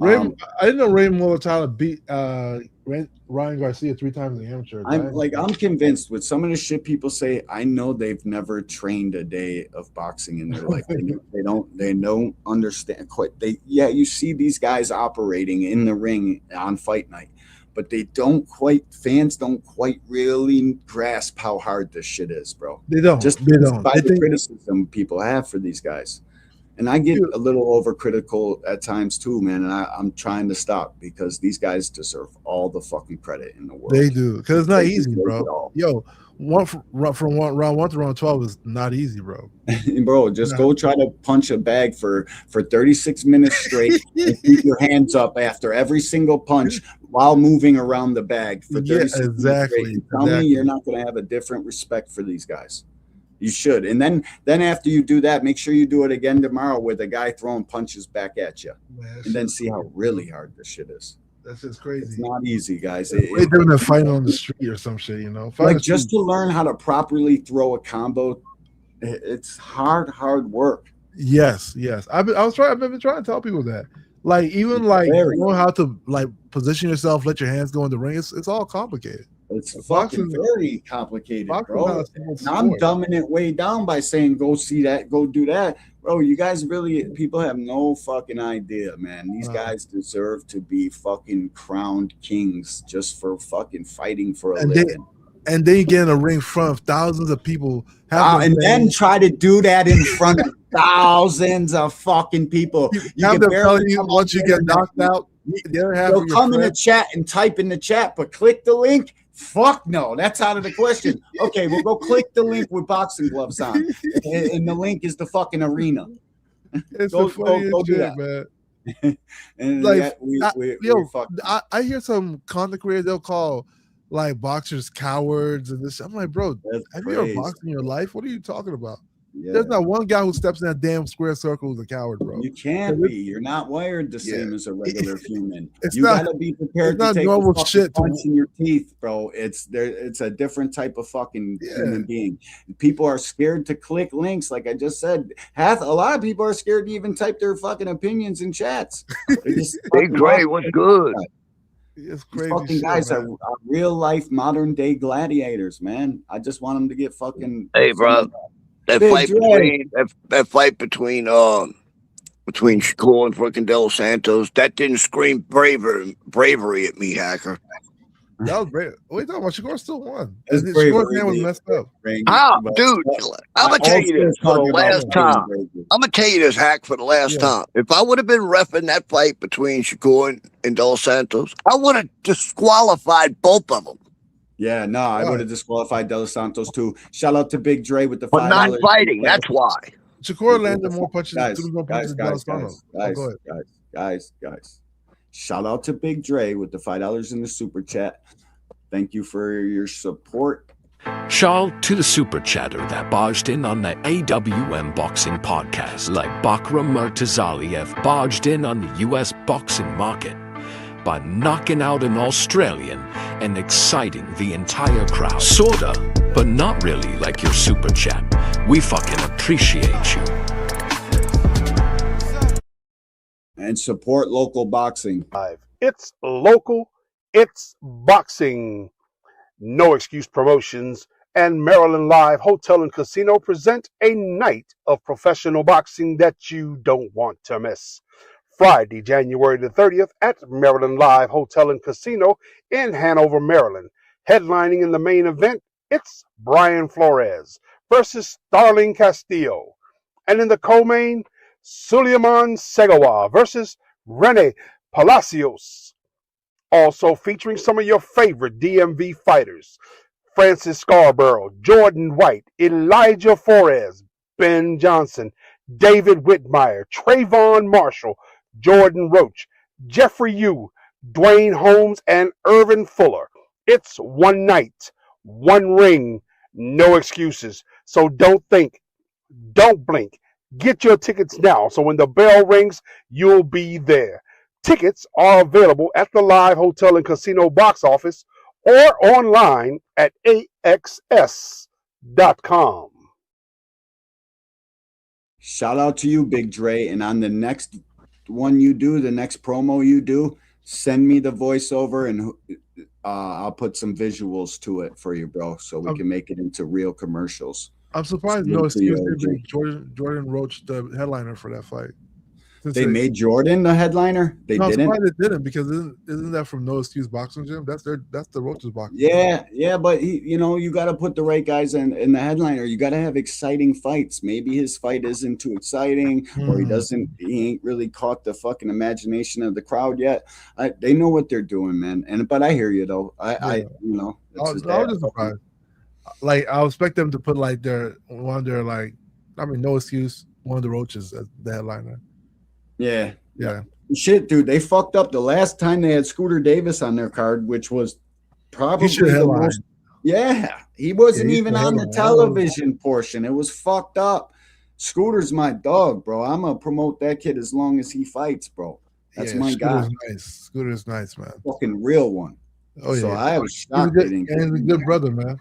I didn't know Ray Mulatalo beat Ryan Garcia 3 times in the amateur. I'm convinced with some of the shit people say. I know they've never trained a day of boxing in their life. They don't understand quite. You see these guys operating in the ring on fight night, but fans don't quite really grasp how hard this shit is, bro. They don't. By the criticism people have for these guys. And I get a little overcritical at times too, man. And I'm trying to stop because these guys deserve all the fucking credit in the world. They do, because it's not easy, bro. Yo, from round 1 to round 12 is not easy, bro. Bro, just go try to punch a bag for 36 minutes straight and keep your hands up after every single punch while moving around the bag for 36 minutes straight. And tell me you're not going to have a different respect for these guys. You should. And then after you do that, make sure you do it again tomorrow with a guy throwing punches back at you. Man, and then see how really hard this shit is. That's just crazy. It's not easy, guys. They're doing a fight on the street or some shit, Like just to learn how to properly throw a combo, it's hard work. Yes. I've been trying to tell people that. Like even like knowing how to like position yourself, let your hands go in the ring. It's all complicated. It's fucking very complicated, bro. And I'm dumbing it way down by saying go see that, go do that. Bro, you guys people have no fucking idea, man. These guys deserve to be fucking crowned kings just for fucking fighting for a living. And then you get in a ring in front of thousands of people. And then try to do that in front of thousands of fucking people. You can barely once you get knocked out. They'll come in the chat and type in the chat, but click the link. Fuck no, that's out of the question. Okay, we'll go click the link with boxing gloves on, and the link is the fucking arena. It's go do that, man. And like, I hear some content creators, they'll call like boxers cowards and this. I'm like, bro, have you ever boxed in your life? What are you talking about? Yeah. There's not one guy who steps in that damn square circle who's a coward, bro. You can't be. You're not wired the same as a regular human. You gotta be prepared to take normal a shit punch in your teeth, bro. It's a different type of fucking human being. People are scared to click links, like I just said. A lot of people are scared to even type their fucking opinions in chats. Hey, Gray, what's good? It's crazy. Fucking shit, guys man. are real life modern day gladiators, man. I just want them to get fucking. Hey, bro. That fight between Shakur and freaking De Los Santos, that didn't scream bravery at me, hacker. That was brave. What are you talking about? Shakur still won. Shakur's hand was messed up. How, dude? I'm gonna tell you this for the last time. I'm gonna tell you this, hack, for the last time. If I would have been reffing that fight between Shakur and De Los Santos, I would have disqualified both of them. Yeah, no, I would have disqualified De Los Santos too. Shout out to Big Dre with the $5. But not fighting, that's why. Shakur landed more punches Guys. Shout out to Big Dre with the $5 in the super chat. Thank you for your support. Shout out to the super chatter that barged in on the AWM boxing podcast, like Bakram Murtazaliev barged in on the US boxing market by knocking out an Australian and exciting the entire crowd. Sorta, but not really like your super chat. We fucking appreciate you. And support local boxing. It's local, it's boxing. No Excuse Promotions, and Maryland Live Hotel and Casino present a night of professional boxing that you don't want to miss. Friday, January the 30th at Maryland Live Hotel and Casino in Hanover, Maryland. Headlining in the main event, it's Brian Flores versus Starling Castillo. And in the co-main, Suleiman Segawa versus Rene Palacios. Also featuring some of your favorite DMV fighters: Francis Scarborough, Jordan White, Elijah Flores, Ben Johnson, David Whitmire, Trayvon Marshall, Jordan Roach, Jeffrey Yu, Dwayne Holmes, and Irvin Fuller. It's one night, one ring, no excuses. So don't think, don't blink. Get your tickets now so when the bell rings, you'll be there. Tickets are available at the Live Hotel and Casino box office or online at axs.com. Shout out to you, Big Dre. And on the next one you do, the next promo you do, send me the voiceover and I'll put some visuals to it for you, bro, so we can make it into real commercials. I'm surprised No Excuse didn't Jordan Roach the headliner for that fight. They made Jordan the headliner. They didn't. I'm surprised they didn't, because isn't that from No Excuse Boxing Gym? That's the Roach's boxing. Yeah, but you got to put the right guys in the headliner. You got to have exciting fights. Maybe his fight isn't too exciting, or he ain't really caught the fucking imagination of the crowd yet. They know what they're doing, man. But I hear you though. I was just surprised. Like, I expect them to put like No Excuse, one of the Roaches as the headliner. Yeah. Shit, dude, they fucked up the last time they had Scooter Davis on their card, which was probably the most. Yeah, he wasn't even on the television portion. It was fucked up. Scooter's my dog, bro. I'm gonna promote that kid as long as he fights, bro. That's my guy. Scooter's nice, man. Fucking real one. Oh yeah. So I was shocked. And he's a good brother, man.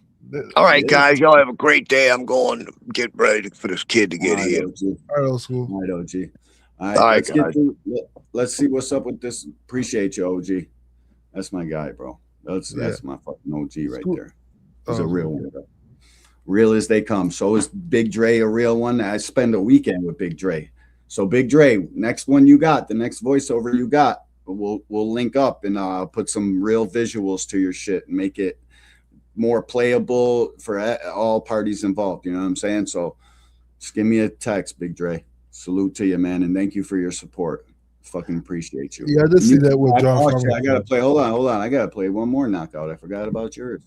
All right, guys, y'all have a great day. I'm going to get ready for this kid to get here. All right, old school. All right, OG. All right, let's see what's up with this. Appreciate you, OG. That's my guy, bro. That's my fucking OG right there. He's a real one, bro. Real as they come. So is Big Dre a real one? I spend a weekend with Big Dre. So Big Dre, next one you got, the next voiceover you got, we'll link up and put some real visuals to your shit and make it more playable for all parties involved. You know what I'm saying? So just give me a text, Big Dre. Salute to you, man, and thank you for your support. Fucking appreciate you. Yeah, I did see that with John. I gotta play. Hold on. I gotta play one more knockout. I forgot about yours.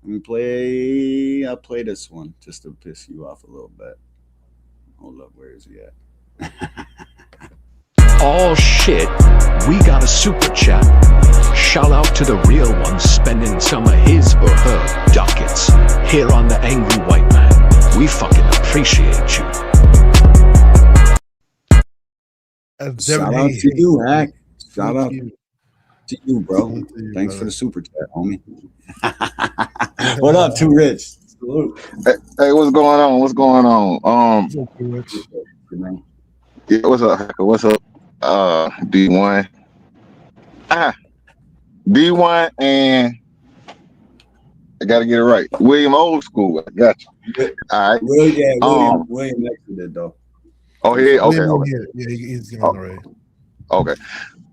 Let me play. I'll play this one just to piss you off a little bit. Hold up, where is he at? Oh shit, we got a super chat. Shout out to the real one spending some of his or her ducats here on the Angry White Man. We fucking appreciate you. Shout out to you, Hack. Shout out to you, bro. Thanks for the super chat, homie. What up, Too Rich? Salute. Hey, what's going on? What's going on? Yeah, what's up, Hacker? What's up? D1. D1, and I gotta get it right. William Old School. I got you. All right. William next to it though. Oh, yeah. Okay. Yeah, he's gone already. Okay.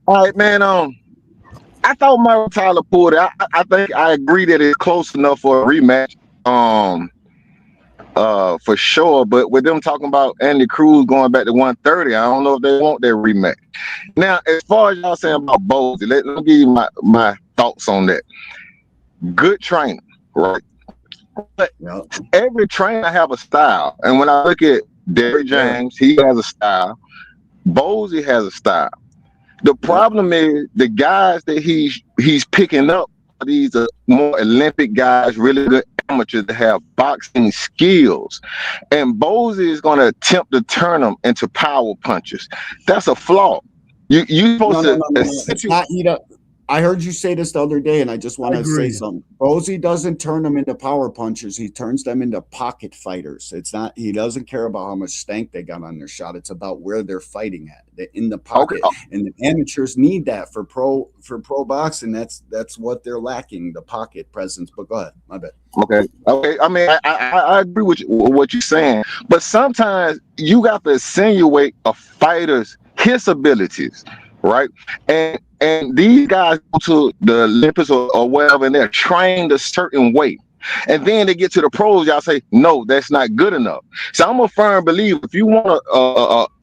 All right, man. I thought Myron Tyler pulled it. I think I agree that it's close enough for a rematch. For sure. But with them talking about Andy Cruz going back to 130, I don't know if they want that rematch. Now, as far as y'all saying about Bowles, let me give you my thoughts on that. Good trainer, right? But every trainer have a style. And when I look at Derrick James, he has a style. Bowlesy has a style. The problem is the guys that he's picking up, these are more Olympic guys, really good amateurs that have boxing skills. And Bowlesy is going to attempt to turn them into power punchers. That's a flaw. You supposed to. I heard you say this the other day, and I just want to say something. Bozy doesn't turn them into power punchers. He turns them into pocket fighters. It's not. He doesn't care about how much stank they got on their shot. It's about where they're fighting at. They're in the pocket, and the amateurs need that for pro boxing. That's what they're lacking, the pocket presence. But go ahead, my bad. Okay. I mean, I agree with what you're saying, but sometimes you got to insinuate a fighter's his abilities, right? And these guys go to the Olympics or whatever, and they're trained a certain way. And then they get to the pros, y'all say, no, that's not good enough. So I'm a firm believer, if you want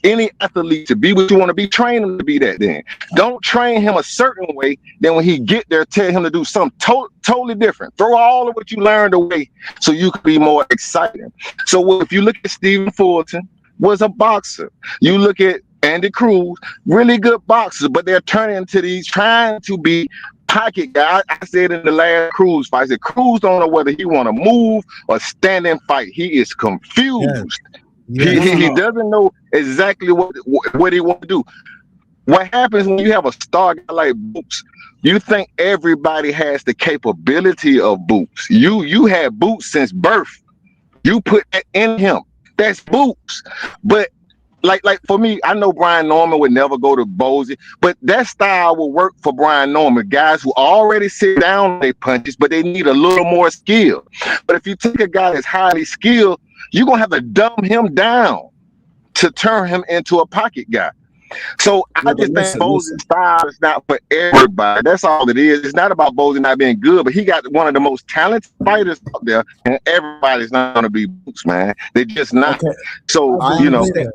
any athlete to be what you want to be, train him to be that then. Don't train him a certain way, then when he get there, tell him to do something totally different. Throw all of what you learned away so you can be more exciting. So if you look at Stephen Fulton, was a boxer. You look at Andy Cruz, really good boxers, but they're turning into these, trying to be pocket guy. I said in the last Cruz fight, I said Cruz don't know whether he want to move or stand and fight. He is confused. He doesn't know exactly what he want to do. What happens when you have a star guy like Boots? You think everybody has the capability of Boots. You had Boots since birth. You put that in him. That's Boots. But like for me, I know Brian Norman would never go to Bozy, but that style will work for Brian Norman. Guys who already sit down on their punches, but they need a little more skill. But if you take a guy that's highly skilled, you're gonna have to dumb him down to turn him into a pocket guy. So I just think Bozy's style is not for everybody. That's all it is. It's not about Bozy not being good, but he got one of the most talented fighters out there, and everybody's not going to be Boots, man. They're just not. Okay. So I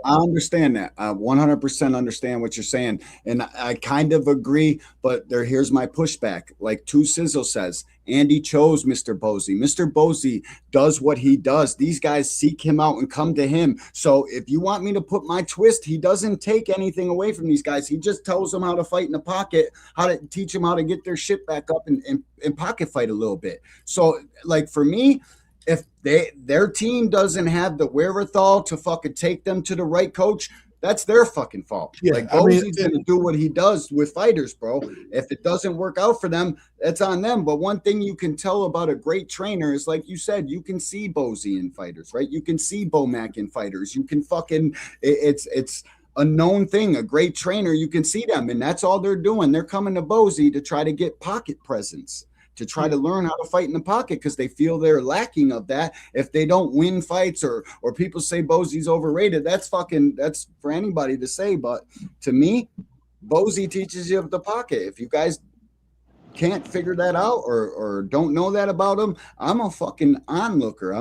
understand that. I 100% understand what you're saying, and I kind of agree. But here's my pushback. Like Two Sizzle says, Andy chose Mr. Bozy. Mr. Bozy does what he does. These guys seek him out and come to him. So if you want me to put my twist, he doesn't take anything away from these guys. He just tells them how to fight in the pocket, how to teach them how to get their shit back up and pocket fight a little bit. So like for me, if their team doesn't have the wherewithal to fucking take them to the right coach, that's their fucking fault. Yeah, like Bozy's gonna do what he does with fighters, bro. If it doesn't work out for them, that's on them. But one thing you can tell about a great trainer is, like you said, you can see Bozy in fighters, right? You can see Bomac in fighters. You can fucking it's a known thing. A great trainer, you can see them, and that's all they're doing. They're coming to Bozy to try to get pocket presence, to try to learn how to fight in the pocket, because they feel they're lacking of that. If they don't win fights or people say Bozy's overrated, that's for anybody to say. But to me, Bozy teaches you the pocket. If you guys can't figure that out or don't know that about him, I'm a fucking onlooker. I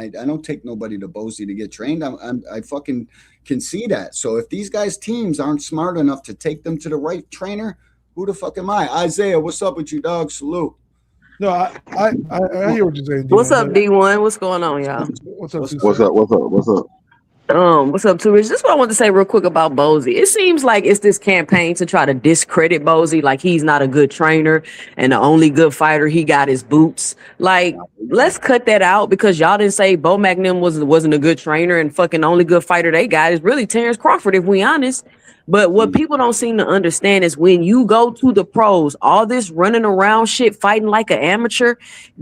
don't take nobody to Bozy to get trained. I fucking can see that. So if these guys' teams aren't smart enough to take them to the right trainer, who the fuck am I? Isaiah, what's up with you, dog? Salute. No, I hear what you're saying. What's up, D1? What's going on, y'all? What's up? What's up? What's up, Too Rich? This is what I want to say real quick about Bozy. It seems like it's this campaign to try to discredit Bozy, like he's not a good trainer and the only good fighter he got is Boots. Like, let's cut that out, because y'all didn't say Bo Magnum wasn't a good trainer, and fucking only good fighter they got is really Terrence Crawford, if we honest. But what people don't seem to understand is when you go to the pros, all this running around shit, fighting like an amateur,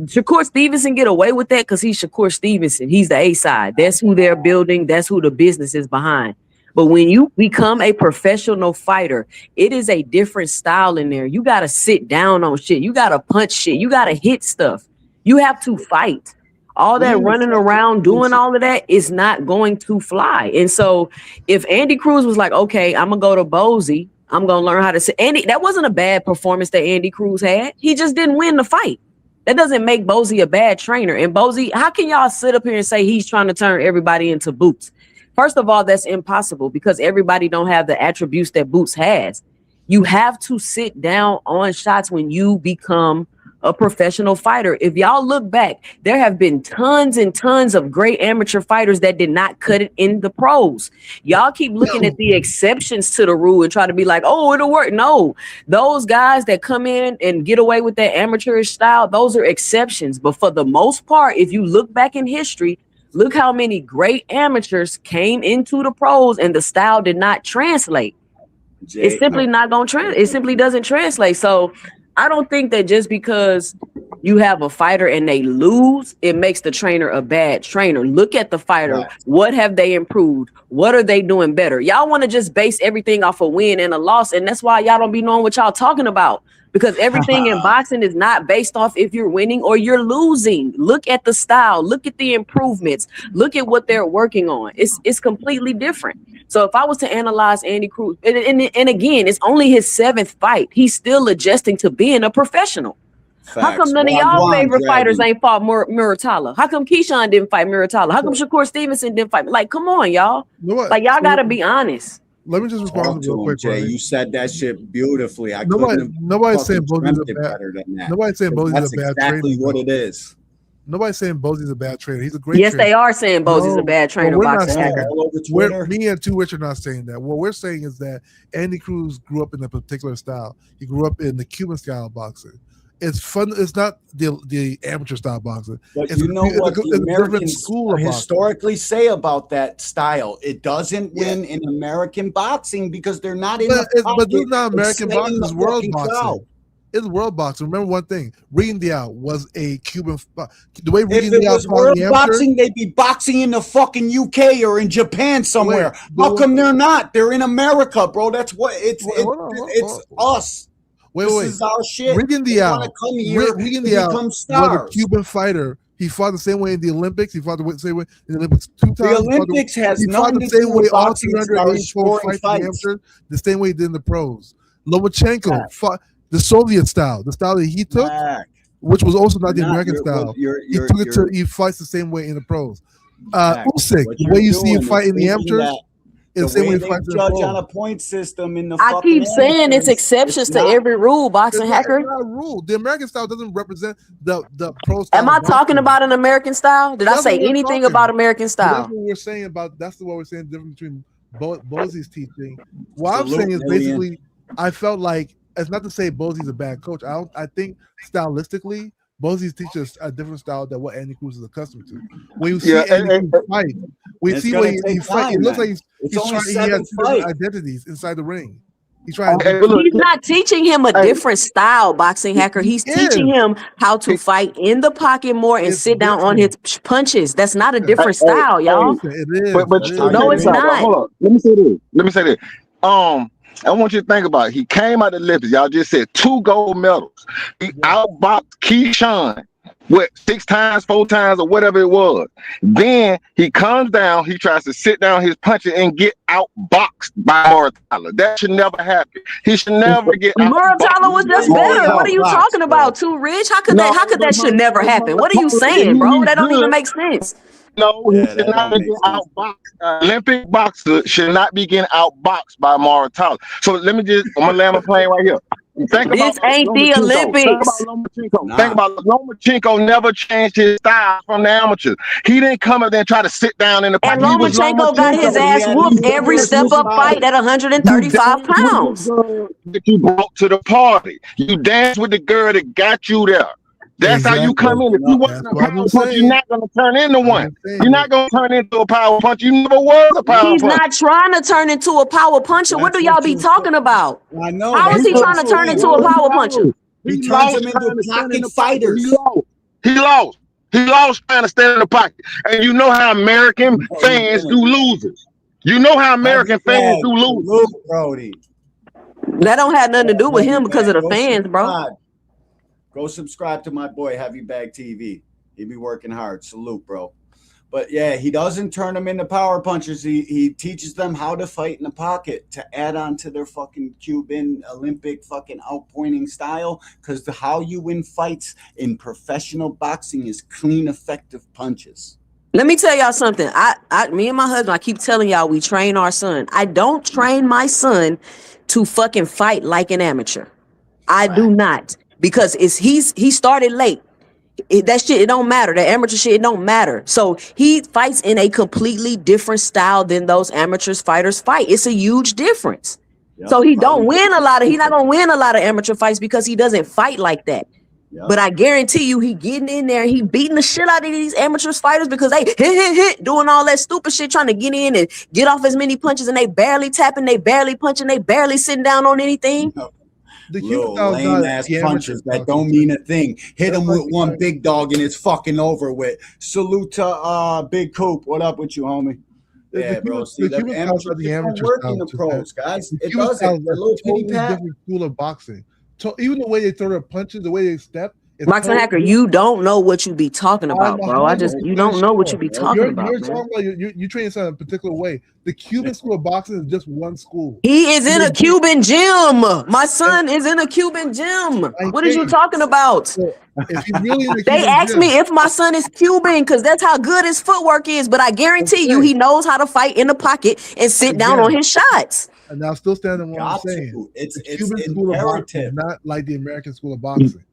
Shakur Stevenson get away with that because he's Shakur Stevenson. He's the A side. That's who they're building. That's who the business is behind. But when you become a professional fighter, it is a different style in there. You got to sit down on shit. You got to punch shit. You got to hit stuff. You have to fight. All that running around doing all of that is not going to fly. And so if Andy Cruz was like, okay, I'm going to go to Bozy, I'm going to learn how to say Andy, that wasn't a bad performance that Andy Cruz had. He just didn't win the fight. That doesn't make Bozy a bad trainer. And Bozy, how can y'all sit up here and say he's trying to turn everybody into Boots? First of all, that's impossible, because everybody don't have the attributes that Boots has. You have to sit down on shots when you become a professional fighter. If y'all look back, there have been tons and tons of great amateur fighters that did not cut it in the pros. Y'all keep looking at the exceptions to the rule and try to be like, oh, it'll work. No, those guys that come in and get away with that amateurish style, those are exceptions. But for the most part, if you look back in history, look how many great amateurs came into the pros and the style did not translate. It's simply not going to translate. It simply doesn't translate. So I don't think that just because you have a fighter and they lose, it makes the trainer a bad trainer. Look at the fighter. Right. What have they improved? What are they doing better? Y'all want to just base everything off a win and a loss, and that's why y'all don't be knowing what y'all talking about. Because everything in boxing is not based off if you're winning or you're losing. Look at the style. Look at the improvements. Look at what they're working on. It's completely different. So if I was to analyze Andy Cruz, and again, it's only his 7th fight. He's still adjusting to being a professional. Facts. How come none of y'all favorite fighters ain't fought Muratalla? How come KEYSHAWN didn't fight Muratalla? How come Shakur Stevenson didn't fight? Like, come on, y'all. Like, y'all got to be honest. Let me just respond real quick, Jay. You said that shit beautifully. Nobody's saying Bosey's a bad. Nobody's saying Bosey's a bad trainer. That's exactly what it is. Nobody's saying Bosey's a bad trainer. He's a great. Yes, trainer. they are saying Bosey's a bad trainer. We're not saying that. Me and Two Rich are not saying that. What we're saying is that Andy Cruz grew up in a particular style. He grew up in the Cuban style of boxing. It's fun. It's not the amateur style boxing. But you know what the Americans historically say about that style? It doesn't win in American boxing because they're not in the pocket. But this is not American boxing. It's world boxing. It's world boxing. Remember one thing: Regan Diao was a Cuban. The way Regan Diao was world boxing, they'd be boxing in the fucking UK or in Japan somewhere. How come they're not? They're in America, bro. That's what it's us. This is our shit. Regan Diao was a Cuban fighter. He fought the same way in the Olympics. He fought the same way in the Olympics 2 times. The Olympics has nothing to do with boxing. The same way he did in the pros. Lomachenko fought the Soviet style, the style that he took, which was also not the American style. He fights the same way in the pros. Usyk, the way you see him fight in the amateurs. It's the way they judge on a point system in the. I keep saying it's exceptions to every rule, boxing hacker. It's not a rule. The American style doesn't represent the pro style. Am I talking about an American style? Did I say anything about American style? That's what we're saying about. That's what we're saying. The difference between Bosey's teaching. What I'm saying is basically, I felt like it's not to say Bosey's a bad coach. I think stylistically, Bosey's teaches a different style than what Andy Cruz is accustomed to. When you see Andy Cruz fight, we see when he fight. It looks like he has different identities inside the ring. He's trying. He's not teaching him a different style, boxing hacker. He's teaching him how to fight in the pocket more and sit down on his punches. That's not a different style, y'all. It is. No, it's not. Hold on. Let me say this. I want you to think about it. He came out of the Olympics. Y'all just said 2 gold medals. He outboxed KEYSHAWN, 6 times, 4 times, or whatever it was. Then he comes down, he tries to sit down his punches and get outboxed by Muratalla. That should never happen. He should never get Muratalla was just better. What are you talking about, Too Rich? How could that should never happen? What are you saying, bro? That don't even make sense. No, he should not be getting outboxed. Olympic boxer should not be getting outboxed by Muratalla. So I'm gonna land my plane right here. This ain't the Olympics. Think about Lomachenko never changed his style from the amateurs. He didn't come up there and try to sit down in the pocket. And Lomachenko got his ass whooped every step up fight at 135 pounds. That you brought to the party. You danced with the girl that got you there. That's how you come in. If you wasn't a power punch, you're not going to turn into one. You're not going to turn into a power punch. You never was a power punch. He's not trying to turn into a power puncher. What do y'all be talking about? I know. How is he trying to turn into a power puncher? He turns him into pocket fighters. He lost. He lost trying to stand in the pocket. And you know how American fans do losers. You know how American fans do losers. Brody. That don't have nothing to do with him because of the fans, bro. Go subscribe to my boy Heavy Bag TV. He be working hard. Salute, bro. But yeah, he doesn't turn them into power punchers. He teaches them how to fight in the pocket to add on to their fucking Cuban Olympic fucking outpointing style. Because how you win fights in professional boxing is clean, effective punches. Let me tell y'all something. Me and my husband, I keep telling y'all we train our son. I don't train my son to fucking fight like an amateur. I do not. Because he started late. That shit, it don't matter. The amateur shit, it don't matter. So he fights in a completely different style than those amateurs fighters fight. It's a huge difference. Yep. So he not gonna win a lot of amateur fights because he doesn't fight like that. Yep. But I guarantee you he getting in there, he beating the shit out of these amateur fighters because they hit, doing all that stupid shit, trying to get in and get off as many punches, and they barely tapping, they barely punching, they barely sitting down on anything. Little lame ass punches that don't mean a thing. Hit him with one big dog and it's fucking over with. Salute to Big Coop. What up with you, homie? Yeah, bro. See, the amateur don't work in the pros, guys. It doesn't. They're a little pity pat. Different school of boxing. So even the way they throw their punches, the way they step. Boxing Hacker, you don't know what you be talking about, bro. You don't know what you be talking about. You're talking about you train in a particular way. The Cuban school of boxing is just one school. He is in a Cuban gym. My son is in a Cuban gym. What are you talking about? If he really in they asked me if my son is Cuban because that's how good his footwork is. But I guarantee you, he knows how to fight in the pocket and sit down on his shots. And I'll still stand on what I'm saying. The Cuban school of boxing is not like the American school of boxing.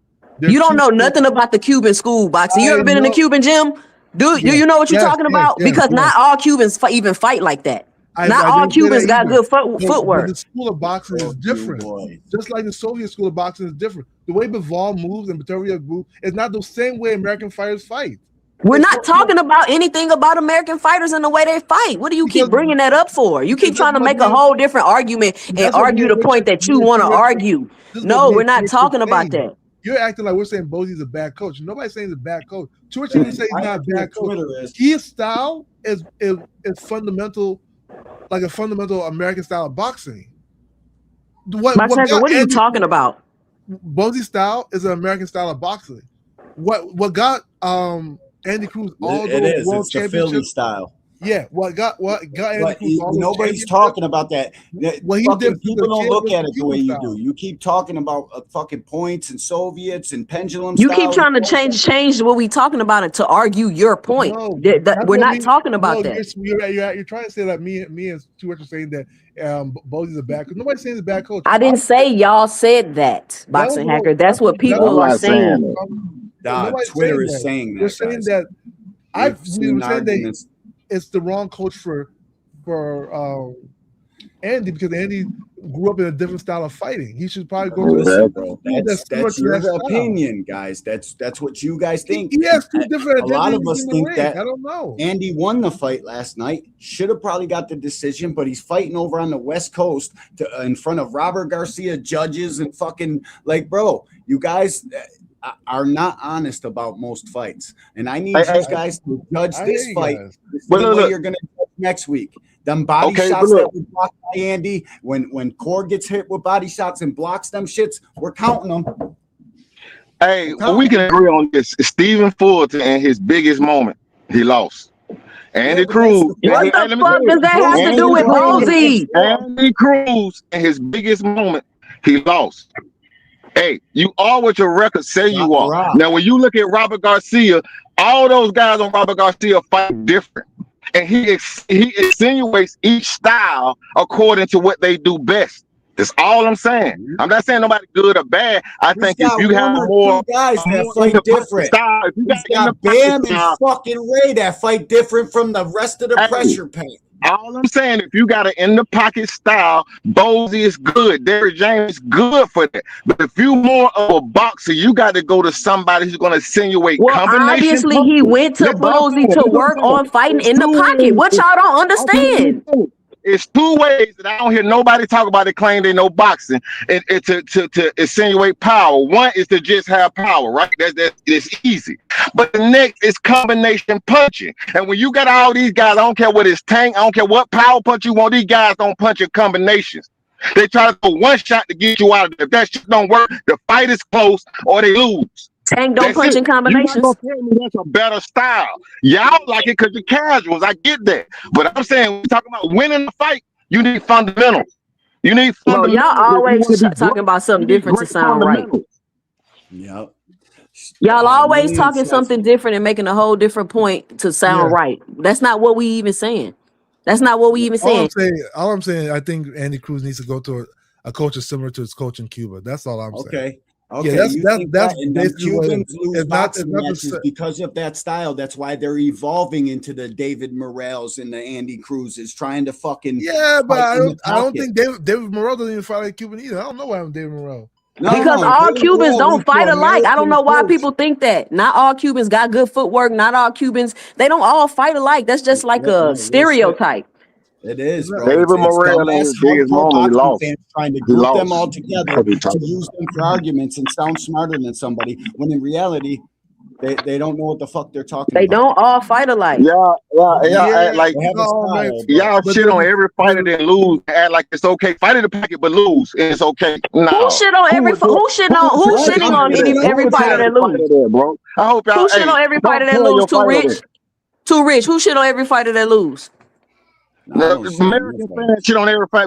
You don't know nothing about the Cuban school boxing. You ever been in a Cuban gym? Do you know what you're talking about? Because not all Cubans even fight like that. Not all Cubans got good footwork. The school of boxing is different. Just like the Soviet school of boxing is different. The way Bivol moves and Bataria moves is not the same way American fighters fight. We're not talking about anything about American fighters and the way they fight. What do you keep bringing that up for? You keep trying to make a whole different argument and argue the point that you want to argue. No, we're not talking about that. You're acting like we're saying Bosey's a bad coach. Nobody's saying he's a bad coach. Twitch didn't say he's not a bad coach. His style is fundamental, like a fundamental American style of boxing. What are you talking about? Bosey's style is an American style of boxing. What got Andy Cruz all the world it's the Philly style. Yeah, what got Andy Cruz all nobody's talking about that. People don't look at it the way you do. You keep talking about fucking points and Soviets and pendulum. You keep trying to change what we talking about it to argue your point. No, we're not talking about that. You're trying to say that me and Stuart are saying that Bosey's a bad coach. Nobody's saying he's a bad coach. I didn't say y'all said that, Boxing Hacker. That's what people are saying. Twitter is saying that. They're saying that. We were saying that it's the wrong coach for Andy because Andy grew up in a different style of fighting. He should probably go to that's your opinion, guys. That's what you guys think. He has two different. A lot of us think that. I don't know. Andy won the fight last night. Should have probably got the decision, but he's fighting over on the West Coast in front of Robert Garcia judges and fucking bro. You guys are not honest about most fights, and I need you guys to judge this fight the way you're going to judge next week. Them body shots that were blocked by Andy, when Core gets hit with body shots and blocks them shits, we're counting them. Hey, we can agree on this. Stephen Fulton in his biggest moment, he lost. Andy Cruz. What the fuck does that have to do with Bosey? Andy Cruz in his biggest moment, he lost. Hey, you are what your records say you are. Now, when you look at Robert Garcia, all those guys on Robert Garcia fight different. And he insinuates each style according to what they do best. That's all I'm saying. I'm not saying nobody good or bad. I think if you have more guys that fight different, style, if you got Bam and fucking Ray that fight different from the rest of the pressure paint. All I'm saying, if you got an in the pocket style, Bosey is good. Derrick James is good for that. But if you more of a boxer, you got to go to somebody who's going to insinuate combinations. Obviously, he went to Bosey to work on fighting in the pocket. What y'all don't understand? It's two ways that I don't hear nobody talk about it, claim they know boxing, and to insinuate power. One is to just have power, right? It's easy. But the next is combination punching. And when you got all these guys, I don't care what his tank, I don't care what power punch you want, these guys don't punch in combinations. They try to go one shot to get you out of it. If that shit don't work, the fight is close or they lose. Tank don't punch in combinations. You're not gonna tell me that's a better style. Y'all like it because you're casuals. I get that. But I'm saying, we're talking about winning the fight, you need fundamentals. You need fundamentals. Y'all always talking about something different to sound right. Yep. Y'all always talking something different and making a whole different point to sound right. That's not what we even saying. That's not what we even saying. All I'm saying, I think Andy Cruz needs to go to a coach similar to his coach in Cuba. That's all I'm saying. Okay, yeah, that's Cubans lose boxing matches because of that style. That's why they're evolving into the David Morrells and the Andy Cruzes, trying to fucking but I don't think David Morrell doesn't even fight like Cuban either. I don't know why I'm David Morrell. Because all Cubans don't fight alike. I don't know why people think that. Not all Cubans got good footwork. Not all Cubans, they don't all fight alike. That's just like a stereotype. It is, bro. David Morrell in his biggest moment, he lost. Trying to group them all together to use them for arguments and sound smarter than somebody, when in reality, they don't know what the fuck they're talking about. They don't all fight alike. Yeah. Like y'all shit on every fighter that lose, act like it's okay. Fight in the pocket, but lose, and it's okay. Nah. Who's shitting on every fighter that lose? Bro, I hope y'all. Who shit on every fighter that lose? Too rich. Too rich. Who shit on every fighter that lose? American fans shit on every fight.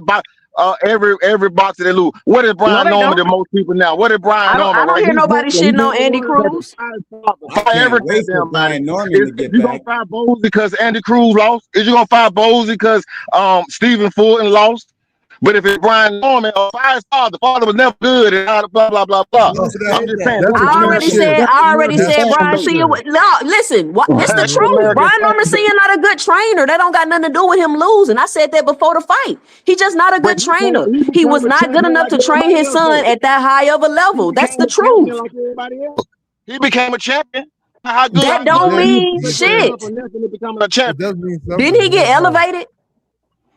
Every boxer they lose. What is Brian Norman to most people now? What is Brian Norman? I don't hear nobody shitting on Andy Cruz. Brian Norman to get you gonna fight Bowes because Andy Cruz lost? Is you gonna fight Bowes because Stephen Fulton lost? But if it's Brian Norman or Firestar, the father was never good and blah blah blah blah. I'm just saying. I already said Brian Senior. No, listen, it's the truth. Brian Norman Senior not a good trainer. That don't got nothing to do with him losing. I said that before the fight. He just not a good trainer. He was not good enough to train his son at that high of a level. That's the truth. He became a champion. That don't mean shit. Didn't he get elevated?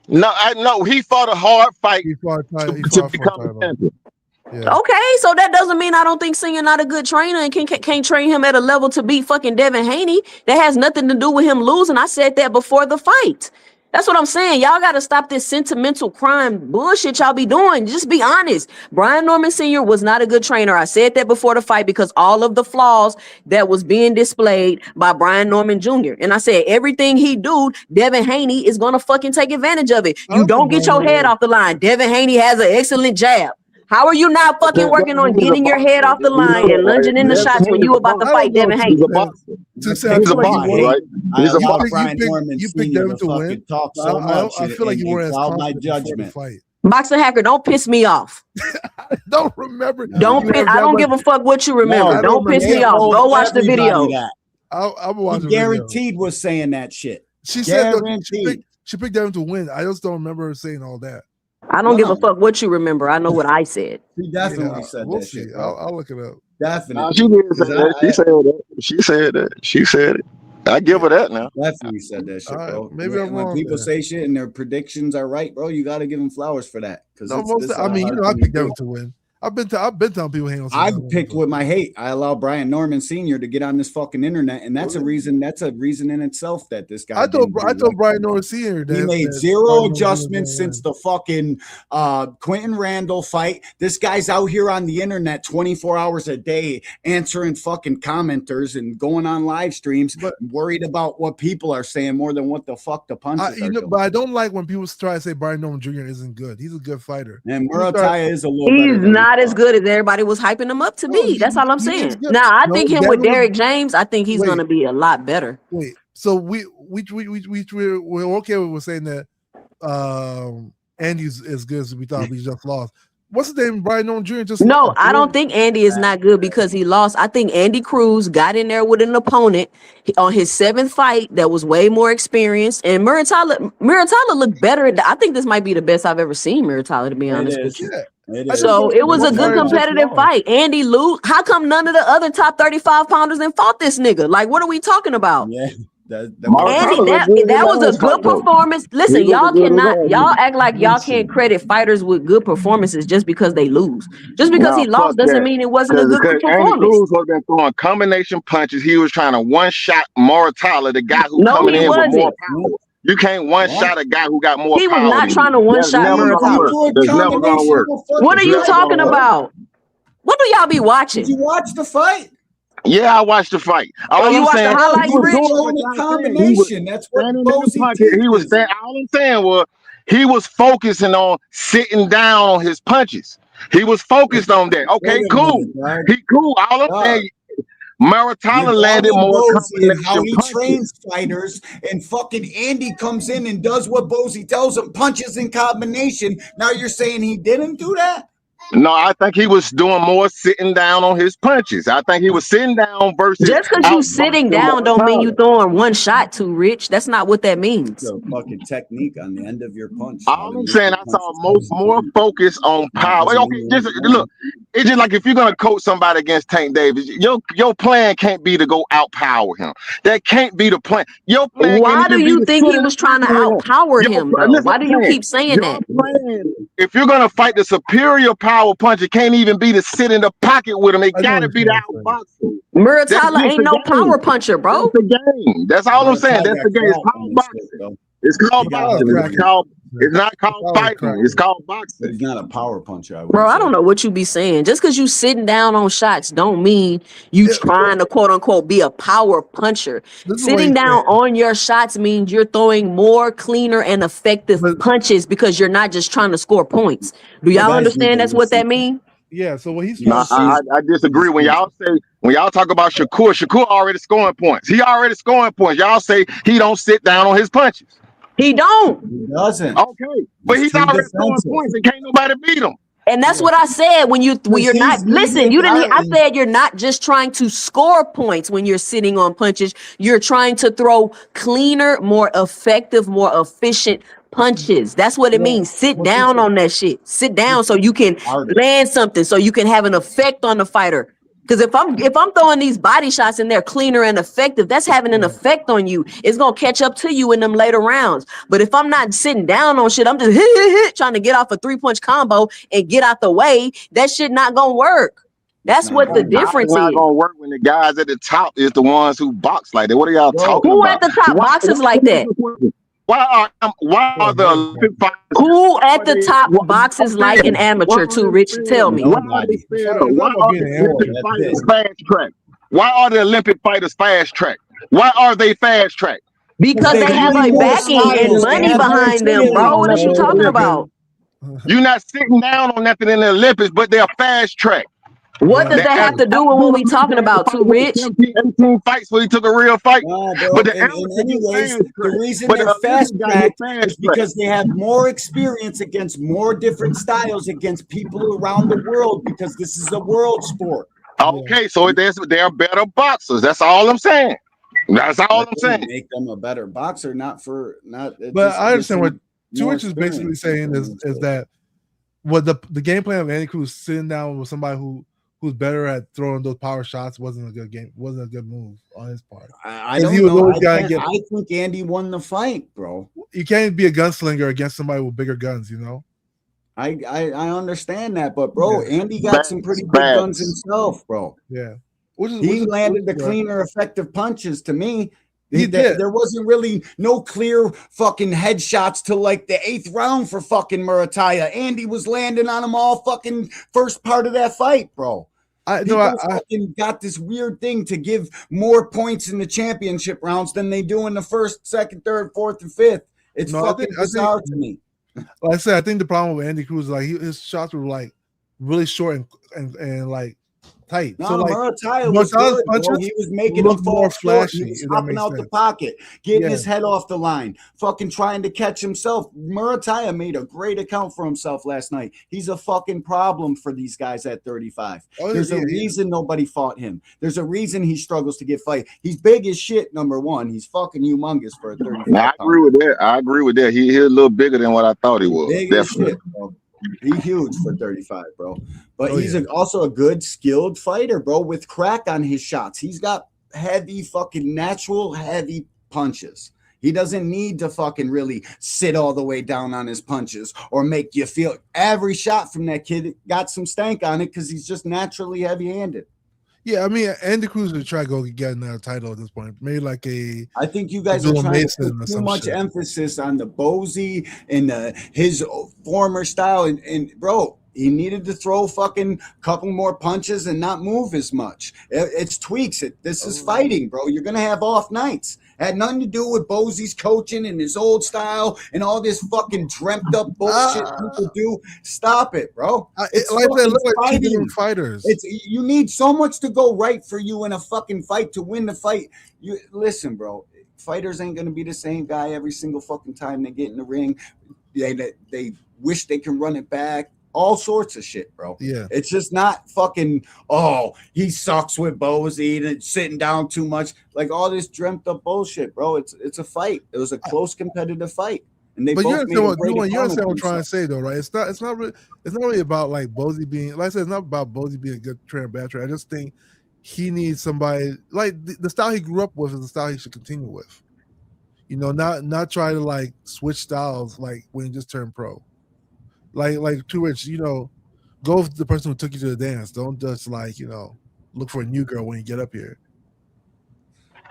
No, he fought a hard fight to become a champion. Yeah. Okay, so that doesn't mean I don't think Senior not a good trainer and can't train him at a level to beat fucking Devin Haney. That has nothing to do with him losing. I said that before the fight. That's what I'm saying. Y'all got to stop this sentimental crime bullshit y'all be doing. Just be honest. Brian Norman Sr. was not a good trainer. I said that before the fight because all of the flaws that was being displayed by Brian Norman Jr. And I said everything he do, Devin Haney is going to fucking take advantage of it. You don't get your head off the line. Devin Haney has an excellent jab. How are you not fucking working on getting your head off the line and lunging in the shots when you about to fight Devin Haney? He's a boxer, right? He's a boxer. You picked Devin to win. I feel like you were as my judgment. Boxer Hacker, don't piss me off. Don't remember. I don't give a fuck what you remember. Don't piss me off. Go watch the video. I'm watching. Guaranteed was saying that shit. She said she picked Devin to win. I just don't remember her saying all that. I don't give a fuck what you remember. I know what I said. She definitely said that shit. I'll look it up. Definitely. She said that. She said it. I give her that now. Definitely said that shit, bro. Maybe I'm wrong. When people say shit and their predictions are right, bro, you got to give them flowers for that. I picked Devin to win. I've been telling people hang on. I've picked with my hate. I allow Brian Norman Sr. to get on this fucking internet, and that's a reason. That's a reason in itself that this guy. I told Brian Norman Sr. He made zero adjustments since the fucking Quentin Randall fight. This guy's out here on the internet 24 hours a day answering fucking commenters and going on live streams, worried about what people are saying more than what the fuck the punches are doing. But I don't like when people try to say Brian Norman Jr. isn't good. He's a good fighter. And Murataya is a little better. He's not as good as everybody was hyping him up to be. That's all I'm saying. Now I think him with Derrick James, I think he's going to be a lot better. Wait, so we're okay with saying that Andy's as good as we thought. We just lost. What's his name? Brian Norman Jr. No, I don't think Andy is not good because he lost. I think Andy Cruz got in there with an opponent on his 7th fight that was way more experienced, and Muratala looked better. I think this might be the best I've ever seen Muratala, to be honest with you. So it was a good competitive fight. Andy lose. How come none of the other top 35 pounders then fought this nigga? Like, what are we talking about? Yeah. Andy, that was a good performance. Listen, y'all act like y'all can't credit fighters with good performances just because they lose. Just because he lost doesn't mean it wasn't a good performance. Andy Cruz was been throwing combination punches. He was trying to one-shot Muratala, the guy who coming in with more power. You can't one-shot a guy who got more power. He was not trying to one-shot Muratala. That's never gonna work. What are you talking about? What do y'all be watching? Did you watch the fight? Yeah, I watched the fight. All I'm saying, combination. That's what he was saying. All I'm saying was he was focusing on sitting down on his punches. He was focused on that. Okay, cool. He cool. All I'm saying, Muratala landed more how he trains fighters, and fucking Andy comes in and does what Bozy tells him, punches in combination. Now you're saying he didn't do that? No, I think he was doing more sitting down on his punches. I think he was sitting down versus. Just because you sitting down don't mean you throwing one shot too, Rich. That's not what that means. The fucking technique on the end of your punch. All I'm saying, I saw more focus on power. Okay, just look. It's just like if you're gonna coach somebody against Tank Davis, your plan can't be to go outpower him. That can't be the plan. Your plan. Why do you think he was trying to outpower him, though? Why do you keep saying that? If you're gonna fight the superior power punch, it can't even be to sit in the pocket with him. It gotta be the outboxing. Muratalla ain't no power puncher, bro. That's the game. That's all I'm saying. That's the game. It's called boxing. It's called boxing. It's not called fighting. It's called boxing. He's not a power puncher. Bro, I don't know what you be saying. Just because you sitting down on shots don't mean you trying to quote unquote be a power puncher. Sitting down on your shots means you're throwing more cleaner and effective punches because you're not just trying to score points. Do y'all understand that's what that means? Yeah, so what he's I disagree. When y'all talk about Shakur already scoring points. He already scoring points. Y'all say he don't sit down on his punches. He don't. He doesn't. Okay, but he's already scoring points and can't nobody beat him. And that's what I said when you're not listen. You didn't hear. I said you're not just trying to score points when you're sitting on punches. You're trying to throw cleaner, more effective, more efficient punches. That's what it means. Sit down on that shit. Sit down so you can land something, so you can have an effect on the fighter. Because if I'm throwing these body shots and they're cleaner and effective, that's having an effect on you. It's gonna catch up to you in them later rounds. But if I'm not sitting down on shit, I'm just trying to get off a 3-punch combo and get out the way. That shit not gonna work. That's what the difference is. It's not gonna work when the guys at the top is the ones who box like that. What are y'all talking about? Who at the top boxes like that? Why are the Olympic fighters? Who at the top boxes like an amateur too, Rich? Tell me. Why are the fighters fast track? Why are the Olympic fighters fast track? Why are they fast track? Because they have a backing and money behind them, bro. What are you talking about? You're not sitting down on nothing in the Olympics, but they're fast track. What does that have to do with what we talking about, too, Rich? 18 fights where he took a real fight. But anyways, the reason they're fast track is because they have more experience against more different styles against people around the world, because this is a world sport. Okay, so they're better boxers. That's all I'm saying. That's all I'm saying. Make them a better boxer, But I understand what Twitch is basically saying is that what the game plan of Andy Cruz sitting down with somebody who's better at throwing those power shots wasn't a good move on his part. I don't know. I think Andy won the fight, bro. You can't be a gunslinger against somebody with bigger guns, you know. I understand that, but bro, Andy got some pretty big guns himself, bro. Yeah, he landed the cleaner, effective punches to me. He did. There wasn't really no clear fucking headshots till like the 8th round for fucking Muratalla. Andy was landing on him all fucking first part of that fight, bro. I fucking got this weird thing to give more points in the championship rounds than they do in the 1st, 2nd, 3rd, 4th, and 5th. It's fucking bizarre to me. Like I said, I think the problem with Andy Cruz is like his shots were like really short and like tight. No, so like Muratalla was good, bro. He was making them fall short. He was hopping out the pocket, getting his head off the line, fucking trying to catch himself. Muratalla made a great account for himself last night. He's a fucking problem for these guys at 35. There's a reason nobody fought him. There's a reason he struggles to get fight. He's big as shit, number one. He's fucking humongous for a 35. I agree with that. He's a little bigger than what I thought he was. Big as shit, bro. He's huge for 35, bro. But he's also a good, skilled fighter, bro, with crack on his shots. He's got heavy, fucking natural, heavy punches. He doesn't need to fucking really sit all the way down on his punches or make you feel. Every shot from that kid got some stank on it because he's just naturally heavy-handed. Yeah, I mean, Andy Cruz would try to go get another title at this point. Maybe like I think you guys are trying to put too much emphasis on the Bozy and his former style. And bro, he needed to throw fucking couple more punches and not move as much. It's tweaks. This is fighting, bro. You're gonna have off nights. Had nothing to do with Bozy's coaching and his old style and all this fucking dreamt up bullshit people do. Stop it, bro. It's like they look like fighting. two different fighters. You need so much to go right for you in a fucking fight to win the fight. You listen, bro. Fighters ain't gonna be the same guy every single fucking time they get in the ring. They wish they can run it back. all sorts of shit, bro. Yeah. It's just not fucking, oh, he sucks with Bozy and sitting down too much. Like all this dreamt up bullshit, bro. It's a fight. It was a close competitive fight. And they But both you understand made what I'm trying to say, though, right? It's not really about like Bozy being, like I said, it's not about Bozy being a good trainer, bad trainer. I just think he needs somebody like the style he grew up with is the style he should continue with. You know, not try to like switch styles like when he just turned pro. Like Too Rich, you know, go with the person who took you to the dance. Don't just like, you know, look for a new girl when you get up here.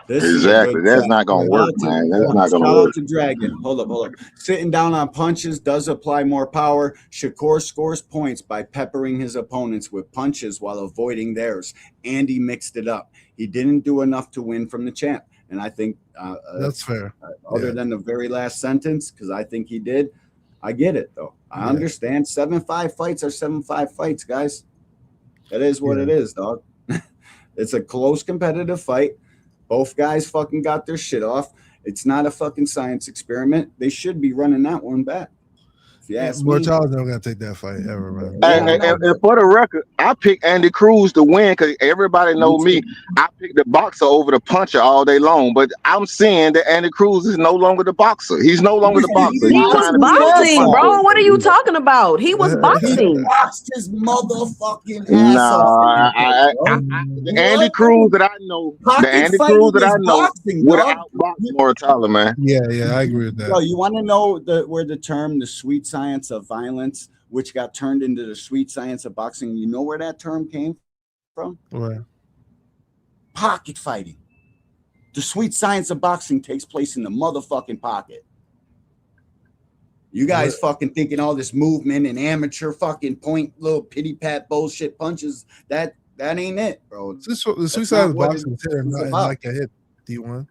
Exactly. That's not gonna work, man. That's not gonna work. Shout out to Dragon. Hold up. Sitting down on punches does apply more power. Shakur scores points by peppering his opponents with punches while avoiding theirs. Andy mixed it up. He didn't do enough to win from the champ. And I think that's fair. Other than the very last sentence, because I think he did. I get it, though. I understand 7-5 fights are 7-5 fights, guys. That is what it is, dog. It's a close competitive fight. Both guys fucking got their shit off. It's not a fucking science experiment. They should be running that one back. If you ask me. Mortal's never gonna take that fight ever, man. And for the record, I picked Andy Cruz to win because everybody know me. I picked the boxer over the puncher all day long. But I'm seeing that Andy Cruz is no longer the boxer. He's no longer the boxer. He was boxing, bro. What are you talking about? He was boxing. He boxed his motherfucking ass off. Andy Cruz that I know, the Andy Cruz that I know would outbox Mortala, man. Yeah, I agree with that. Yo, you want to know where the term the sweet science of violence, which got turned into the sweet science of boxing, you know where that term came from? Where? Pocket fighting. The sweet science of boxing takes place in the motherfucking pocket. You guys fucking thinking all this movement and amateur fucking point little pity pat bullshit punches, that ain't it, bro. The sweet science of boxing is not like a hit, D1.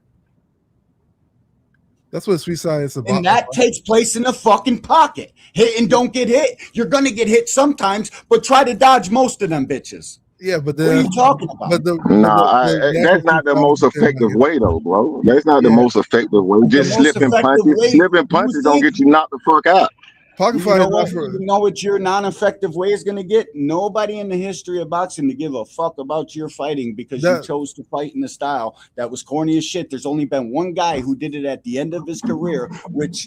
That's what sweet science is about. And that takes place in the fucking pocket. Hit and don't get hit. You're gonna get hit sometimes, but try to dodge most of them bitches. Yeah, but what are you talking about? That's not the most effective way, though, bro. That's not the most effective way. Just slipping punches don't get you knocked the fuck out. You know what your non-effective way is going to get? Nobody in the history of boxing to give a fuck about your fighting because you chose to fight in the style that was corny as shit. There's only been one guy who did it at the end of his career, which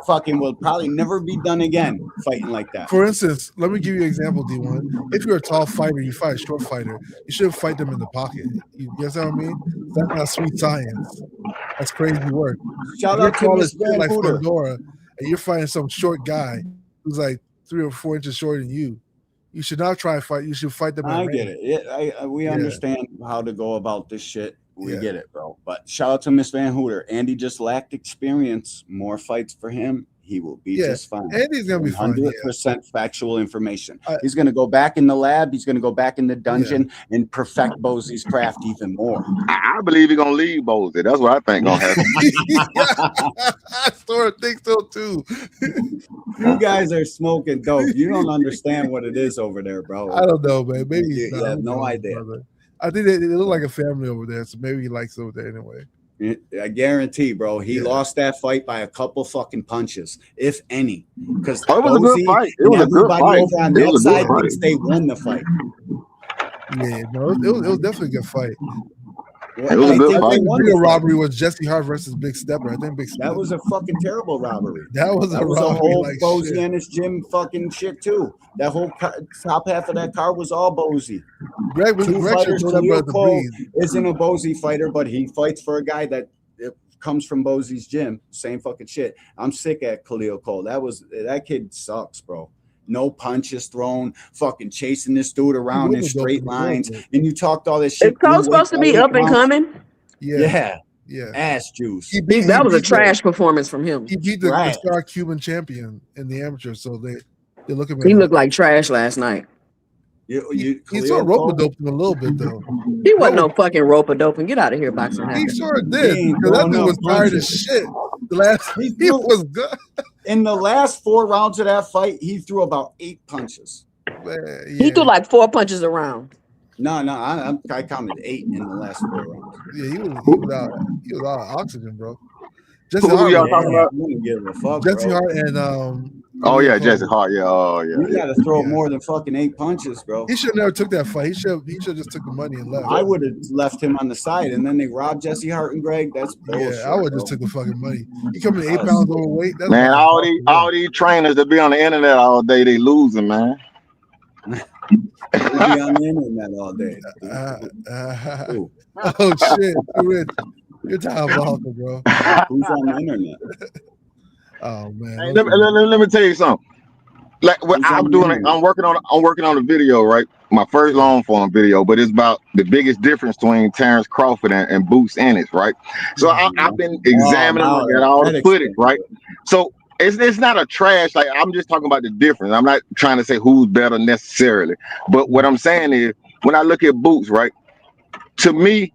fucking will probably never be done again, fighting like that. For instance, let me give you an example, D1. If you're a tall fighter, you fight a short fighter, you shouldn't fight them in the pocket. You guess what I mean? That's not sweet science. That's crazy work. Shout out to Miss Van like Hooter. Fedora, and you're fighting some short guy who's like 3 or 4 inches shorter than you. You should not try to fight. You should fight them. I get it. We understand how to go about this shit. We get it, bro. But shout out to Miss Van Hooter. Andy just lacked experience. More fights for him. He will be just fine. Andy's gonna be fine. 100% factual information. He's gonna go back in the lab. He's gonna go back in the dungeon and perfect Bozy's craft even more. I believe he's gonna leave Bozy. That's what I think gonna happen. I sort of think so too. You guys are smoking dope. You don't understand what it is over there, bro. I don't know, man. Maybe you have no idea. Brother. I think they look like a family over there, so maybe he likes over there anyway. I guarantee, bro, he lost that fight by a couple fucking punches, if any. Because it was a good fight. It was a good fight. Over on that side thinks they won the fight. Yeah, no, it was definitely a good fight. It was a good fight. The bigger robbery was Jesse Hart versus Big Stepper. I think Big Stepper. That was a fucking terrible robbery. That was a whole Bozy and his gym fucking shit too. That whole top half of that car was all Bozy. Greg fighters. Khalil Cole isn't a Bozy fighter, but he fights for a guy that comes from Bozy's gym. Same fucking shit. I'm sick at Khalil Cole. That kid sucks, bro. No punches thrown, fucking chasing this dude around in straight lines. And you talked all this shit. Is Cole supposed to be up and coming? Yeah. Ass juice. That was a trash performance from him. He beat the star Cuban champion in the amateur, so they look at me. He looked like trash last night. He saw rope-a-doping a little bit though. He wasn't no fucking rope-a-doping. Get out of here, boxing. He sure did. That dude was tired as shit. He was good. In the last 4 rounds of that fight, he threw about 8 punches. Man, He threw like 4 punches around. No, I counted 8 in the last 4 rounds. Yeah, he was out of oxygen, bro. Jesse Who y'all talking about? Jesse Hart and Oh yeah, Jesse Hart. Yeah, oh yeah. You gotta throw more than fucking 8 punches, bro. He should never took that fight. He should just took the money and left. I would have left him on the side, and then they robbed Jesse Hart and Greg. That's bullshit. Yeah, I would just took the fucking money. He coming 8 pounds overweight. That's man, all these trainers that be on the internet all day, they losing, man. They be on the internet all day. Oh shit, you're diabolical, bro. Who's on the internet? Oh man. Hey, let me tell you something. Like what I'm doing, I'm working on a video, right? My first long form video, but it's about the biggest difference between Terrence Crawford and Boots Ennis, right? So I've been examining all the footage, right? So it's not a trash. Like I'm just talking about the difference. I'm not trying to say who's better necessarily, but what I'm saying is when I look at Boots, right? To me,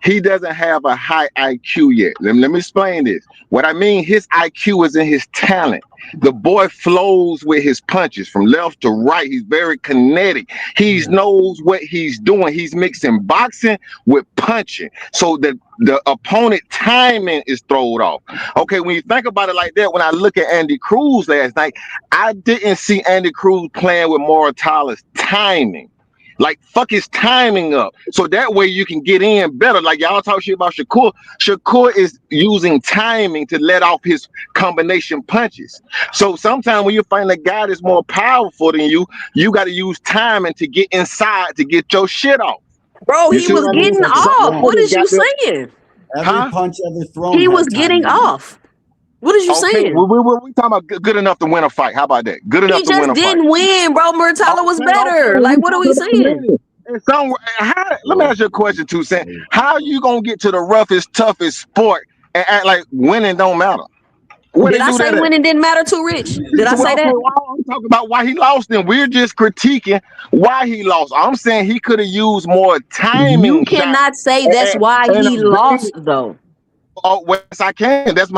he doesn't have a high IQ yet. Let me explain this. What I mean, his IQ is in his talent. The boy flows with his punches from left to right. He's very kinetic. He knows what he's doing. He's mixing boxing with punching. So the opponent timing is thrown off. Okay, when you think about it like that, when I look at Andy Cruz last night, I didn't see Andy Cruz playing with Mortala's timing. Like, fuck his timing up. So that way you can get in better. Like, y'all talk shit about Shakur. Shakur is using timing to let off his combination punches. So sometimes when you find a guy that's more powerful than you, you got to use timing to get inside to get your shit off. Bro, he was getting off. What is you saying? Every punch ever thrown. He was getting off. What is you saying? We talking about good enough to win a fight. How about that? Good enough to win a fight. He just didn't win, bro. Murtala was better. Like, what are we saying? Let me ask you a question, too, Sam. How you gonna get to the roughest, toughest sport and act like winning don't matter? Did I say winning didn't matter too, Rich? Did I say that? I'm talking about why he lost, and we're just critiquing why he lost. I'm saying he could have used more timing. You cannot say that's why he lost, though. Oh, yes, I can. That's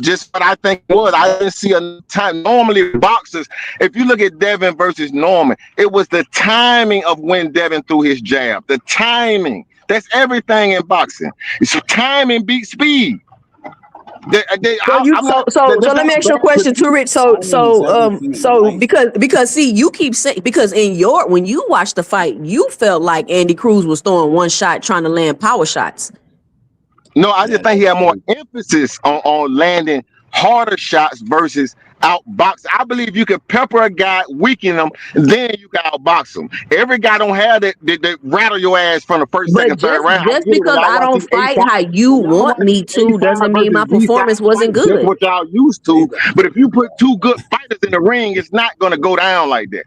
just what I think it was. I didn't see a time. Normally, boxers, if you look at Devin versus Norman, it was the timing of when Devin threw his jab. The timing. That's everything in boxing. It's timing beats speed. Let me ask you a question too, Rich. Because see, you keep saying, because when you watched the fight, you felt like Andy Cruz was throwing one shot trying to land power shots. No, I just think he had more emphasis on landing harder shots versus outbox. I believe you can pepper a guy, weaken him, then you can outbox him. Every guy don't have that rattle your ass from the first, second, third round. Just because I don't fight how you want me to doesn't mean my performance wasn't good. That's what y'all used to. But if you put two good fighters in the ring, it's not going to go down like that.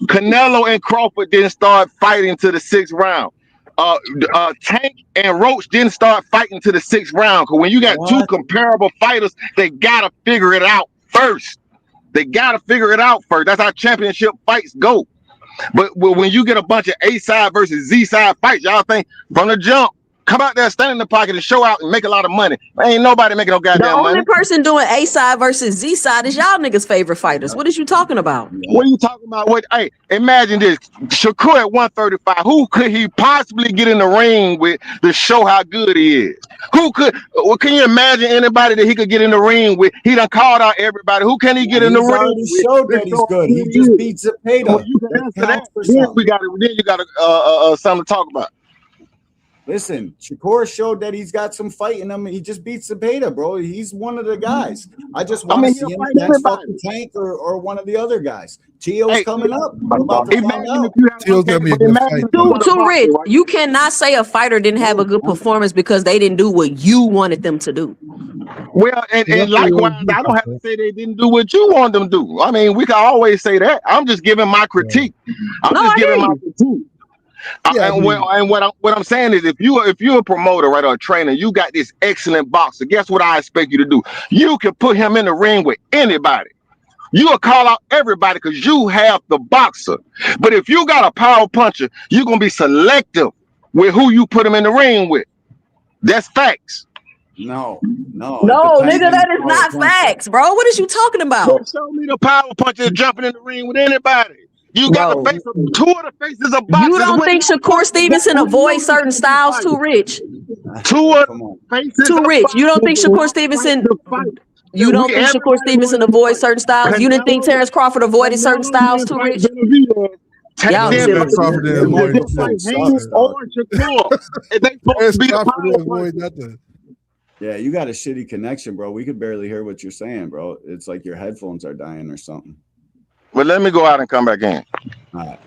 Canelo and Crawford didn't start fighting to the 6th round. Tank and Roach didn't start fighting to the 6th round, because when you got two comparable fighters, they gotta figure it out first. That's how championship fights go. But when you get a bunch of A side versus Z side fights, y'all think from the jump, come out there, stand in the pocket, and show out and make a lot of money. Ain't nobody making no goddamn money. The only person doing A side versus Z side is y'all niggas' favorite fighters. What is you talking about? What are you talking about? Hey, imagine this. Shakur at 135. Who could he possibly get in the ring with to show how good he is? Can you imagine anybody that he could get in the ring with? He done called out everybody. Who can he get in the ring with? He showed that he's good. He just beats Zepeda. You can answer that. Then you got something to talk about. Listen, Shakur showed that he's got some fight in him. He just beats Zepeda, bro. He's one of the guys. I just want to see him next fucking Tank or one of the other guys. Tio's coming up. We're about to find out. Tio's gonna be a good fight. Too rich. You cannot say a fighter didn't have a good performance because they didn't do what you wanted them to do. Well, and likewise, I don't have to say they didn't do what you want them to do. I mean, we can always say that. I'm just giving my critique. My critique. And what I'm saying is, if you're a promoter, right, or a trainer, you got this excellent boxer. Guess what I expect you to do? You can put him in the ring with anybody. You'll call out everybody because you have the boxer. But if you got a power puncher, you're gonna be selective with who you put him in the ring with. That's facts. No, nigga, that is not facts, bro. What is you talking about? Show me the power puncher jumping in the ring with anybody. You got the face of two of the faces of boxers. You don't think Shakur Stevenson avoids certain styles too rich? Two of the faces. Too rich. You don't think Shakur Stevenson? You don't think Shakur Stevenson avoids certain styles? You didn't think Terrence Crawford avoided certain styles too, Rich? Y'all silly. Yeah, you got a shitty connection, bro. We could barely hear what you're saying, bro. It's like your headphones are dying or something. Well, let me go out and come back in. All right.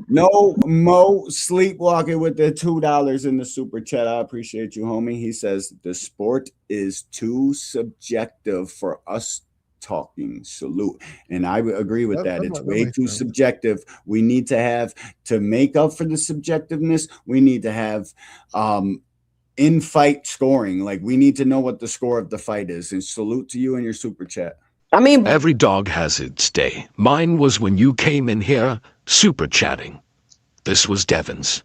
No Mo Sleepwalking with the $2 in the super chat. I appreciate you, homie. He says the sport is too subjective for us talking. Salute. And I agree with that. It's way too subjective. We need to have, to make up for the subjectiveness, we need to have in fight scoring. Like, we need to know what the score of the fight is. And salute to you and your super chat. I mean, every dog has its day. Mine was when you came in here super chatting. This was Devin's.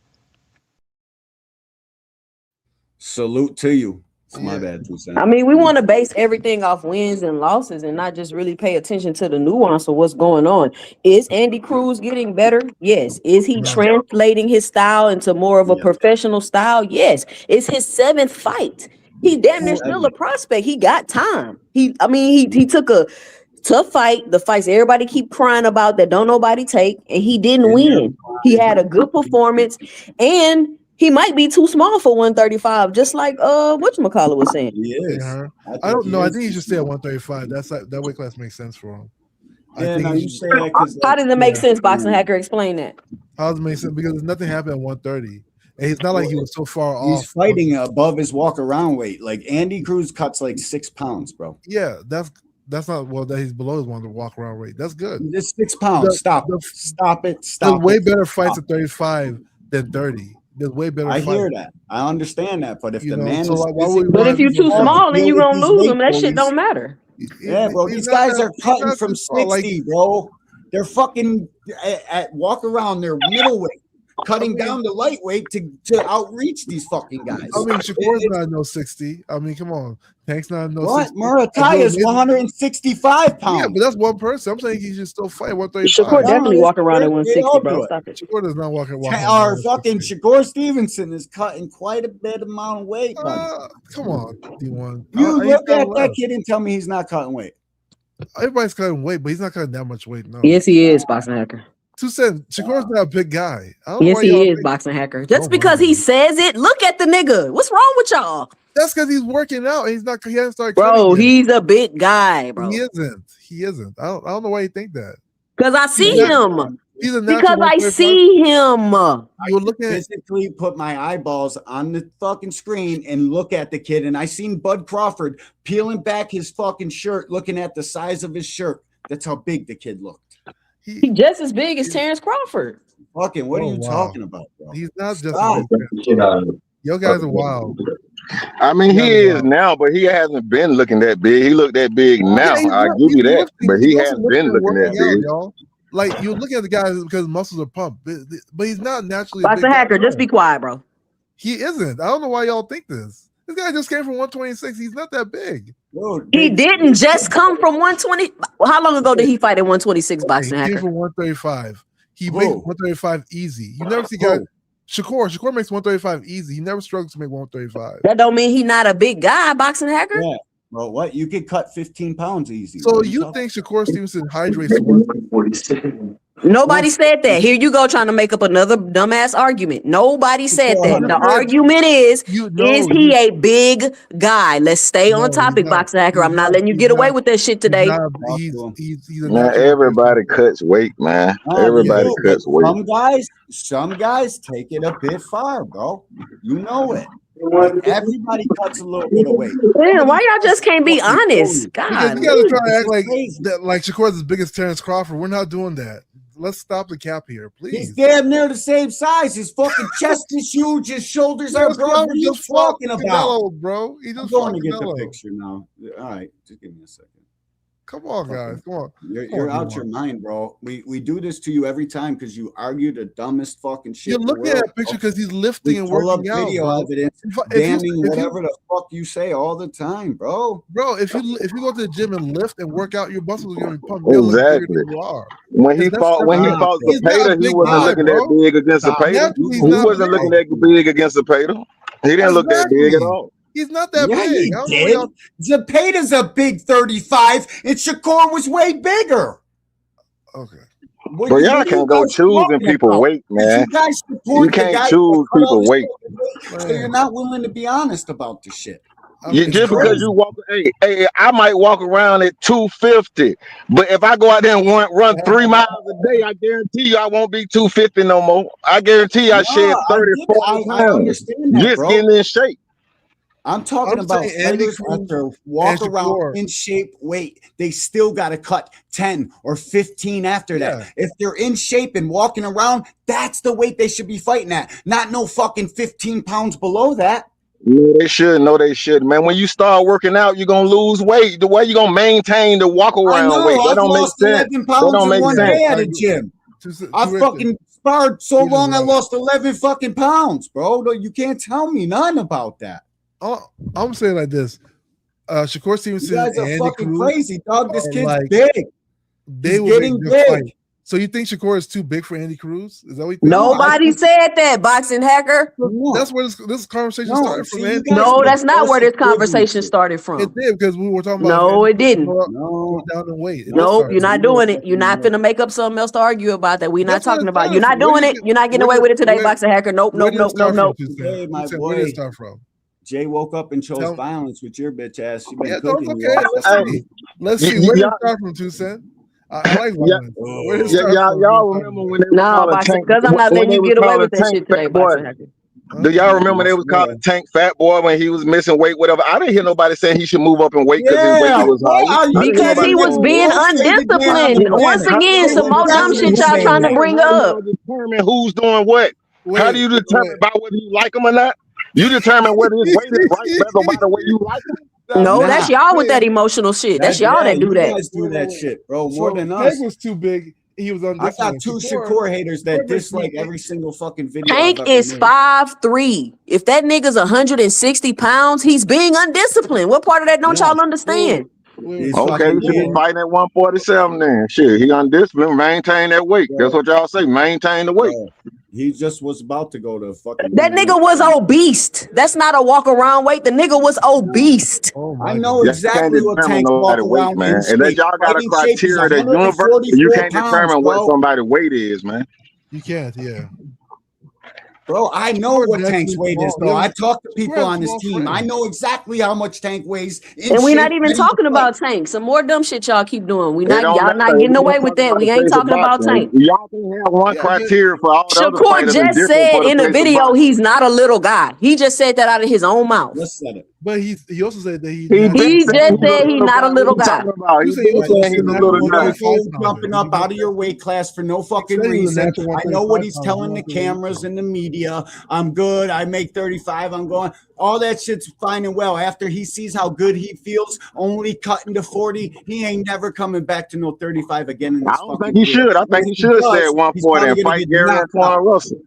Salute to you. It's my bad. I mean, we want to base everything off wins and losses and not just really pay attention to the nuance of what's going on. Is Andy Cruz getting better? Yes. Is he translating his style into more of a professional style? Yes. It's his 7th fight. He damn near still a prospect. He got time. He took a tough fight, the fights everybody keep crying about that don't nobody take, and he didn't win. He had a good performance, and he might be too small for 135, just like whatchamacallit was saying. He is. I don't know. I think he should stay at 135. That weight class makes sense for him. Yeah, no, you say that how does it make sense, Boxing Hacker? Explain that. How does it make sense? Because nothing happened at 130. And it's not like he was so far off. He's fighting above his walk around weight. Like Andy Cruz cuts like 6 pounds, bro. Yeah, that's not that he's below his one to walk around weight. That's good. It's 6 pounds. Stop it. There's way better fights at 35 than 30. There's way better. I hear that. I understand that. But if the man is, but if you're too small and you're gonna lose him, that shit don't matter. Yeah, bro. These guys are cutting from 60, bro. They're fucking at walk around. They're middleweight. Cutting down the lightweight to outreach these fucking guys. I mean, Shakur's not no 60. I mean, come on. Tank's not no what? 60. Murataya is 165 pounds. Yeah, but that's one person. I'm saying he should still fight 135. Shakur definitely walk around at 160, bro. Stop it. Shakur does not walk around. Our fucking Shakur Stevenson is cutting quite a bit amount of weight. Come on, D1. You look at that kid and tell me he's not cutting weight. Everybody's cutting weight, but he's not cutting that much weight. No. Yes, he is, Boxing Hacker. Shakur's not a big guy. Yes, he is, Boxing Hacker. Just because he says it, look at the nigga. What's wrong with y'all? That's because he's working out. He hasn't started. Bro, he's a big guy, bro. He isn't. I don't know why you think that. Because I see him. He's a because I see him. You look at physically put my eyeballs on the fucking screen and look at the kid, and I seen Bud Crawford peeling back his fucking shirt, looking at the size of his shirt. That's how big the kid looked. He's just as big as Terrence Crawford. Fucking, what are you talking about, bro? He's not just. Yo guys are wild. I mean, he is now, but he hasn't been looking that big. He looked that big now. I give you that, but he hasn't been looking that big. Y'all. Like, you look at the guy because muscles are pumped, but he's not naturally. Boxing Hacker, just be quiet, bro. He isn't. I don't know why y'all think this. This guy just came from 126. He's not that big. He didn't just come from 120. How long ago did he fight at 126, Boxing Hacker? He came from 135. He makes 135 easy. You never see guys. Shakur makes 135 easy. He never struggles to make 135. That don't mean he's not a big guy, Boxing Hacker. Yeah. Well, what? You could cut 15 pounds easy. So you think Shakur Stevenson hydrates to 146? Nobody said that. Here you go trying to make up another dumbass argument. Nobody said that. The argument is he a big guy? Let's stay on topic, Boxing Hacker. I'm not letting you get away with that shit today. Man, everybody cuts weight, man. Everybody cuts weight. Some guys take it a bit far, bro. You know it. Everybody cuts a little bit of weight. Man, why y'all just can't be honest? God, you gotta try to act like Shakur's as big as Terrence Crawford. We're not doing that. Let's stop the cap here, please. He's damn near the same size. His fucking chest is huge. His shoulders are broad. What are you talking about, bro? He just going to get the picture now. All right, just give me a second. Come on, guys. Come on. You're out your mind, bro. We do this to you every time because you argue the dumbest fucking shit. You're looking at a picture because he's lifting and working out. Video evidence, damning whatever the fuck you say all the time, bro. Bro, if you go to the gym and lift and work out, your muscles are gonna be pumped. Exactly. When he fought Zepeda, he wasn't looking that big against Zepeda. He wasn't looking that big against Zepeda. He didn't look that big at all. He's not that Yeah, big. he did. Zepeda's a big 35, and Shakur was way bigger. Okay. But y'all can't go choosing people weight, man. You guys support You can't the guy choose people weight. So you're not willing to be honest about the shit. Just because you walk, hey, I might walk around at 250, but if I go out there and run 3 miles a day, I guarantee you I won't be 250 no more. I guarantee you I shed 30, 40 pounds. I understand that, just bro. getting in shape. I'm talking about fighters after walk around in shape weight. They still got to cut 10 or 15 after that. If they're in shape and walking around, that's the weight they should be fighting at. Not no fucking 15 pounds below that. No, they should. No, they should, man. When you start working out, you're gonna lose weight. The way you gonna maintain the walk around weight, that don't make sense. 11 pounds in one day at a gym. I fucking sparred so long I lost 11 fucking pounds, bro. You can't tell me nothing about that. I'm saying like this. Shakur Stevenson, you guys are Andy fucking Cruz crazy, dog. This kid's like, big. He's getting big. Fight. So you think Shakur is too big for Andy Cruz? Is that what you think? Nobody said that, boxing hacker. That's where this conversation started from. Andy. No, that's not where this conversation started from. It did because we were talking about. No, it didn't. No, down in weight. Nope, you're not doing it. You're not finna make up something else to argue about that. We're not talking about. You're not doing it. You're not getting away with it today, boxing hacker. Nope. Hey, my boy. Where did it start from? Jay woke up and chose violence with your bitch ass. You been Yeah, cooking. okay. Let's see. Where did it start from, 2 Cent? I like violence. Where did it start from? Y'all remember when they because I'm not letting you get away with that shit today, boxing hacker. Do y'all remember they was calling Tank Fat Boy when he was missing weight, whatever? I didn't hear nobody saying he should move up in weight because his weight was high. Because he was being undisciplined. Once again, some more dumb shit y'all trying to bring up. Determine who's doing what. How do you determine by whether you like him or not? You determine whether his weight is right by the way you like him. No, that's y'all with that emotional shit. That's y'all that do that. You guys do that shit, bro. More than Tank us. was too big. He was undisciplined. I got 2 Shakur haters that dislike every single fucking video. Tank is 5'3". If that nigga's 160 pounds, he's being undisciplined. What part of that don't y'all understand? Okay, you should be fighting at 147 then. Shit, he undisciplined. Maintain that weight. That's what y'all say. Maintain the weight. He just was about to go to fucking. That nigga was obese. That's not a walk around weight. The nigga was obese. I know exactly what Tank walk around man. And that y'all got a criteria that universe. You can't determine what somebody's weight is, man. You can't, yeah. Bro, I know what Tank's weight is, bro. I talk to people on this team. I know exactly how much Tank weighs. And we're not even talking about Tank. Some more dumb shit y'all keep doing. Y'all not getting away with that. We ain't talking about Tank. Y'all can have one criteria for all the other fighters. Shakur just said in the video he's not a little guy. He just said that out of his own mouth. But he also said that he just said he's not a little guy. He's jumping up out of your weight class for no fucking reason. I know what he's telling the cameras and the media. I'm good. I make 35. I'm going. All that shit's fine and well. After he sees how good he feels, only cutting to 40, he ain't never coming back to no 35 again. I don't think he should. I think he should say 140 and fight Gary Antoine Russell.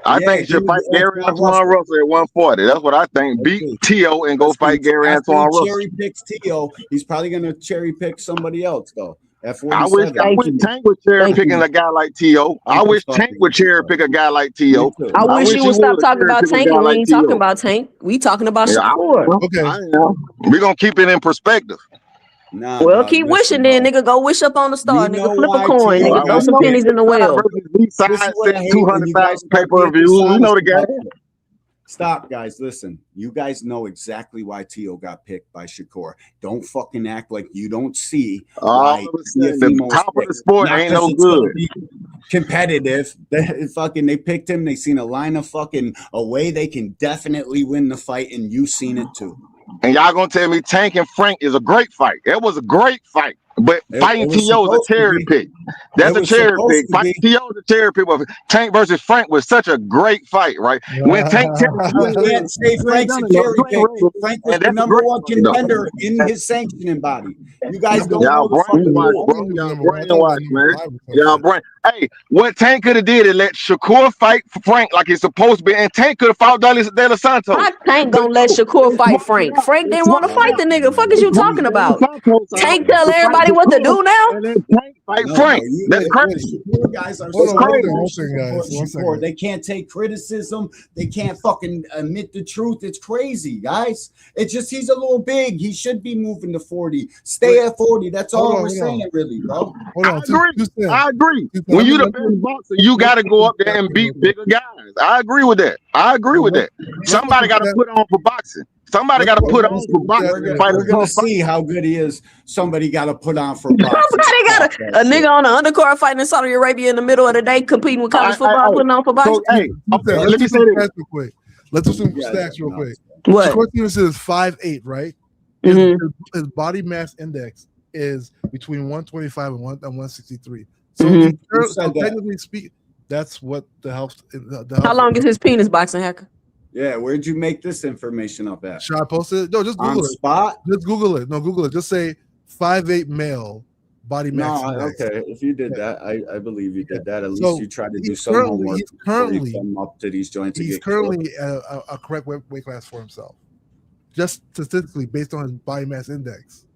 I think he should fight Gary Antoine Russell at 140. That's what I think. Beat T.O. and go fight Gary Antoine Russell. Cherry picks T.O. He's probably going to cherry pick somebody else, though. I wish Tank would cherry picking a guy like T.O. I wish Tank would cherry pick a guy like T.O. I wish you would stop talking about Tank. We ain't talking about Tank. We talking about Shakur. Okay. We're going to keep it in perspective. Nah, well, keep wishing then, nigga. Go wish up on the star, nigga. Flip a coin, nigga. Throw some pennies in the well. 200,000 pay-per-view. You know the guy. Stop, guys. Listen, you guys know exactly why T.O. got picked by Shakur. Don't fucking act like you don't see why the top of the sport ain't no good. Competitive. They picked him. They seen a line of fucking away. They can definitely win the fight, and you seen it too. And y'all gonna tell me Tank and Frank is a great fight. It was a great fight. But fighting T.O. is a cherry pick. That's a cherry pick. Fighting T.O. is a cherry pick. Tank versus Frank was such a great fight, right? When Tank can't say Frank's a cherry pick. Frank was the number one contender in his sanctioning body. You guys don't know the fucking brainwash, man. Y'all brain. Hey, what Tank could have did is let Shakur fight Frank like it's supposed to be, and Tank could have fought De La Santos. Tank gonna let Shakur fight Frank. Frank didn't want to fight the nigga. Fuck is you talking about? Tank tell everybody what to do now? Tank fight Frank. right. That's crazy. Shakur guys are so emotional. They can't take criticism. They can't fucking admit the truth. It's crazy, guys. It's just he's a little big. He should be moving to 40. Stay at 40. That's all we're saying, really, bro. I agree. When you're the best boxer, you got to go up there and beat bigger guys. I agree with that. Somebody got to put on for boxing. Somebody got to put on for boxing. We're gonna see how good he is. Somebody got to put on for boxing. Somebody got a nigga on the undercard fighting in Saudi Arabia in the middle of the day, competing with college football, putting on for boxing. So, hey, let me say this real quick. Let's do some stats real quick. What? Shakur Stevenson is 5'8", right? His body mass index is between 125 and 163. So, technically speaking, that's what the health. How long is his penis, boxing hacker? Yeah, where'd you make this information up at? Should I post it? No, just Google it. Spot? Just Google it. No, Google it. Just say 5'8" male body mass index. Okay, if you did that, I believe you did that. At least you tried to do some homework. He's currently come up to these joints. He's currently a correct weight class for himself, just statistically based on his body mass index.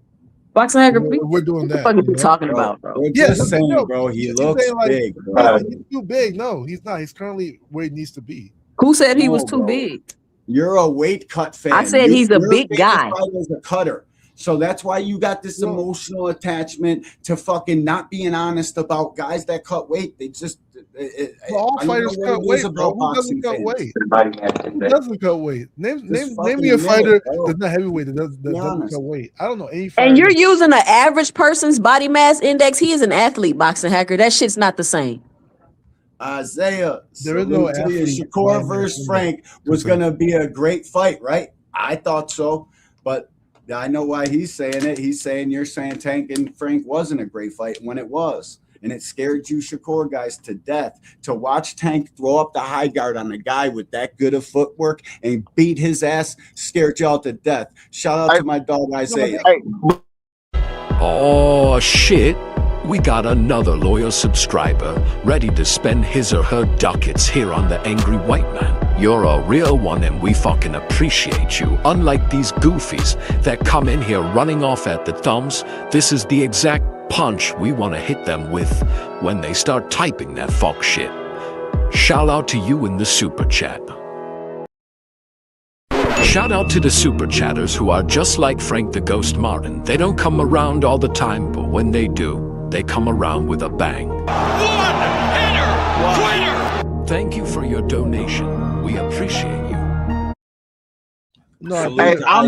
Boxing hacker, we're doing that. What are you talking about, bro? We're just saying, bro. He looks big. Bro. He's too big. No, he's not. He's currently where he needs to be. Who said he was too big? You're a weight cut fan. I said he's a big guy. As a cutter. So that's why you got this emotional attachment to fucking not being honest about guys that cut weight. They just all fighters cut weight, bro. Who doesn't cut weight? Who doesn't cut weight? Name me a fighter that's not heavyweight that doesn't cut weight. I don't know any fighter. And you're using an average person's body mass index. He is an athlete, boxing hacker. That shit's not the same. Isaiah, there is no Shakur versus Frank was going to be a great fight, right? I thought so, but I know why he's saying it. He's saying you're saying Tank and Frank wasn't a great fight when it was, and it scared you Shakur guys to death to watch Tank throw up the high guard on a guy with that good of footwork and beat his ass. Scared y'all to death. Shout out to my dog Isaiah. Oh shit. We got another loyal subscriber ready to spend his or her ducats here on the Angry White Man. You're a real one and we fucking appreciate you. Unlike these goofies that come in here running off at the thumbs, this is the exact punch we want to hit them with when they start typing that fuck shit. Shout out to you in the super chat. Shout out to the super chatters who are just like Frank the Ghost Martin. They don't come around all the time, but when they do, they come around with a bang. One-hitter quitter! Thank you for your donation. We appreciate you. No, hey, I'm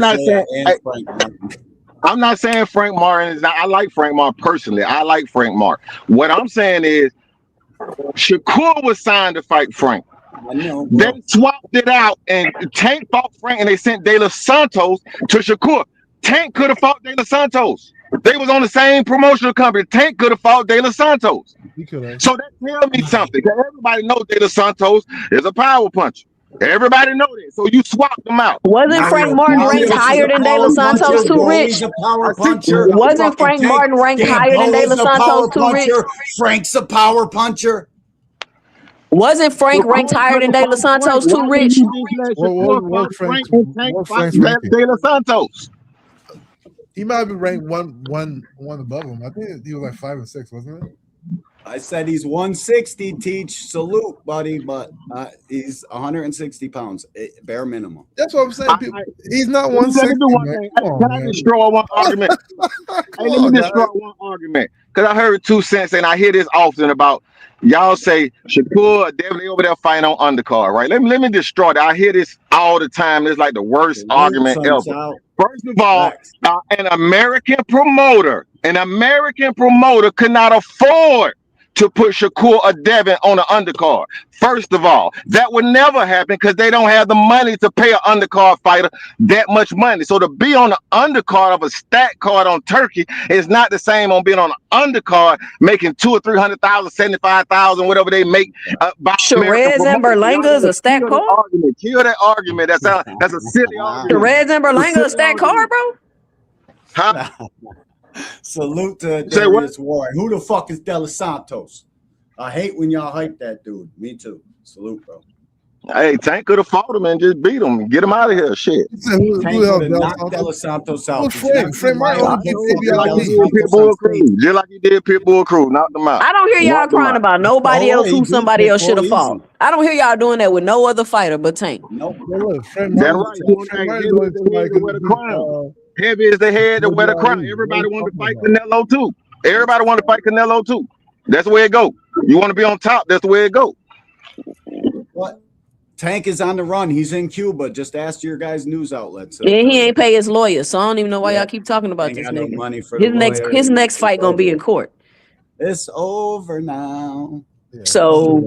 not saying Frank Martin is not. I like Frank Martin personally. I like Frank Martin. What I'm saying is Shakur was signed to fight Frank. I know, they swapped it out and Tank fought Frank and they sent De Los Santos to Shakur. Tank could have fought De Los Santos. They was on the same promotional company. Tank could have fought De Los Santos. So that tells me something. Because everybody knows De Los Santos is a power puncher. Everybody know that. So you swapped them out. Wasn't Frank Martin ranked higher than De Los Santos too, Rich? Wasn't Frank Martin ranked higher than De Los Santos too, Rich? Frank's a power puncher. Wasn't Frank ranked higher than De Los Santos too, Rich? Frank De Los Santos. He might be ranked one above him. I think he was like 5 and 6, wasn't it? I said he's 160. Teach salute, buddy, but he's 160 pounds, bare minimum. That's what I'm saying. He's not 160. Can I destroy one argument? Let me destroy one argument because I heard 2 cents and I hear this often about y'all say Shakur definitely over there fighting on undercard, right? Let me destroy that. I hear this all the time. It's like the worst argument ever. First of all, an American promoter could not afford to put Shakur or Devin on an undercard. First of all, that would never happen because they don't have the money to pay an undercard fighter that much money. So to be on the undercard of a stat card on Turkey is not the same on being on an undercard making $200,000 or $300,000, $75,000, whatever they make. Sherez and Berlanga is a stat card. Kill that argument. That's a silly argument. Sherez and Berlanga a stat card, bro. Huh? Salute to Darius Warren. Who the fuck is De Los Santos? I hate when y'all hype that dude. Me too. Salute, bro. Hey, Tank could have fought him and just beat him and get him out of here. Shit. Tank would have knocked Dos Santos out. Frame Martin only Just like he did Pitbull Cruz. Just like he did Pitbull Cruz. Knocked him out. I don't hear y'all crying about nobody else who somebody else should have fought. I don't hear y'all doing that with no other fighter but Tank. Nope. That's right. Heavy as the head to wear the crown. Everybody wanted to fight Canelo too. Everybody wanted to fight Canelo too. That's the way it go. You want to be on top. That's the way it go. What? Tank is on the run. He's in Cuba. Just ask your guys' news outlets. Yeah, he ain't pay his lawyer, so I don't even know why y'all keep talking about this nigga. No money for his next fight gonna be in court. It's over now. So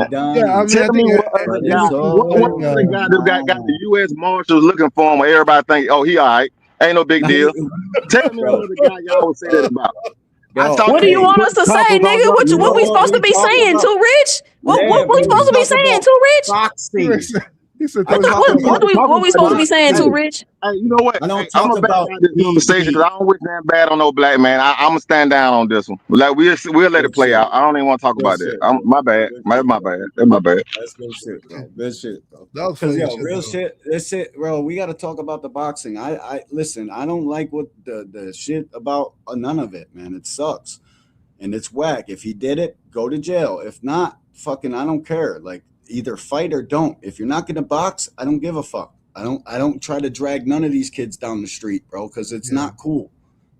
tell me what other guy got the U.S. Marshals looking for him. Where everybody think, oh, he all right, ain't no big deal. Tell me what other guy y'all would say that about. What do you want us to say, nigga? What we supposed to be saying, Too Rich? What we supposed to be saying, Too Rich? Boxing. What we supposed to be saying, Too Rich? Hey, you know what? I don't I'm talk about this conversation because I don't wish that bad on no black man. I'm gonna stand down on this one. Like we'll let it play out. I don't even want to talk about that. My bad. My bad. That's my bad. That's good shit, bro. Good shit, bro. That was funny real shit. This shit, bro. We got to talk about the boxing. I listen. I don't like what the shit about none of it, man. It sucks, and it's whack. If he did it, go to jail. If not, fucking, I don't care. Like, either fight or don't. If you're not gonna box, I don't give a fuck. I don't try to drag none of these kids down the street, bro, because it's not cool.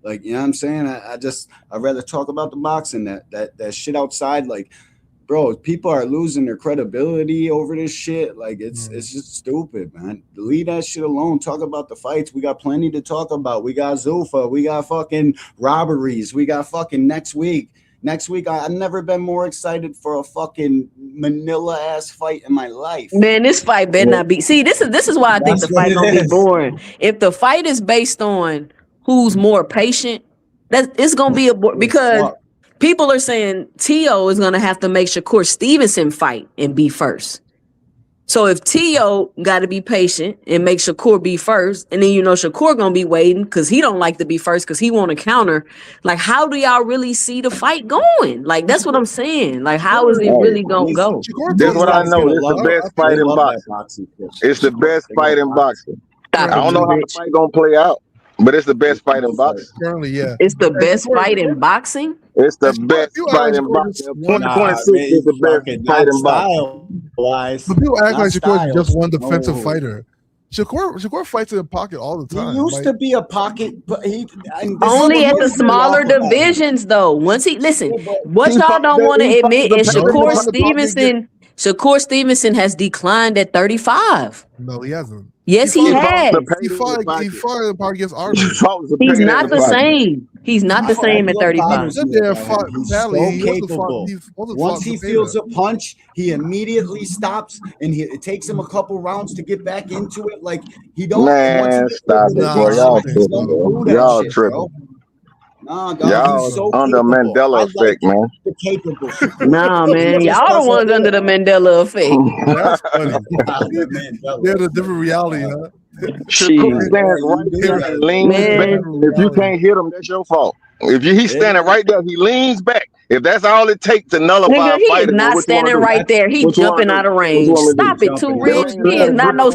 Like, you know what I'm saying? I'd rather talk about the boxing, that shit outside. Like, bro, people are losing their credibility over this shit. Like, it's just stupid, man. Leave that shit alone. Talk about the fights. We got plenty to talk about. We got Zuffa. We got fucking robberies. We got fucking next week. Next week, I've never been more excited for a fucking Manila ass fight in my life. Man, this fight better not be. See, this is why I think the fight gonna be boring. If the fight is based on who's more patient, it's gonna be because people are saying T.O. is gonna have to make Shakur Stevenson fight and be first. So if T.O. got to be patient and make Shakur be first, and then Shakur gonna be waiting because he don't like to be first because he want to counter. Like, how do y'all really see the fight going? Like, that's what I'm saying. Like, how is it really gonna go? This is what I know. It's the best fight in boxing. It's the best fight in boxing. I don't know how the fight gonna play out, but it's the best fight in boxing. Currently, yeah. It's the best fight in boxing. It's the best fight in boxing. 2026 is the best fight in boxing. But people act like Shakur is just one defensive fighter. Shakur fights in the pocket all the time. He used to be a pocket, but only at the smaller divisions, though. Once what y'all don't want to admit is Shakur Stevenson has declined at 35. No, he hasn't. Yes, he has. He fought in the pocket against Arby. He's not the same. He's not the same at 35. He's so capable. Once he feels a punch, he immediately stops, and it takes him a couple rounds to get back into it. Like, he don't. Man, stop it, boy. Y'all tripping. Nah, dog, y'all so under Mandela effect, man. Nah, man, y'all the ones under the Mandela effect. That's funny. They're a different reality, huh? Shakur stands right there and leans back. If you can't hit him, that's your fault. If he's standing right there, he leans back. If that's all it takes to nullify a he fight, is not standing right there. He's jumping out of range. Stop it, Too Rich. He is not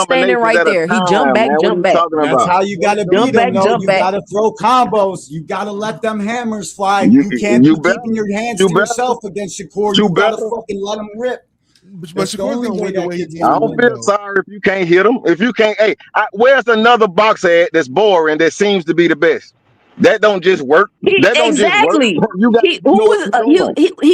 standing right there. He jump back, jump back. That's how you got to beat him. You got to throw combos. You got to let them hammers fly. You can't be keeping your hands to yourself against Shakur. You got to fucking let him rip. But I don't feel sorry if you can't hit him. If you can't, where's another boxer at that's boring that seems to be the best? That don't just work. That don't exactly. Just work. He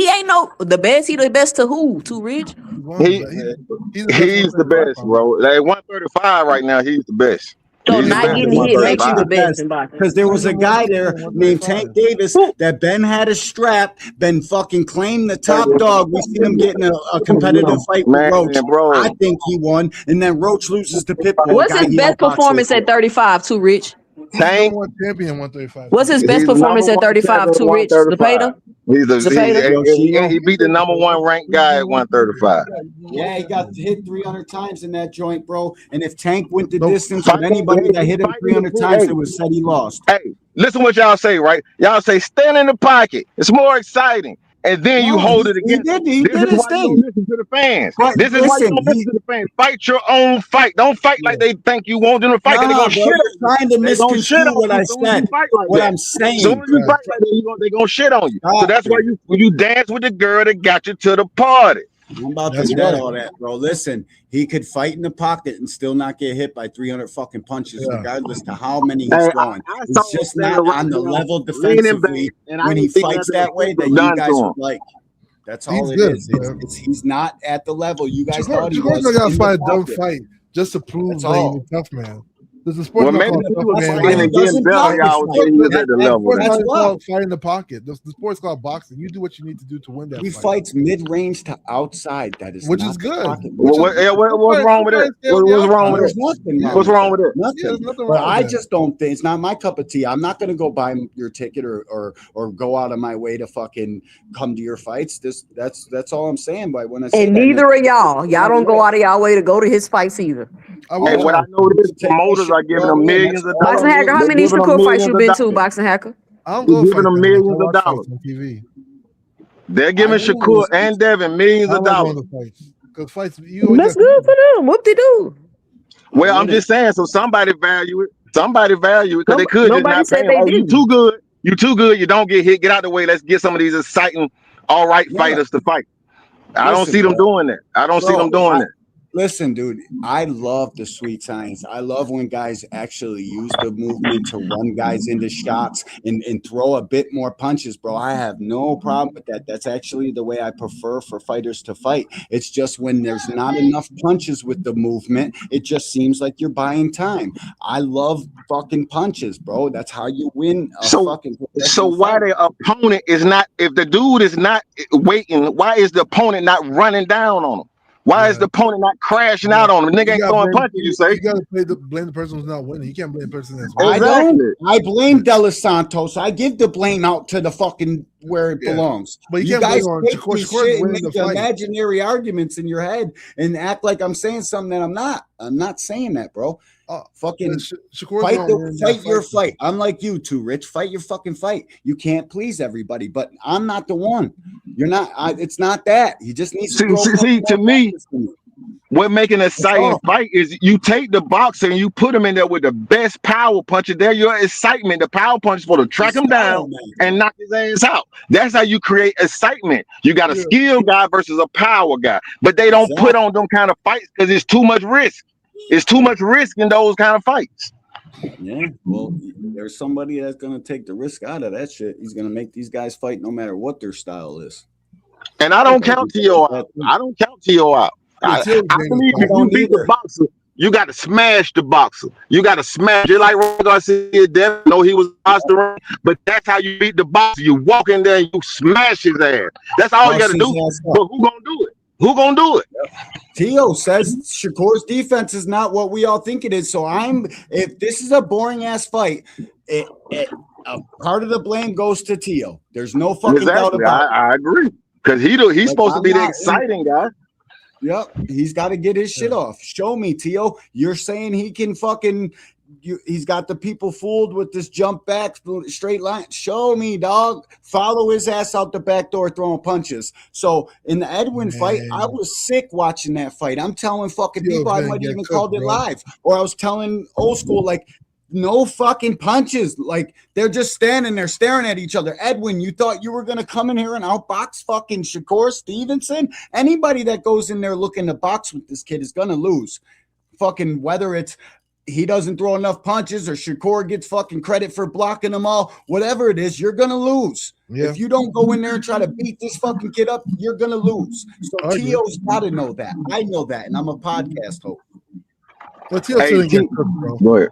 ain't the best. He the best to who? Too Rich? He's the best, bro. Like 135 right now. He's the best. So not getting hit makes you the best in boxing. Because there was a guy there named Tank Davis that Ben had a strap. Ben fucking claimed the top dog. We see him getting a competitive fight with Roach. Bro. I think he won. And then Roach loses to Pitbull. What's his best performance at 35? Too Rich? Tank champion 135. What's his best performance at 35? Too Rich? Zepeda? He beat the number one ranked guy at 135. Yeah, he got hit 300 times in that joint, bro. And if Tank went the distance with anybody that hit him 300 times, it was said he lost. Hey, listen what y'all say, right? Y'all say stand in the pocket. It's more exciting. and then you hold it against. He did his thing. You don't listen to the fans. But This is why you don't listen to the fans. Fight your own fight. Don't fight like they think you want them to fight. They're gonna shit on you. Trying to misconstrue what I said. What I'm saying. As soon as you fight like that, they're gonna shit on you. So that's why you dance with the girl that got you to the party. I'm about to forget all that, bro. Listen, he could fight in the pocket and still not get hit by 300 fucking punches, regardless to how many he's throwing. He's just not on the level defensively when he fights that way that you guys would like. That's all it is. He's not at the level you guys thought he was. Shakur's gotta fight a dumb fight just to prove that he's a tough man. There's a sport maybe called he was tough fighting man. and getting better, y'all was saying he was at the level. That's called fight in the pocket. The sport's called boxing. You do what you need to do to win that He fight. fights mid-range to outside. That is Which not is the good. pocket. What's wrong with it? What's wrong with it? What's wrong with it? Nothing. But I just don't think it's not my cup of tea. I'm not going to go buy your ticket or go out of my way to fucking come to your fights. That's all I'm saying. By when I say and that, neither of y'all don't go out of y'all way to go to his fights either. Hey, what I know is promoters are giving them millions of dollars. Boxing Hacker, how many Shakur fights you been to, Boxing Hacker? I'm giving them millions of dollars. They're giving Shakur and Devin millions of dollars. That's good for them. What they do? Well, I'm just saying, so somebody value it. Somebody value it because they could just not said say, they you too good. You too good. You don't get hit. Get out the way. Let's get some of these exciting, all right fighters to fight. I don't see them doing that. I don't see them doing that. Listen, dude, I love the sweet science. I love when guys actually use the movement to run guys into shots and throw a bit more punches, bro. I have no problem with that. That's actually the way I prefer for fighters to fight. It's just when there's not enough punches with the movement, it just seems like you're buying time. I love fucking punches, bro. That's how you win a fucking So why the opponent is not, if the dude is not waiting, why is the opponent not running down on him? Why is the opponent not crashing out on him? Nigga ain't throwing punches, you say? You gotta blame the person who's not winning. You can't blame the person that's winning. I blame De Los Santos. I give the blame out to the fucking where it belongs. But you guys take Shakur this shit and winning make the fight. imaginary arguments in your head and act like I'm saying something that I'm not. I'm not saying that, bro. Fucking fight your fight. I'm like you too, Rich. Fight your fucking fight. You can't please everybody, but I'm not the one. You're not. It's not that. He just needs to see to me. What making a exciting fight is you take the boxer and you put him in there with the best power puncher. There, your excitement. The power punch is for to track him down and knock his ass out. That's how you create excitement. You got a skilled guy versus a power guy, but they don't put on them kind of fights because it's too much risk. It's too much risk in those kind of fights. Yeah, well, there's somebody that's gonna take the risk out of that shit. He's gonna make these guys fight no matter what their style is. And I don't count T.O. out. I don't count T.O. out. I believe if you beat the boxer, you got to smash the boxer. You got to smash it like Ron Garcia did. No, he was master, but that's how you beat the boxer. You walk in there and you smash his ass. That's all you got to do. But who gonna do it? Who gonna do it? Tio says Shakur's defense is not what we all think it is. So if this is a boring ass fight, a part of the blame goes to Tio. There's no fucking doubt about it. I agree because he's supposed to be the exciting guy. Yep, he's got to get his shit off. Show me, Tio. You're saying he can fucking. He's got the people fooled with this jump back straight line. Show me, dog. Follow his ass out the back door throwing punches. So in the Edwin fight, I was sick watching that fight. I'm telling fucking people I might even called it live, or I was telling old school like. No fucking punches. Like they're just standing there staring at each other. Edwin, you thought you were gonna come in here and outbox fucking Shakur Stevenson? Anybody that goes in there looking to box with this kid is gonna lose. Fucking whether it's he doesn't throw enough punches or Shakur gets fucking credit for blocking them all, whatever it is, you're gonna lose. Yeah. If you don't go in there and try to beat this fucking kid up, you're gonna lose. So Tio's gotta know that. I know that, and I'm a podcast host. Well, Tio hey, go ahead.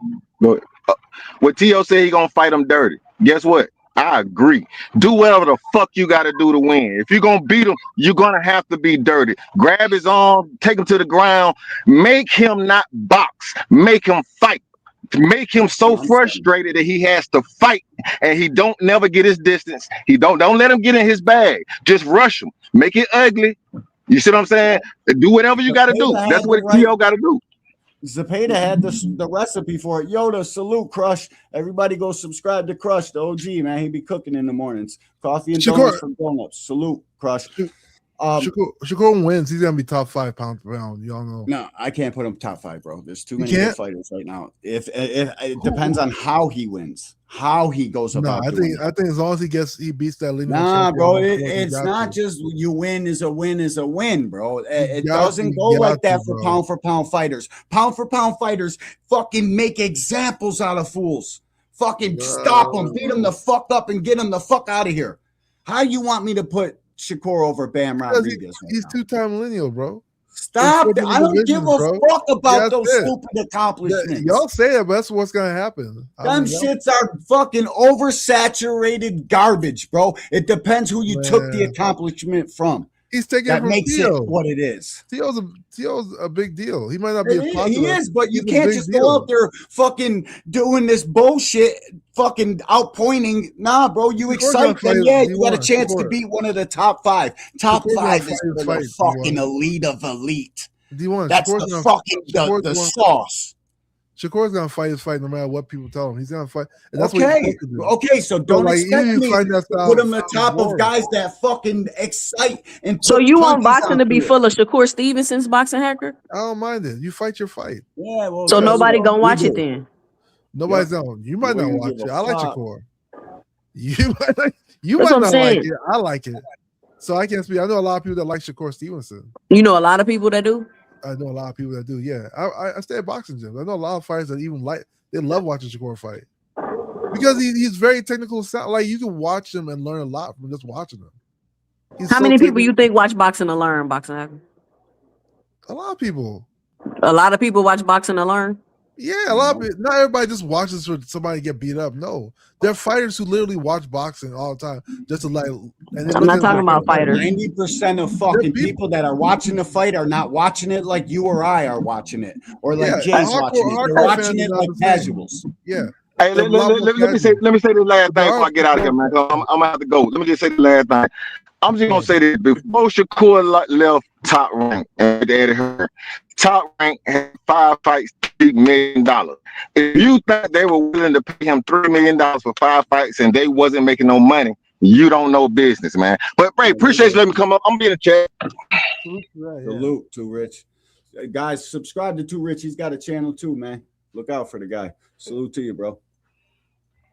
What Tio said, he gonna fight him dirty. Guess what? I agree. Do whatever the fuck you gotta do to win. If you're gonna beat him, you're gonna have to be dirty. Grab his arm, take him to the ground, make him not box, make him fight. Make him so frustrated that he has to fight and he don't never get his distance. He don't let him get in his bag. Just rush him. Make it ugly. You see what I'm saying? Do whatever you gotta do. That's what Tio gotta do. Zepeda had the recipe for it. Yoda, salute, Crush. Everybody go subscribe to Crush, the OG, man. He be cooking in the mornings. Coffee and donuts from donuts. Salute, Crush. Shakur wins. He's gonna be top 5 pound for pound. Y'all know. No, I can't put him top 5, bro. There's too many good fighters right now. If it depends on how he wins, how he goes about. I think as long as he beats that leading. Nah, bro. It's not just you win is a win, bro. It doesn't go like that for pound fighters. Pound for pound fighters fucking make examples out of fools. Fucking stop them, beat them the fuck up, and get them the fuck out of here. How you want me to put Shakur over Bam Rodriguez? He's 2-time millennial, bro. Stop! I don't give a fuck about those stupid accomplishments. Y'all say it, but that's what's gonna happen. Them shits are fucking oversaturated garbage, bro. It depends who you took the accomplishment from. He's taking that it from makes Theo. it what it is. Theo's a big deal. He might not be as popular. He is, but you can't just go out there fucking doing this bullshit, fucking outpointing. Nah, bro, you excite them. Yeah, you got a chance to beat one of the top 5. Top 5 is for the fucking elite of elite. That's the fucking the sauce. Shakur's gonna fight his fight no matter what people tell him. He's gonna fight. And that's okay, so don't expect me to put him on top of guys that fucking excite. And so you want boxing to be full of Shakur Stevenson's boxing hacker? I don't mind it. You fight your fight. Yeah. Well, so nobody gonna watch it then. Nobody's on. You might not watch it. I like Shakur. You might not like it. I like it. So I can't speak. I know a lot of people that like Shakur Stevenson. You know a lot of people that do. I know a lot of people that do. Yeah, I stay at boxing gyms. I know a lot of fighters that even they love watching Shakur fight because he's very technical. Like you can watch him and learn a lot from just watching him. How many people you think watch boxing to learn boxing? A lot of people. A lot of people watch boxing to learn. Yeah, a lot of people. Not everybody just watches for somebody to get beat up. No, there are fighters who literally watch boxing all the time just to like. And I'm not talking about fighters. 90% of fucking people that are watching the fight are not watching it like you or I are watching it, or like Jay's watching it. They're watching it like casuals. Yeah. Hey, let me say the last thing before I get out of here, man. I'm gonna have to go. Let me just say the last thing. I'm just gonna say this: before Shakur left Top Rank and Eddie Hearn, Top Rank had 5 fights, $3 million. If you think they were willing to pay him $3 million for 5 fights and they wasn't making no money, you don't know business, man. But Bray, appreciate you letting me come up. I'm being a chat. Salute to Rich. Guys, subscribe to Too Rich. He's got a channel too, man. Look out for the guy. Salute to you, bro.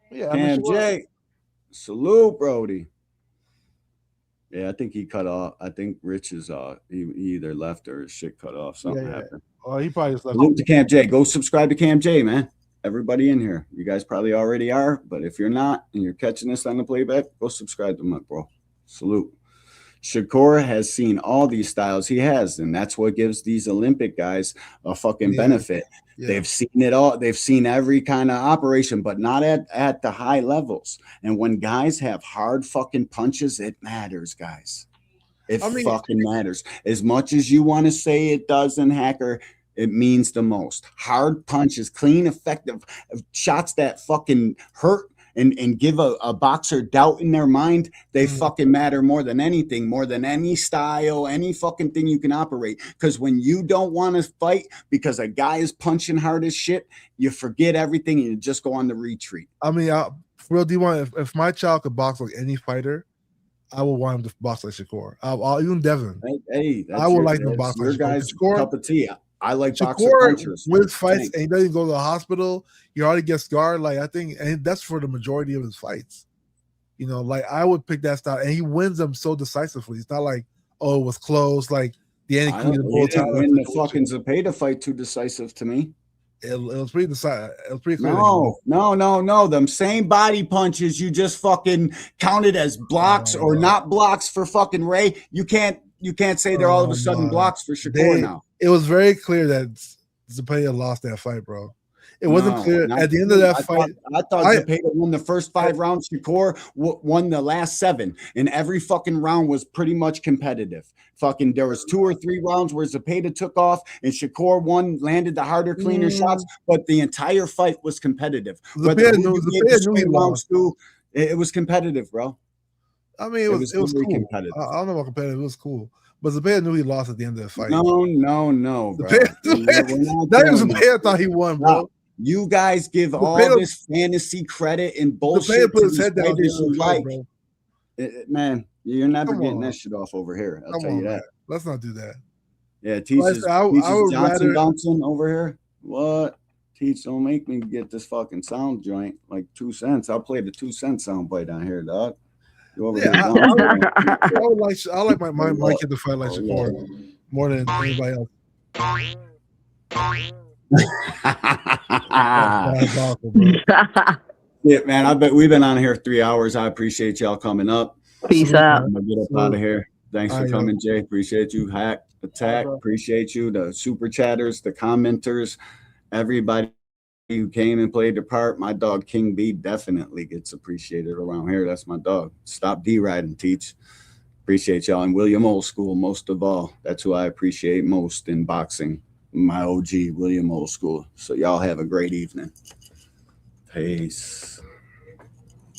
Yeah, Cam J. Salute, Brody. Yeah, I think he cut off. I think Rich is he either left or his shit cut off. Something happened. Oh, he probably just left. Salute to Cam J. Go subscribe to Cam J, man. Everybody in here. You guys probably already are, but if you're not and you're catching this on the playback, go subscribe to him, bro. Salute. Shakur has seen all these styles he has, and that's what gives these Olympic guys a fucking benefit. Yeah. They've seen it all. They've seen every kind of operation, but not at the high levels. And when guys have hard fucking punches, it matters, guys. It fucking matters. As much as you want to say it doesn't, Hacker, it means the most. Hard punches, clean, effective shots that fucking hurt and give a boxer doubt in their mind, they fucking matter more than anything, more than any style, any fucking thing you can operate. Because when you don't want to fight because a guy is punching hard as shit, you forget everything and you just go on the retreat. I mean, for real, D1, if my child could box like any fighter, I would want him to box like Shakur. Even Devin. Hey, I would like him to box like Shakur. Cup of tea. I like Shakur wins fights and he doesn't go to the hospital. He already gets scarred. Like I think, and that's for the majority of his fights. You know, like I would pick that style, and he wins them so decisively. It's not like, oh, it was close. Like the Andy Queen didn't win the fucking Zepeda fight too decisive to me. It was pretty decisive. It was pretty clear. No. Them same body punches you just fucking counted as blocks or not blocks for fucking Ray. You can't say they're all of a sudden blocks for Shakur now. It was very clear that Zepeda lost that fight, bro. It wasn't clear at the end of that fight. I thought Zepeda won the first 5 rounds. Shakur won the last 7, and every fucking round was pretty much competitive. Fucking, there was 2 or 3 rounds where Zepeda took off, and Shakur landed the harder, cleaner shots, but the entire fight was competitive. It was competitive, bro. I mean, it was cool. competitive. I don't know about competitive. It was cool. But Zepeda knew he lost at the end of the fight. No, bro. That was Zepeda thought he won, bro. You guys give all this fantasy credit and bullshit to these fighters you like. Man, you're never getting that shit off over here. I'll tell you that. Let's not do that. Yeah, Teach's Johnson bouncing over here. What? Teach, don't make me get this fucking sound joint like 2 cents. I'll play the 2 cent sound bite on here, dog. You over here. I like my kid to fight like Shakur more than anybody else. Yeah, man. I bet we've been on here 3 hours. I appreciate y'all coming up. Peace out. I'm gonna get up out of here. Thanks for coming, Jay. Appreciate you. Hack Attack. Appreciate you. The super chatters, the commenters, everybody who came and played their part. My dog King B definitely gets appreciated around here. That's my dog. Stop D-riding, Teach. Appreciate y'all. And William Old School, most of all. That's who I appreciate most in boxing. My OG, William Old School. So y'all have a great evening. Peace.